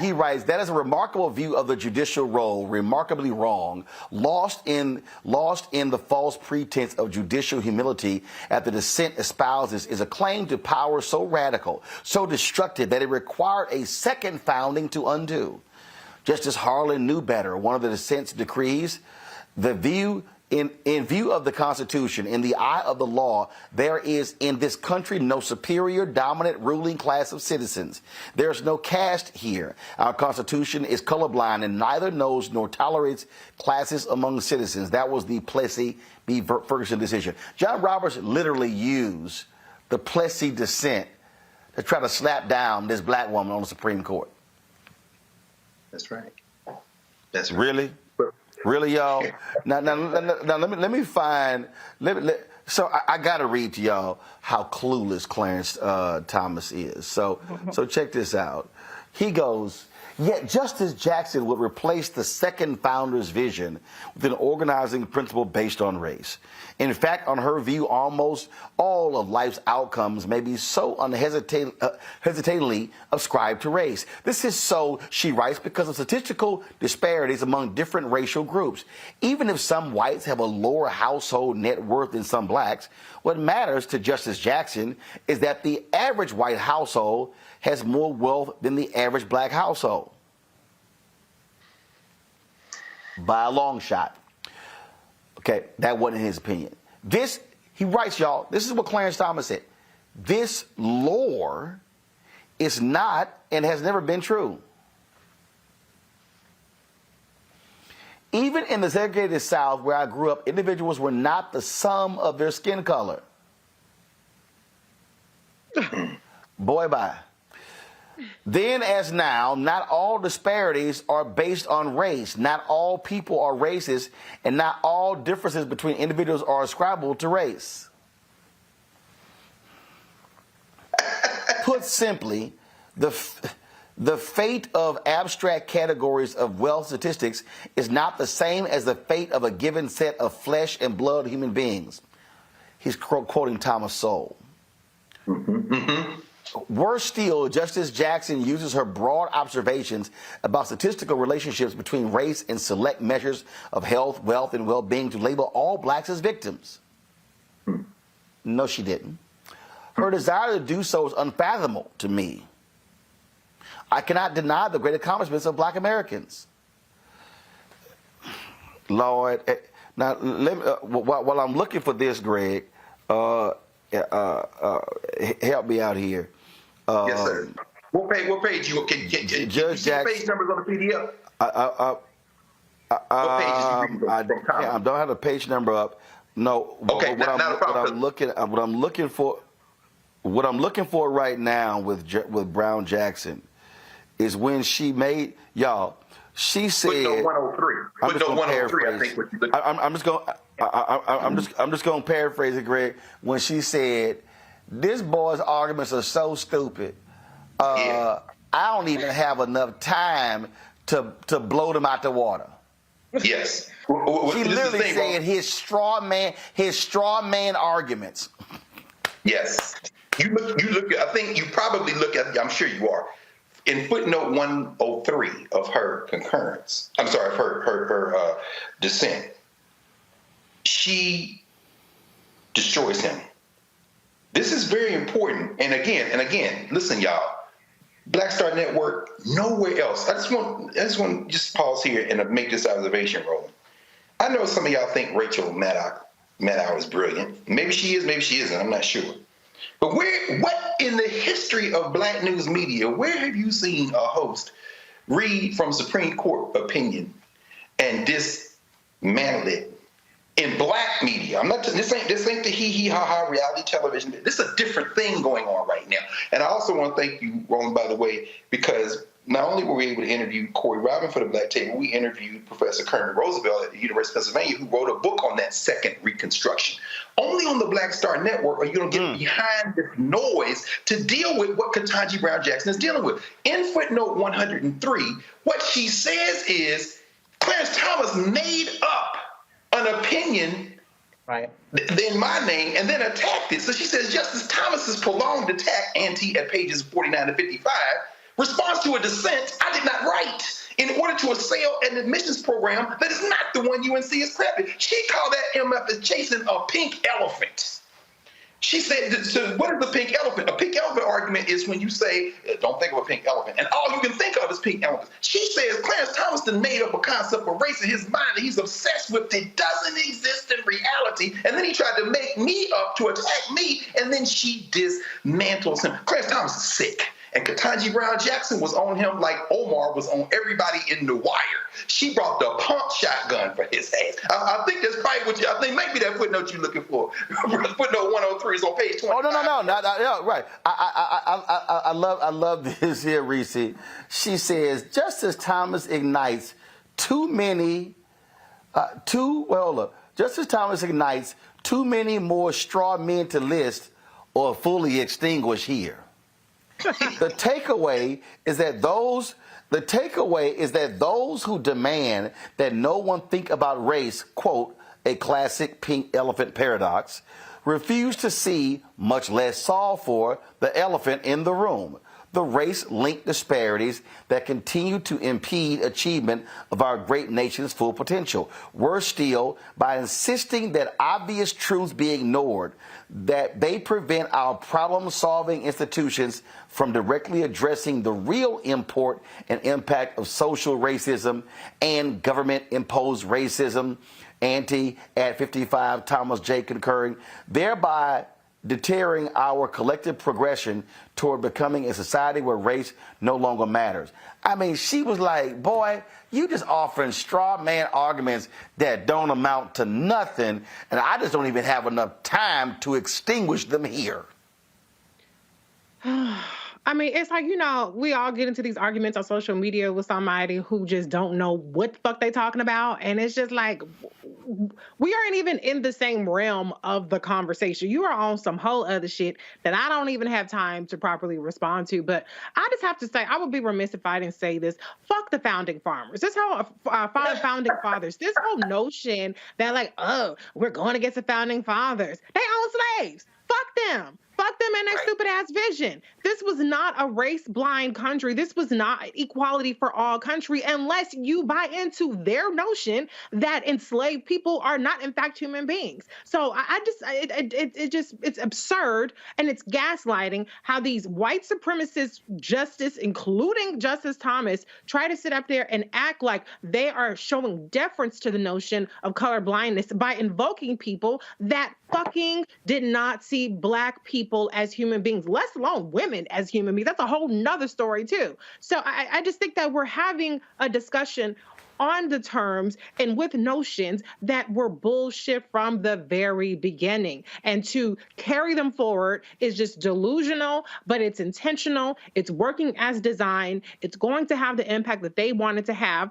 He writes, "That is a remarkable view of the judicial role, remarkably wrong, lost in the false pretense of judicial humility that the dissent espouses is a claim to power so radical, so destructive that it required a second founding to undo. Justice Harlan knew better. One of the dissent's decrees, in view of the Constitution, in the eye of the law, there is in this country no superior, dominant, ruling class of citizens. There's no caste here. Our Constitution is colorblind and neither knows nor tolerates classes among citizens." That was the Plessy v. Ferguson decision. John Roberts literally used the Plessy dissent to try to slap down this black woman on the Supreme Court. That's right. That's right. Really? Really, y'all? Now let me find. So I got to read to y'all how clueless Clarence Thomas is. So check this out. He goes, "Yet Justice Jackson would replace the second founder's vision with an organizing principle based on race. In fact, on her view, almost all of life's outcomes may be so unhesitatingly ascribed to race. This is so," she writes, "because of statistical disparities among different racial groups. Even if some whites have a lower household net worth than some blacks, what matters to Justice Jackson is that the average white household has more wealth than the average black household. By a long shot." Okay, that wasn't his opinion. He writes, y'all, this is what Clarence Thomas said. "This lore is not and has never been true. Even in the segregated South where I grew up, individuals were not the sum of their skin color." Boy, bye. "Then as now, not all disparities are based on race. Not all people are racist, and not all differences between individuals are ascribable to race. Put simply, the fate of abstract categories of wealth statistics is not the same as the fate of a given set of flesh and blood human beings." He's quoting Thomas Sowell. Worse still, Justice Jackson uses her broad observations about statistical relationships between race and select measures of health, wealth, and well-being to label all blacks as victims. No, she didn't. Her desire to do so is unfathomable to me. I cannot deny the great accomplishments of black Americans. Lord, now while I'm looking for this, Greg, help me out here. Yes, sir. What page you can Judge Jackson, page numbers on the PDF? What page is you reading from? I don't have the page number up. No. Okay, not a problem. What I'm looking for right now with Brown Jackson is when she made, y'all. She said, Footnote 103. Footnote 103. I think what you look. I'm just going to paraphrase it, Greg. When she said, "This boy's arguments are so stupid. I don't even have enough time to blow them out the water." Yes. She literally said his straw man arguments. Yes. You look. I think you probably look at. I'm sure you are. In footnote 103 of her concurrence, I'm sorry, of her dissent, she destroys him. This is very important. And again, listen, y'all. Black Star Network, nowhere else. I just want to just pause here and make this observation, Roland. I know some of y'all think Rachel Maddow is brilliant. Maybe she is, maybe she isn't. I'm not sure. But what in the history of black news media, where have you seen a host read from Supreme Court opinion and dismantle it in black media? This ain't the hee ha ha reality television. This is a different thing going on right now. And I also want to thank you, Roland, by the way, because not only were we able to interview Corey Robin for the Black Table, we interviewed Professor Kermit Roosevelt at the University of Pennsylvania, who wrote a book on that second Reconstruction. Only on the Black Star Network are you going to get behind this noise to deal with what Ketanji Brown Jackson is dealing with. In footnote 103, what she says is Clarence Thomas made up an opinion in my name and then attacked it. So she says Justice Thomas's prolonged attack, ante at pages 49 to 55, responds to a dissent I did not write in order to assail an admissions program that is not the one UNC is crafted. She called that MF as chasing a pink elephant. She said, so what is the pink elephant? A pink elephant argument is when you say, don't think of a pink elephant, and all you can think of is pink elephants. She says Clarence Thomas made up a concept of race in his mind that he's obsessed with that doesn't exist in reality, and then he tried to make me up to attack me, and then she dismantles him. Clarence Thomas is sick. And Ketanji Brown Jackson was on him like Omar was on everybody in The Wire. She brought the pump shotgun for his ass. I think that's probably what I think might be that footnote you're looking for. Footnote 103 is on page 20. Oh, no, right. I love this here, Reese. She says, Justice Thomas ignites Justice Thomas ignites too many more straw men to list or fully extinguish here. The takeaway is that those who demand that no one think about race, quote, a classic pink elephant paradox, refuse to see, much less solve for, the elephant in the room, the race-linked disparities that continue to impede achievement of our great nation's full potential. Worse still, by insisting that obvious truths be ignored, that they prevent our problem-solving institutions from directly addressing the real import and impact of social racism and government-imposed racism, ante at 55, Thomas J. concurring, thereby deterring our collective progression toward becoming a society where race no longer matters. I mean, she was like, boy, you just offering straw man arguments that don't amount to nothing, and I just don't even have enough time to extinguish them here. I mean, it's like, we all get into these arguments on social media with somebody who just don't know what the fuck they talking about. And it's just like, we aren't even in the same realm of the conversation. You are on some whole other shit that I don't even have time to properly respond to. But I just have to say, I would be remiss if I didn't say this. Fuck the founding farmers. This whole founding fathers, this whole notion that like, oh, we're going against the founding fathers. They own slaves. Fuck them. Fuck them and their stupid ass vision. This was not a race-blind country. This was not equality for all country unless you buy into their notion that enslaved people are not in fact human beings. So it's absurd, and it's gaslighting how these white supremacist justice, including Justice Thomas, try to sit up there and act like they are showing deference to the notion of color blindness by invoking people that fucking did not see black people as human beings, let alone women as human beings. That's a whole nother story too. So I just think that we're having a discussion on the terms and with notions that were bullshit from the very beginning. And to carry them forward is just delusional, but it's intentional. It's working as designed. It's going to have the impact that they wanted to have.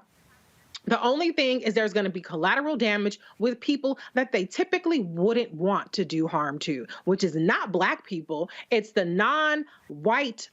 The only thing is there's going to be collateral damage with people that they typically wouldn't want to do harm to, which is not Black people. It's the non-white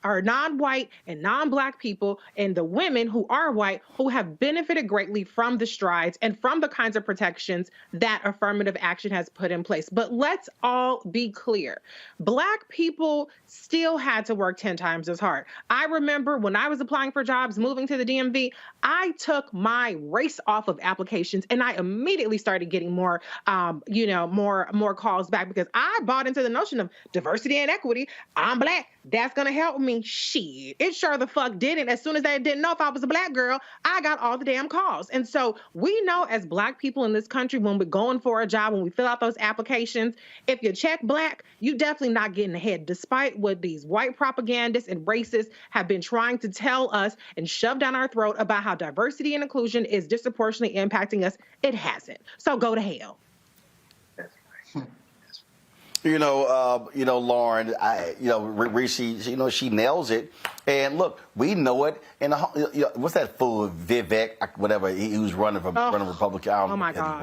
and non-Black people and the women who are white who have benefited greatly from the strides and from the kinds of protections that affirmative action has put in place. But let's all be clear. Black people still had to work 10 times as hard. I remember when I was applying for jobs, moving to the DMV, I took my race off of applications and I immediately started getting more calls back because I bought into the notion of diversity and equity. I'm Black. That's going to help me. Shit. It sure the fuck didn't. As soon as they didn't know if I was a Black girl, I got all the damn calls. And so we know as Black people in this country, when we're going for a job, when we fill out those applications, if you check Black, you definitely not getting ahead, despite what these white propagandists and racists have been trying to tell us and shove down our throat about how diversity and inclusion is disproportionately impacting us. It hasn't. So go to hell. Lauren, Reese, she nails it. And look, we know it. And what's that fool, Vivek, whatever, he was running for Republican. Oh my God.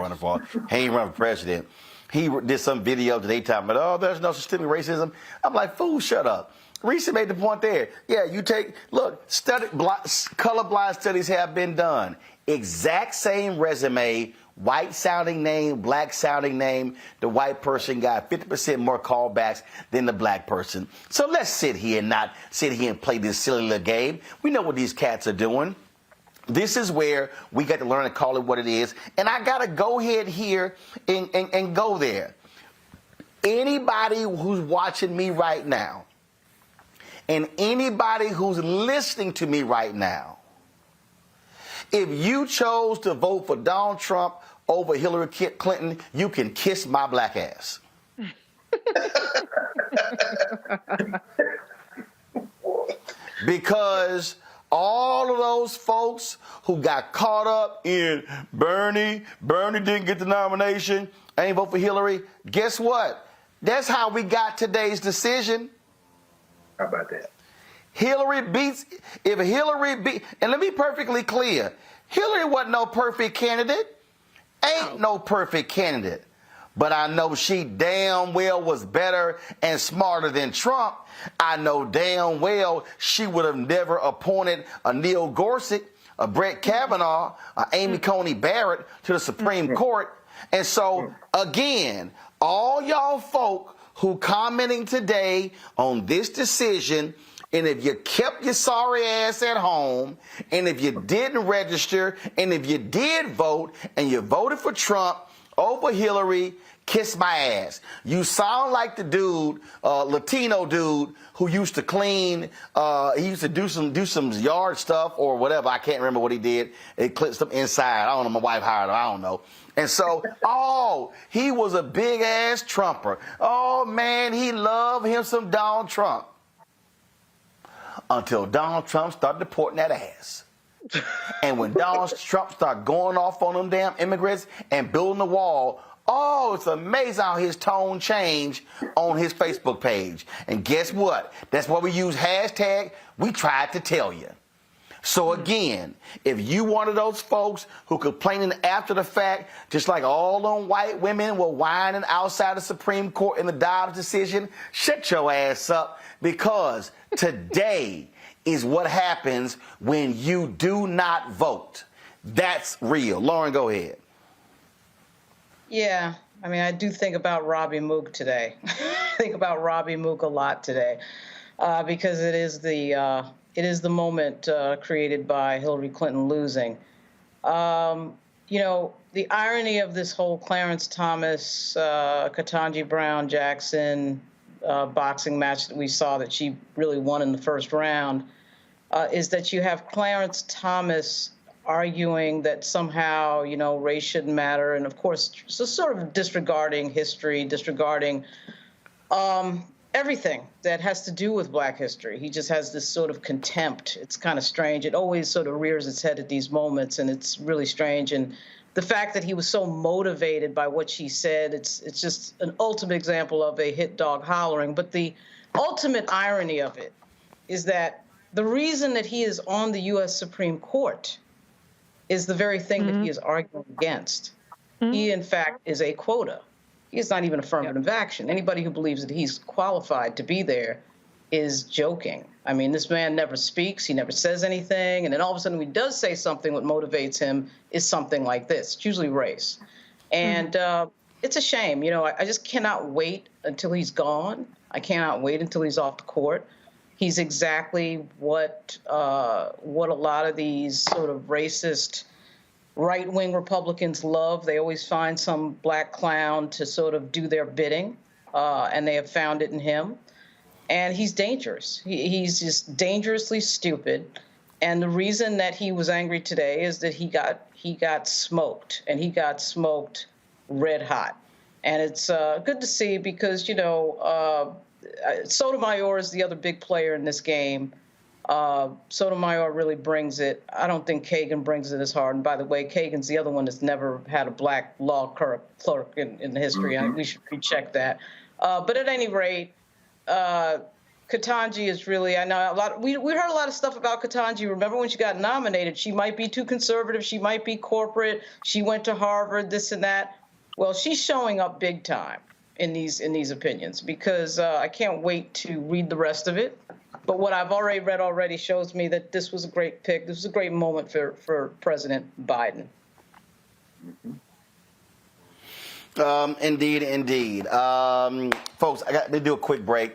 He ain't running for president. He did some video today talking about, there's no systemic racism. I'm like, fool, shut up. Reese made the point there. Yeah, colorblind studies have been done. Exact same resume, white sounding name, Black sounding name. The white person got 50% more callbacks than the Black person. So let's sit here and play this silly little game. We know what these cats are doing. This is where we got to learn to call it what it is. And I got to go ahead here and go there. Anybody who's watching me right now and anybody who's listening to me right now, if you chose to vote for Donald Trump over Hillary Clinton, you can kiss my Black ass. Because all of those folks who got caught up in Bernie didn't get the nomination, I ain't vote for Hillary, guess what? That's how we got today's decision. How about that? And let me be perfectly clear, Hillary wasn't no perfect candidate, ain't no perfect candidate. But I know she damn well was better and smarter than Trump. I know damn well she would have never appointed a Neil Gorsuch, a Brett Kavanaugh, a Amy Coney Barrett to the Supreme Court. And so, again, all y'all folk who commenting today on this decision, and if you kept your sorry ass at home, and if you didn't register, and if you did vote, and you voted for Trump over Hillary, kiss my ass. You sound like the dude, Latino dude, who used to clean, he used to do some yard stuff or whatever. I can't remember what he did. It clipped some inside. I don't know, my wife hired him, I don't know. And so, he was a big-ass Trumper. Oh, man, he loved him some Donald Trump. Until Donald Trump started deporting that ass. And when Donald Trump started going off on them damn immigrants and building the wall, it's amazing how his tone changed on his Facebook page. And guess what? That's why we use hashtag, we tried to tell you. So again, if you one of those folks who complaining after the fact, just like all them white women were whining outside the Supreme Court in the Dobbs decision, shut your ass up, because today is what happens when you do not vote. That's real. Lauren, go ahead. Yeah, I mean, I do think about Robbie Mook today. I think about Robbie Mook a lot today, because it is the moment created by Hillary Clinton losing. The irony of this whole Clarence Thomas, Ketanji Brown Jackson boxing match that we saw that she really won in the first round is that you have Clarence Thomas arguing that somehow, race shouldn't matter. And of course, so sort of disregarding history, disregarding everything that has to do with Black history. He just has this sort of contempt. It's kind of strange. It always sort of rears its head at these moments, and it's really strange. And the fact that he was so motivated by what she said, it's just an ultimate example of a hit dog hollering. But the ultimate irony of it is that the reason that he is on the U.S. Supreme Court is the very thing that he is arguing against. He, in fact, is a quota. He is not even affirmative action. Anybody who believes that he's qualified to be there is joking. I mean, this man never speaks. He never says anything. And then all of a sudden, when he does say something, what motivates him is something like this. It's usually race. And it's a shame. You know, I just cannot wait until he's gone. I cannot wait until he's off the court. He's exactly what a lot of these sort of racist right-wing Republicans love. They always find some black clown to sort of do their bidding, and they have found it in him. And he's dangerous. He's just dangerously stupid. And the reason that he was angry today is that he got smoked, and he got smoked red hot. And it's good to see because, you know, Sotomayor is the other big player in this game. Sotomayor really brings it. I don't think Kagan brings it as hard. And by the way, Kagan's the other one that's never had a black law clerk in history. We should recheck that. But at any rate, Ketanji is really, I know a lot. We heard a lot of stuff about Ketanji. Remember when she got nominated? She might be too conservative. She might be corporate. She went to Harvard, this and that. Well, she's showing up big time in these opinions because I can't wait to read the rest of it. But what I've already read shows me that this was a great pick. This was a great moment for President Biden. Indeed. Folks, I got to do a quick break.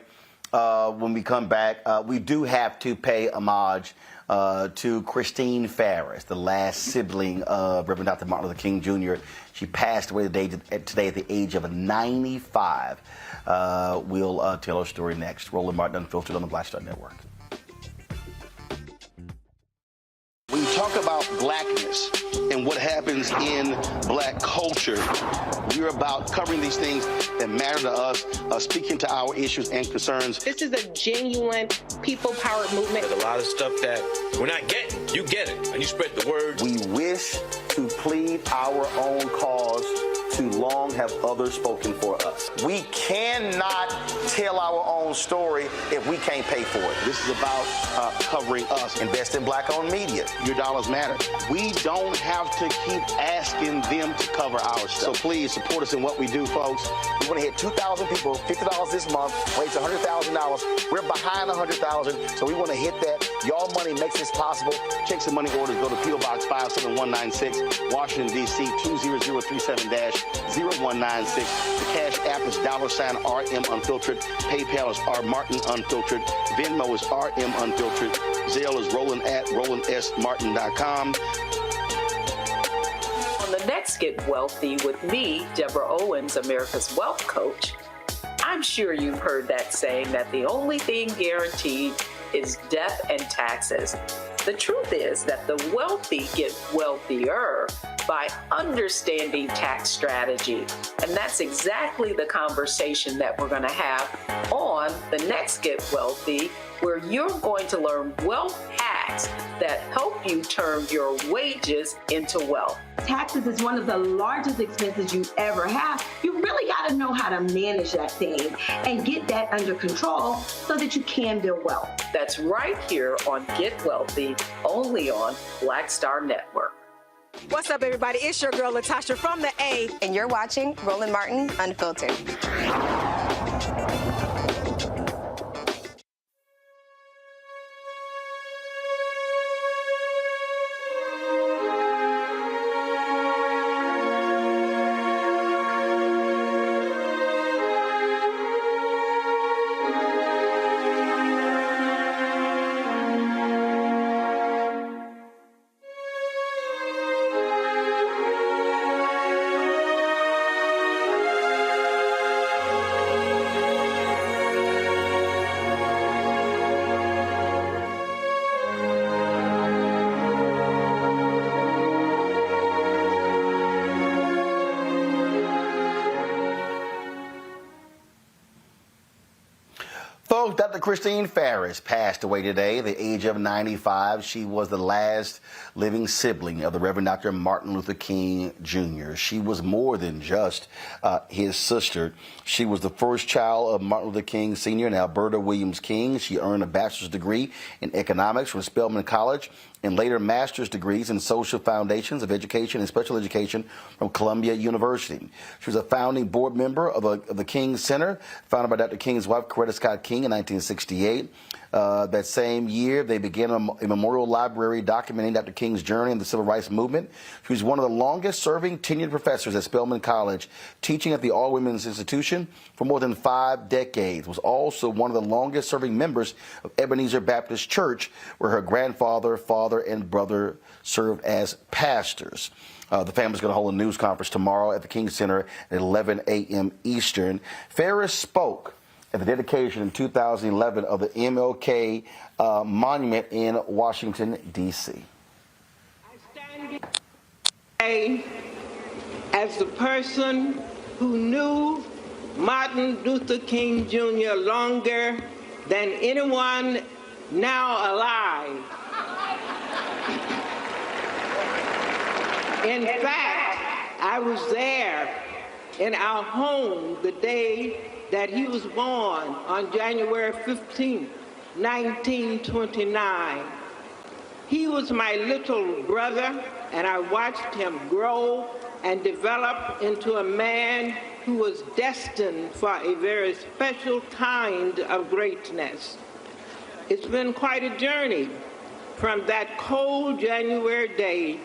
When we come back, we do have to pay homage to Christine Farris, the last sibling of Reverend Dr. Martin Luther King Jr. She passed away today at the age of 95. We'll tell her story next. Roland Martin Unfiltered on the Black Star Network. When you talk about blackness and what happens in black culture, we're about covering these things that matter to us, speaking to our issues and concerns. This is a genuine people-powered movement. There's a lot of stuff that we're not getting. You get it, and you spread the word. We wish to plead our own cause. Too long have others spoken for us. We cannot tell our own story if we can't pay for it. This is about covering us. Invest in black-owned media. Your dollars matter. We don't have to keep asking them to cover our stuff. So please support us in what we do, folks. We want to hit 2,000 people, $50 this month, raise $100,000. We're behind $100,000, so we want to hit that. Y'all money makes this possible. Check some money orders. Go to P.O. Box 57196, Washington, D.C. 20037-0196. The Cash App is $RM Unfiltered. PayPal is R Martin Unfiltered. Venmo is RM Unfiltered. Zelle is Roland at RolandSMartin.com. On the next Get Wealthy with me, Deborah Owens, America's Wealth Coach, I'm sure you've heard that saying that the only thing guaranteed is death and taxes. The truth is that the wealthy get wealthier by understanding tax strategy. And that's exactly the conversation that we're going to have on the next Get Wealthy, where you're going to learn wealth hacks that help you turn your wages into wealth. Taxes is one of the largest expenses you ever have. You really got to know how to manage that thing and get that under control so that you can build wealth. That's right here on Get Wealthy, only on Black Star Network. What's up, everybody? It's your girl, Latasha from the A. And you're watching Roland Martin Unfiltered. Christine Farris passed away today at the age of 95. She was the last living sibling of the Reverend Dr. Martin Luther King Jr. She was more than just his sister. She was the first child of Martin Luther King Sr. and Alberta Williams King. She earned a bachelor's degree in economics from Spelman College and later master's degrees in social foundations of education and special education from Columbia University. She was a founding board member of the King Center, founded by Dr. King's wife, Coretta Scott King, in 1968. That same year, they began a memorial library documenting Dr. King's journey in the civil rights movement. She was one of the longest-serving tenured professors at Spelman College, teaching at the All-Women's Institution for more than 5 decades. Was also one of the longest-serving members of Ebenezer Baptist Church, where her grandfather, father, and brother served as pastors. The family's going to hold a news conference tomorrow at the King Center at 11 a.m. Eastern. Farris spoke at the dedication in 2011 of the MLK Monument in Washington, D.C. I stand as the person who knew Martin Luther King Jr. longer than anyone now alive. In fact, I was there in our home the day that he was born on January 15, 1929. He was my little brother, and I watched him grow and develop into a man who was destined for a very special kind of greatness. It's been quite a journey from that cold January day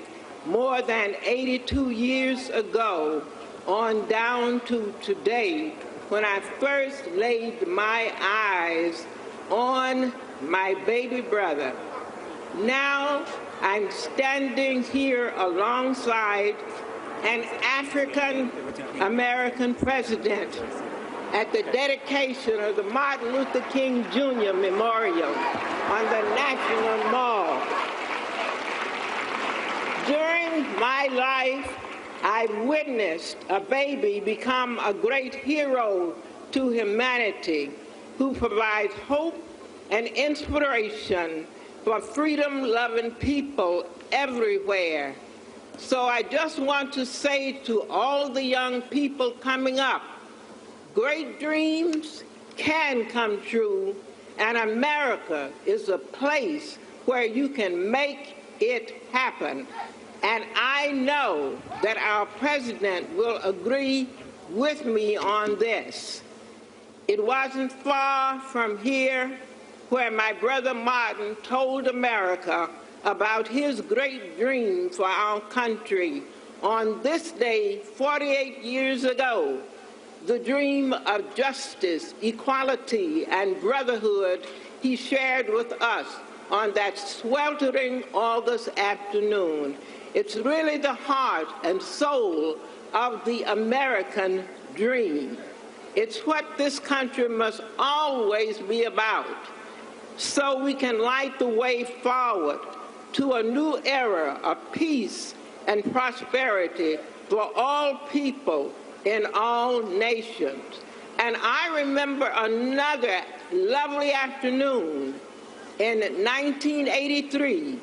more than 82 years ago on down to today, when I first laid my eyes on my baby brother. Now I'm standing here alongside an African-American president at the dedication of the Martin Luther King Jr. Memorial on the National Mall. During my life, I witnessed a baby become a great hero to humanity who provides hope and inspiration for freedom-loving people everywhere. So I just want to say to all the young people coming up, great dreams can come true, and America is a place where you can make it happen. And I know that our president will agree with me on this. It wasn't far from here where my brother Martin told America about his great dream for our country. On this day, 48 years ago, the dream of justice, equality, and brotherhood he shared with us on that sweltering August afternoon. It's really the heart and soul of the American dream. It's what this country must always be about, so we can light the way forward to a new era of peace and prosperity for all people in all nations. And I remember another lovely afternoon in 1983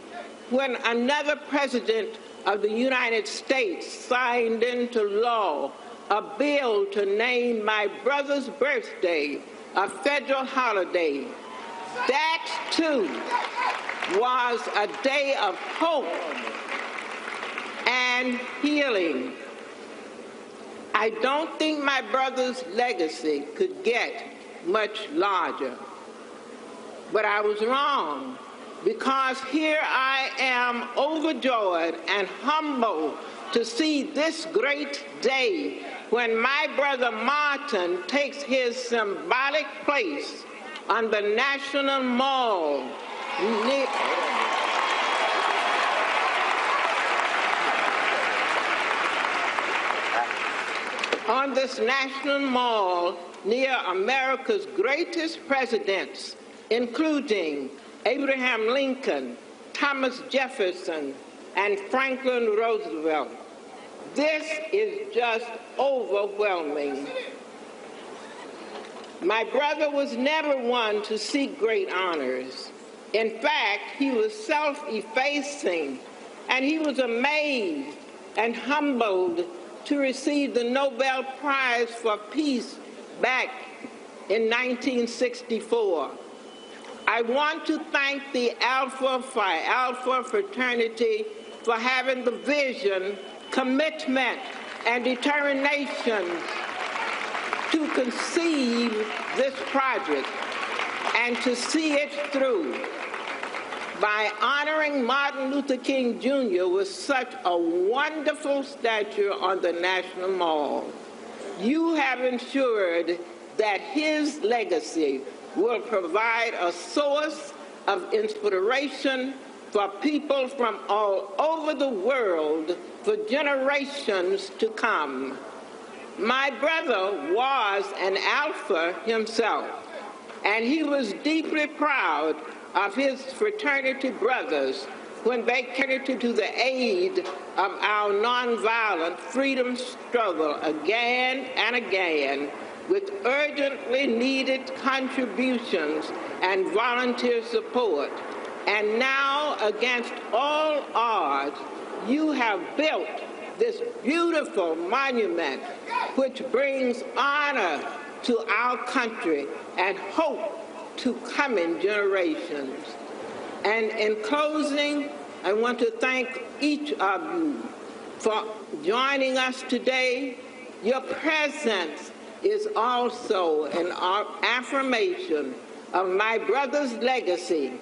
when another president of the United States signed into law a bill to name my brother's birthday a federal holiday. That, too, was a day of hope and healing. I don't think my brother's legacy could get much larger. But I was wrong, because here I am overjoyed and humbled to see this great day when my brother Martin takes his symbolic place on the National Mall on this National Mall near America's greatest presidents, including Abraham Lincoln, Thomas Jefferson, and Franklin Roosevelt. This is just overwhelming. My brother was never one to seek great honors. In fact, he was self-effacing, and he was amazed and humbled to receive the Nobel Prize for Peace back in 1964. I want to thank the Alpha Phi Alpha fraternity for having the vision, commitment, and determination to conceive this project and to see it through. By honoring Martin Luther King Jr. with such a wonderful statue on the National Mall, you have ensured that his legacy will provide a source of inspiration for people from all over the world for generations to come. My brother was an Alpha himself, and he was deeply proud of his fraternity brothers when they came to the aid of our nonviolent freedom struggle again and again with urgently needed contributions and volunteer support. And now, against all odds, you have built this beautiful monument which brings honor to our country and hope to coming generations. And in closing, I want to thank each of you for joining us today. Your presence is also an affirmation of my brother's legacy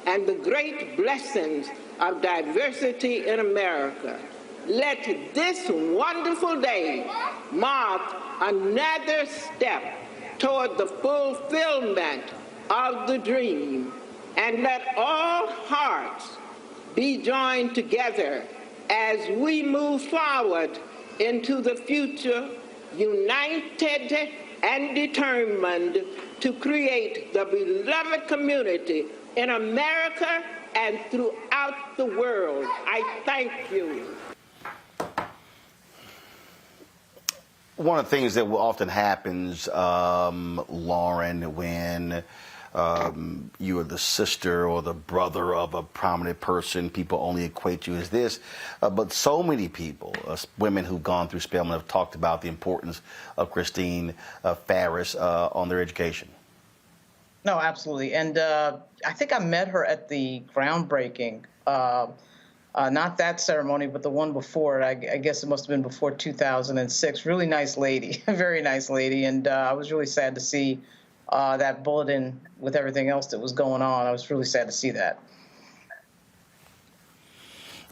and the great blessings of diversity in America. Let this wonderful day mark another step toward the fulfillment of the dream, and let all hearts be joined together as we move forward into the future, united and determined to create the beloved community in America and throughout the world. I thank you. One of the things that often happens, Lauren, when you are the sister or the brother of a prominent person, people only equate you as this. But so many people, women who've gone through Spelman, have talked about the importance of Christine Farris on their education. No, absolutely. And I think I met her at the groundbreaking, not that ceremony, but the one before it. I guess it must have been before 2006. Really nice lady, very nice lady. And I was really sad to see that bulletin with everything else that was going on. I was really sad to see that.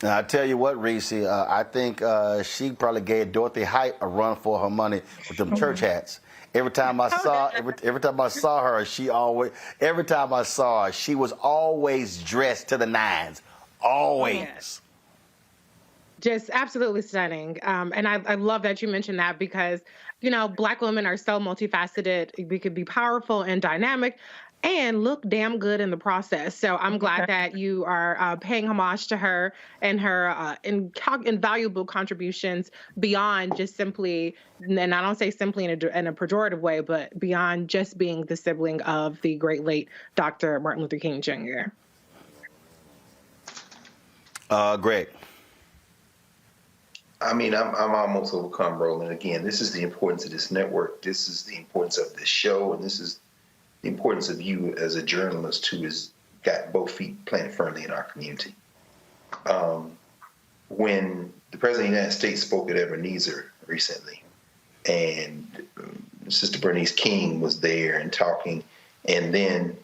Now, I tell you what, Reese, I think she probably gave Dorothy Height a run for her money with them church hats. Every time I saw her, she was always dressed to the nines. Always. Just absolutely stunning. And I love that you mentioned that because, you know, Black women are so multifaceted. We could be powerful and dynamic and look damn good in the process. So I'm glad that you are paying homage to her and her invaluable contributions beyond just simply, and I don't say simply in a pejorative way, but beyond just being the sibling of the great late Dr. Martin Luther King Jr. Greg. I mean, I'm almost overcome, Roland. Again, this is the importance of this network. This is the importance of this show, and this is the importance of you as a journalist who has got both feet planted firmly in our community. When the President of the United States spoke at Ebenezer recently, and Sister Bernice King was there and talking, and then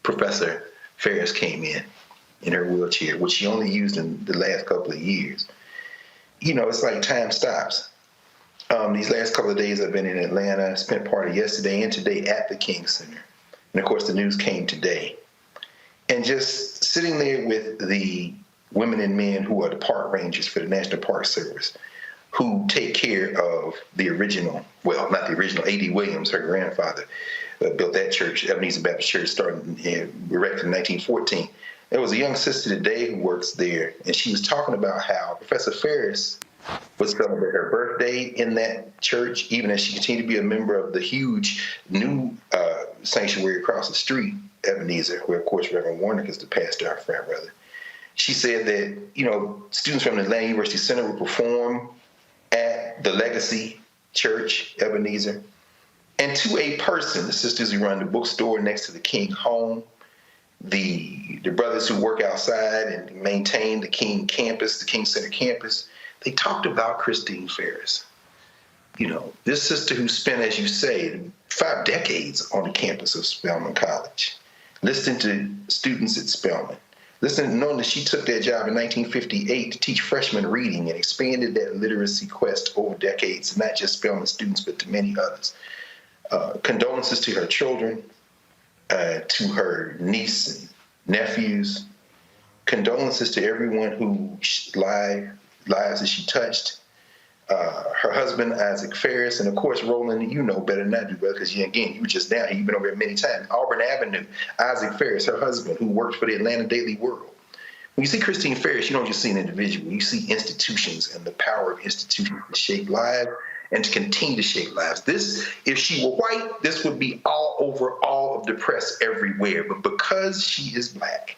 Professor Farris came in her wheelchair, which she only used in the last couple of years. You know, it's like time stops. These last couple of days I've been in Atlanta. I spent part of yesterday and today at the King Center. And of course the news came today. And just sitting there with the women and men who are the park rangers for the National Park Service, who take care of the original, well, not the original, A.D. Williams, her grandfather, built that church, Ebenezer Baptist Church, erected in 1914. There was a young sister today who works there, and she was talking about how Professor Farris would celebrate her birthday in that church, even as she continued to be a member of the huge new sanctuary across the street, Ebenezer, where, of course, Reverend Warnock is the pastor, our frat brother. She said that, students from the Atlanta University Center would perform at the Legacy Church, Ebenezer. And to a person, the sisters who run the bookstore next to the King home, the brothers who work outside and maintain the King campus, the King Center campus, they talked about Christine Farris. This sister who spent, as you say, 5 decades on the campus of Spelman College, listening to students at Spelman, knowing that she took that job in 1958 to teach freshmen reading and expanded that literacy quest over decades, not just Spelman students, but to many others. Condolences to her children, to her niece and nephews. Condolences to everyone whose lives that she touched. Her husband, Isaac Farris, and of course, Roland, you know better than I do, brother, because you were just down here. You've been over here many times. Auburn Avenue, Isaac Farris, her husband, who worked for the Atlanta Daily World. When you see Christine Farris, you don't just see an individual. You see institutions and the power of institutions to shape lives and to continue to shape lives. This, if she were white, this would be all over all of the press everywhere. But because she is black,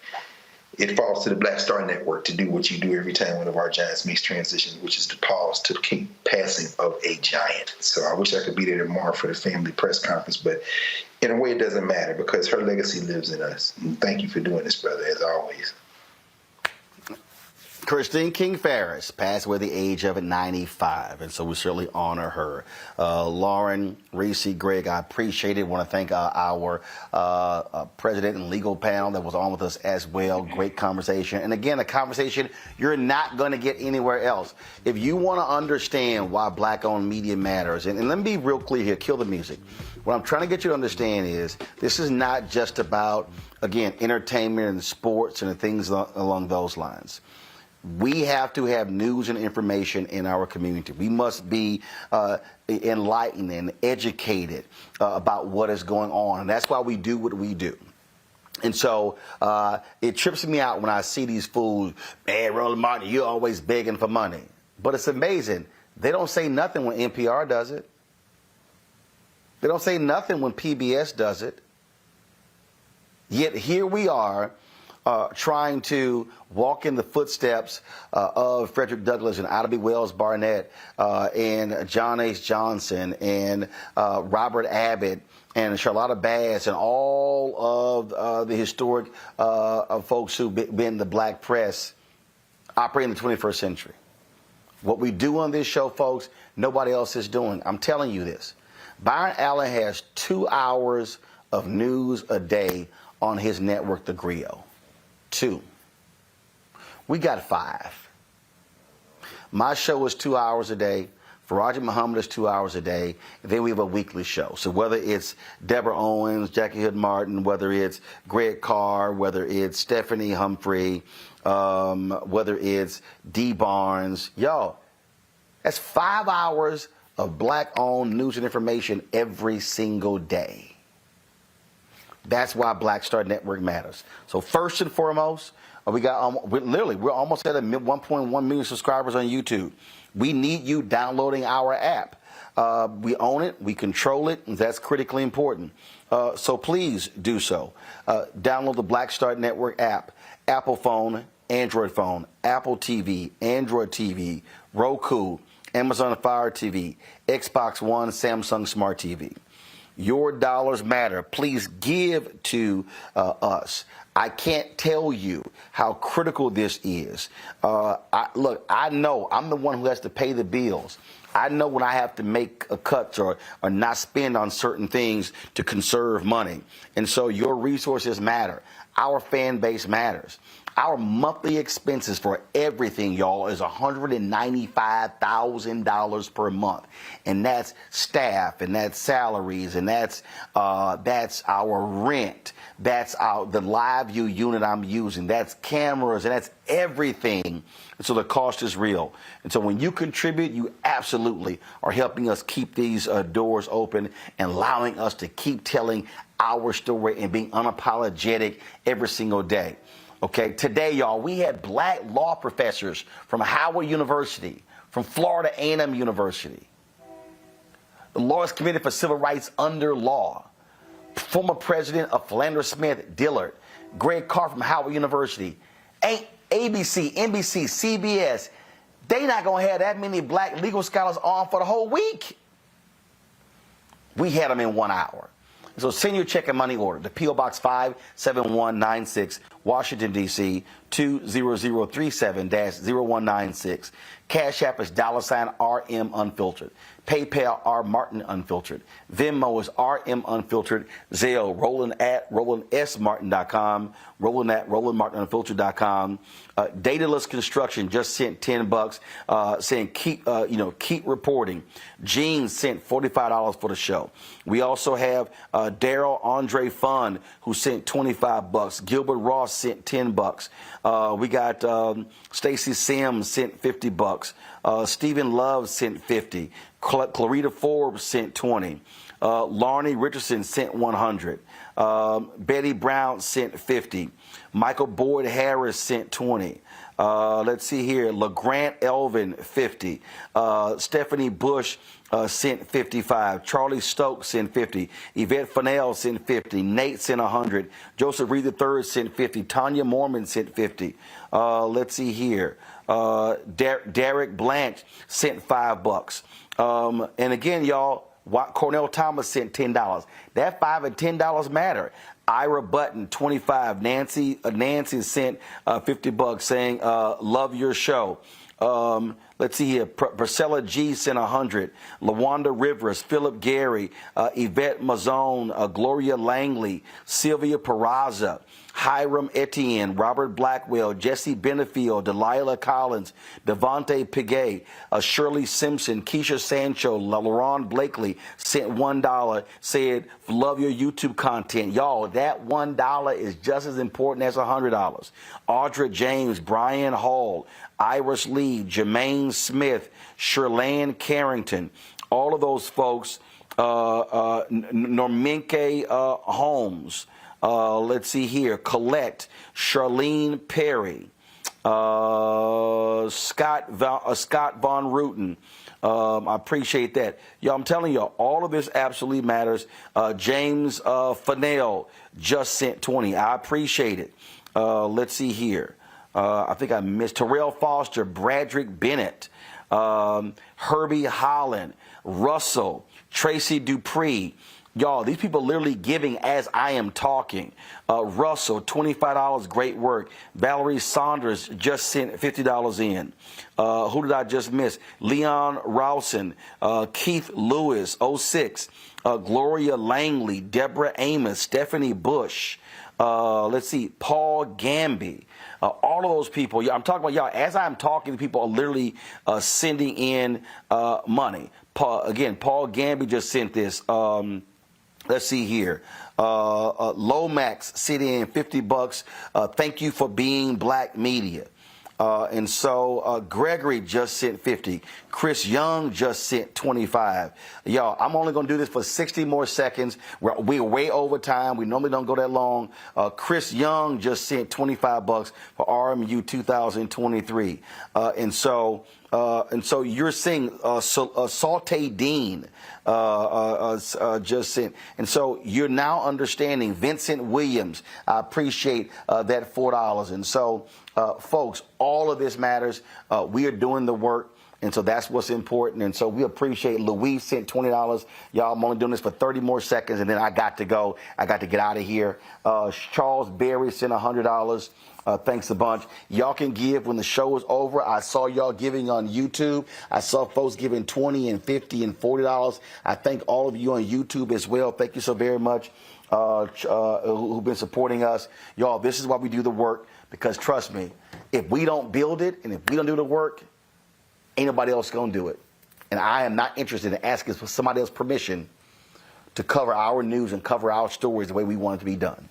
it falls to the Black Star Network to do what you do every time one of our giants makes transition, which is to pause to the passing of a giant. So I wish I could be there tomorrow for the family press conference, but in a way it doesn't matter because her legacy lives in us. And thank you for doing this, brother, as always. Christine King Farris passed away at the age of 95, and so we certainly honor her. Lauren, Reese, Greg, I appreciate it. I want to thank our president and legal panel that was on with us as well. Great conversation. And again, a conversation you're not going to get anywhere else. If you want to understand why black-owned media matters, and let me be real clear here, kill the music. What I'm trying to get you to understand is this is not just about, again, entertainment and sports and things along those lines. We have to have news and information in our community. We must be enlightened and educated about what is going on. And that's why we do what we do. And so it trips me out when I see these fools, man, Roland Martin, you're always begging for money. But it's amazing. They don't say nothing when NPR does it. They don't say nothing when PBS does it. Yet here we are, trying to walk in the footsteps of Frederick Douglass and Ida B. Wells Barnett and John H. Johnson and Robert Abbott and Charlotta Bass and all of the historic folks who've been in the black press operating in the 21st century. What we do on this show, folks, nobody else is doing. I'm telling you this. Byron Allen has 2 hours of news a day on his network, The Griot. 2. We got 5. My show is 2 hours a day. Faraji Muhammad is 2 hours a day. And then we have a weekly show. So whether it's Deborah Owens, Jackie Hood Martin, whether it's Greg Carr, whether it's Stephanie Humphrey, whether it's Dee Barnes, y'all, that's 5 hours of black-owned news and information every single day. That's why Black Star Network matters. So first and foremost, we're almost at 1.1 million subscribers on YouTube. We need you downloading our app. We own it, we control it, and that's critically important. So please do so. Download the Black Star Network app, Apple phone, Android phone, Apple TV, Android TV, Roku, Amazon Fire TV, Xbox One, Samsung Smart TV. Your dollars matter. Please give to us. I can't tell you how critical this is. Look, I know I'm the one who has to pay the bills. I know when I have to make cuts or not spend on certain things to conserve money. And so your resources matter. Our fan base matters. Our monthly expenses for everything, y'all, is $195,000 per month. And that's staff, and that's salaries, and that's our rent. That's the live view unit I'm using. That's cameras, and that's everything. And so the cost is real. And so when you contribute, you absolutely are helping us keep these doors open and allowing us to keep telling our story and being unapologetic every single day. Okay, today, y'all, we had black law professors from Howard University, from Florida A&M University. The Lawyers Committee for Civil Rights under law. Former president of Philander Smith Dillard. Greg Carr from Howard University. ABC, NBC, CBS. They not going to have that many black legal scholars on for the whole week. We had them in 1 hour. So send your check and money order to P.O. Box 57196, Washington, D.C., 20037-0196. Cash App is $RM Unfiltered. PayPal R Martin Unfiltered. Venmo is RM Unfiltered. Zelle RolandSMartin.com. Roland@RolandMartinUnfiltered.com. Dataless Construction just sent $10, saying keep reporting. Gene sent $45 for the show. We also have Daryl Andre Fund who sent $25. Gilbert Ross sent $10. We got Stacy Sims sent $50. Stephen Love sent $50. Clarita Forbes sent $20. Larney Richardson sent $100. Betty Brown sent $50. Michael Boyd Harris sent $20. Let's see here. LeGrant Elvin, $50. Stephanie Bush sent $55. Charlie Stokes sent $50. Yvette Fennell sent $50. Nate sent $100. Joseph Reed III sent $50. Tanya Mormon sent $50. Let's see here. Derek Blanche sent $5. And again, y'all, Cornell Thomas sent $10. That $5 and $10 matter. Ira Button, $25. Nancy sent $50 saying, love your show. Let's see here. Priscilla G sent $100. LaWanda Rivers, Philip Gary, Yvette Mazzone, Gloria Langley, Sylvia Peraza, Hiram Etienne, Robert Blackwell, Jesse Benefield, Delilah Collins, Devontae Piguet, Shirley Simpson, Keisha Sancho, LaRon Blakely sent $1, said, love your YouTube content. Y'all, that $1 is just as important as $100. Audra James, Brian Hall, Iris Lee, Jermaine Smith, Sherlanne Carrington, all of those folks, Norminke Holmes, let's see here, Colette, Charlene Perry, Scott Von Ruten. I appreciate that. Y'all, I'm telling y'all, all of this absolutely matters. James Fennell just sent $20. I appreciate it. Let's see here. I think I missed Terrell Foster, Bradrick Bennett, Herbie Holland, Russell, Tracy Dupree. Y'all, these people literally giving as I am talking. Russell, $25, great work. Valerie Saunders just sent $50 in. Who did I just miss? Leon Rawson, Keith Lewis, 06. Gloria Langley, Deborah Amos, Stephanie Bush. Let's see, Paul Gamby. All of those people, I'm talking about y'all, as I'm talking, people are literally sending in money. Paul Gamby just sent this. Let's see here. Lomax sent in $50. Thank you for being Black Media. And so Gregory just sent $50. Chris Young just sent $25. Y'all, I'm only going to do this for 60 more seconds. We're way over time. We normally don't go that long. Chris Young just sent $25 for RMU 2023. And so you're seeing Saute Dean just sent. And so you're now understanding Vincent Williams. I appreciate that $4. And so, folks, all of this matters. We are doing the work. And so that's what's important. And so we appreciate Louise sent $20. Y'all, I'm only doing this for 30 more seconds, and then I got to go. I got to get out of here. Charles Berry sent $100. Thanks a bunch. Y'all can give when the show is over. I saw y'all giving on YouTube. I saw folks giving $20 and $50 and $40. I thank all of you on YouTube as well. Thank you so very much who've been supporting us. Y'all, this is why we do the work, because trust me, if we don't build it and if we don't do the work, ain't nobody else going to do it. And I am not interested in asking for somebody else's permission to cover our news and cover our stories the way we want it to be done.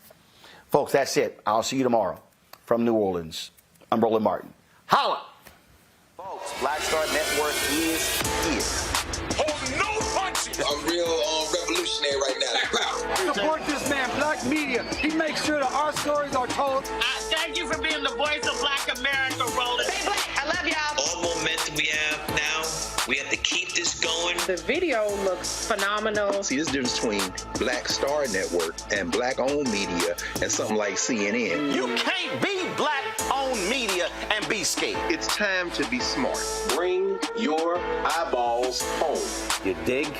Folks, that's it. I'll see you tomorrow. From New Orleans, I'm Roland Martin. Holla! Folks, Black Star Network is here. Oh, no punches! I'm real revolutionary right now. Black power. Support this man, Black Media. He makes sure that our stories are told. Thank you for being the voice of Black America, Roland. Stay black. I love y'all. All momentum we have now The video looks phenomenal. See, this difference between Black Star Network and Black-owned media and something like CNN. You can't be Black-owned media and be scared. It's time to be smart. Bring your eyeballs home. You dig?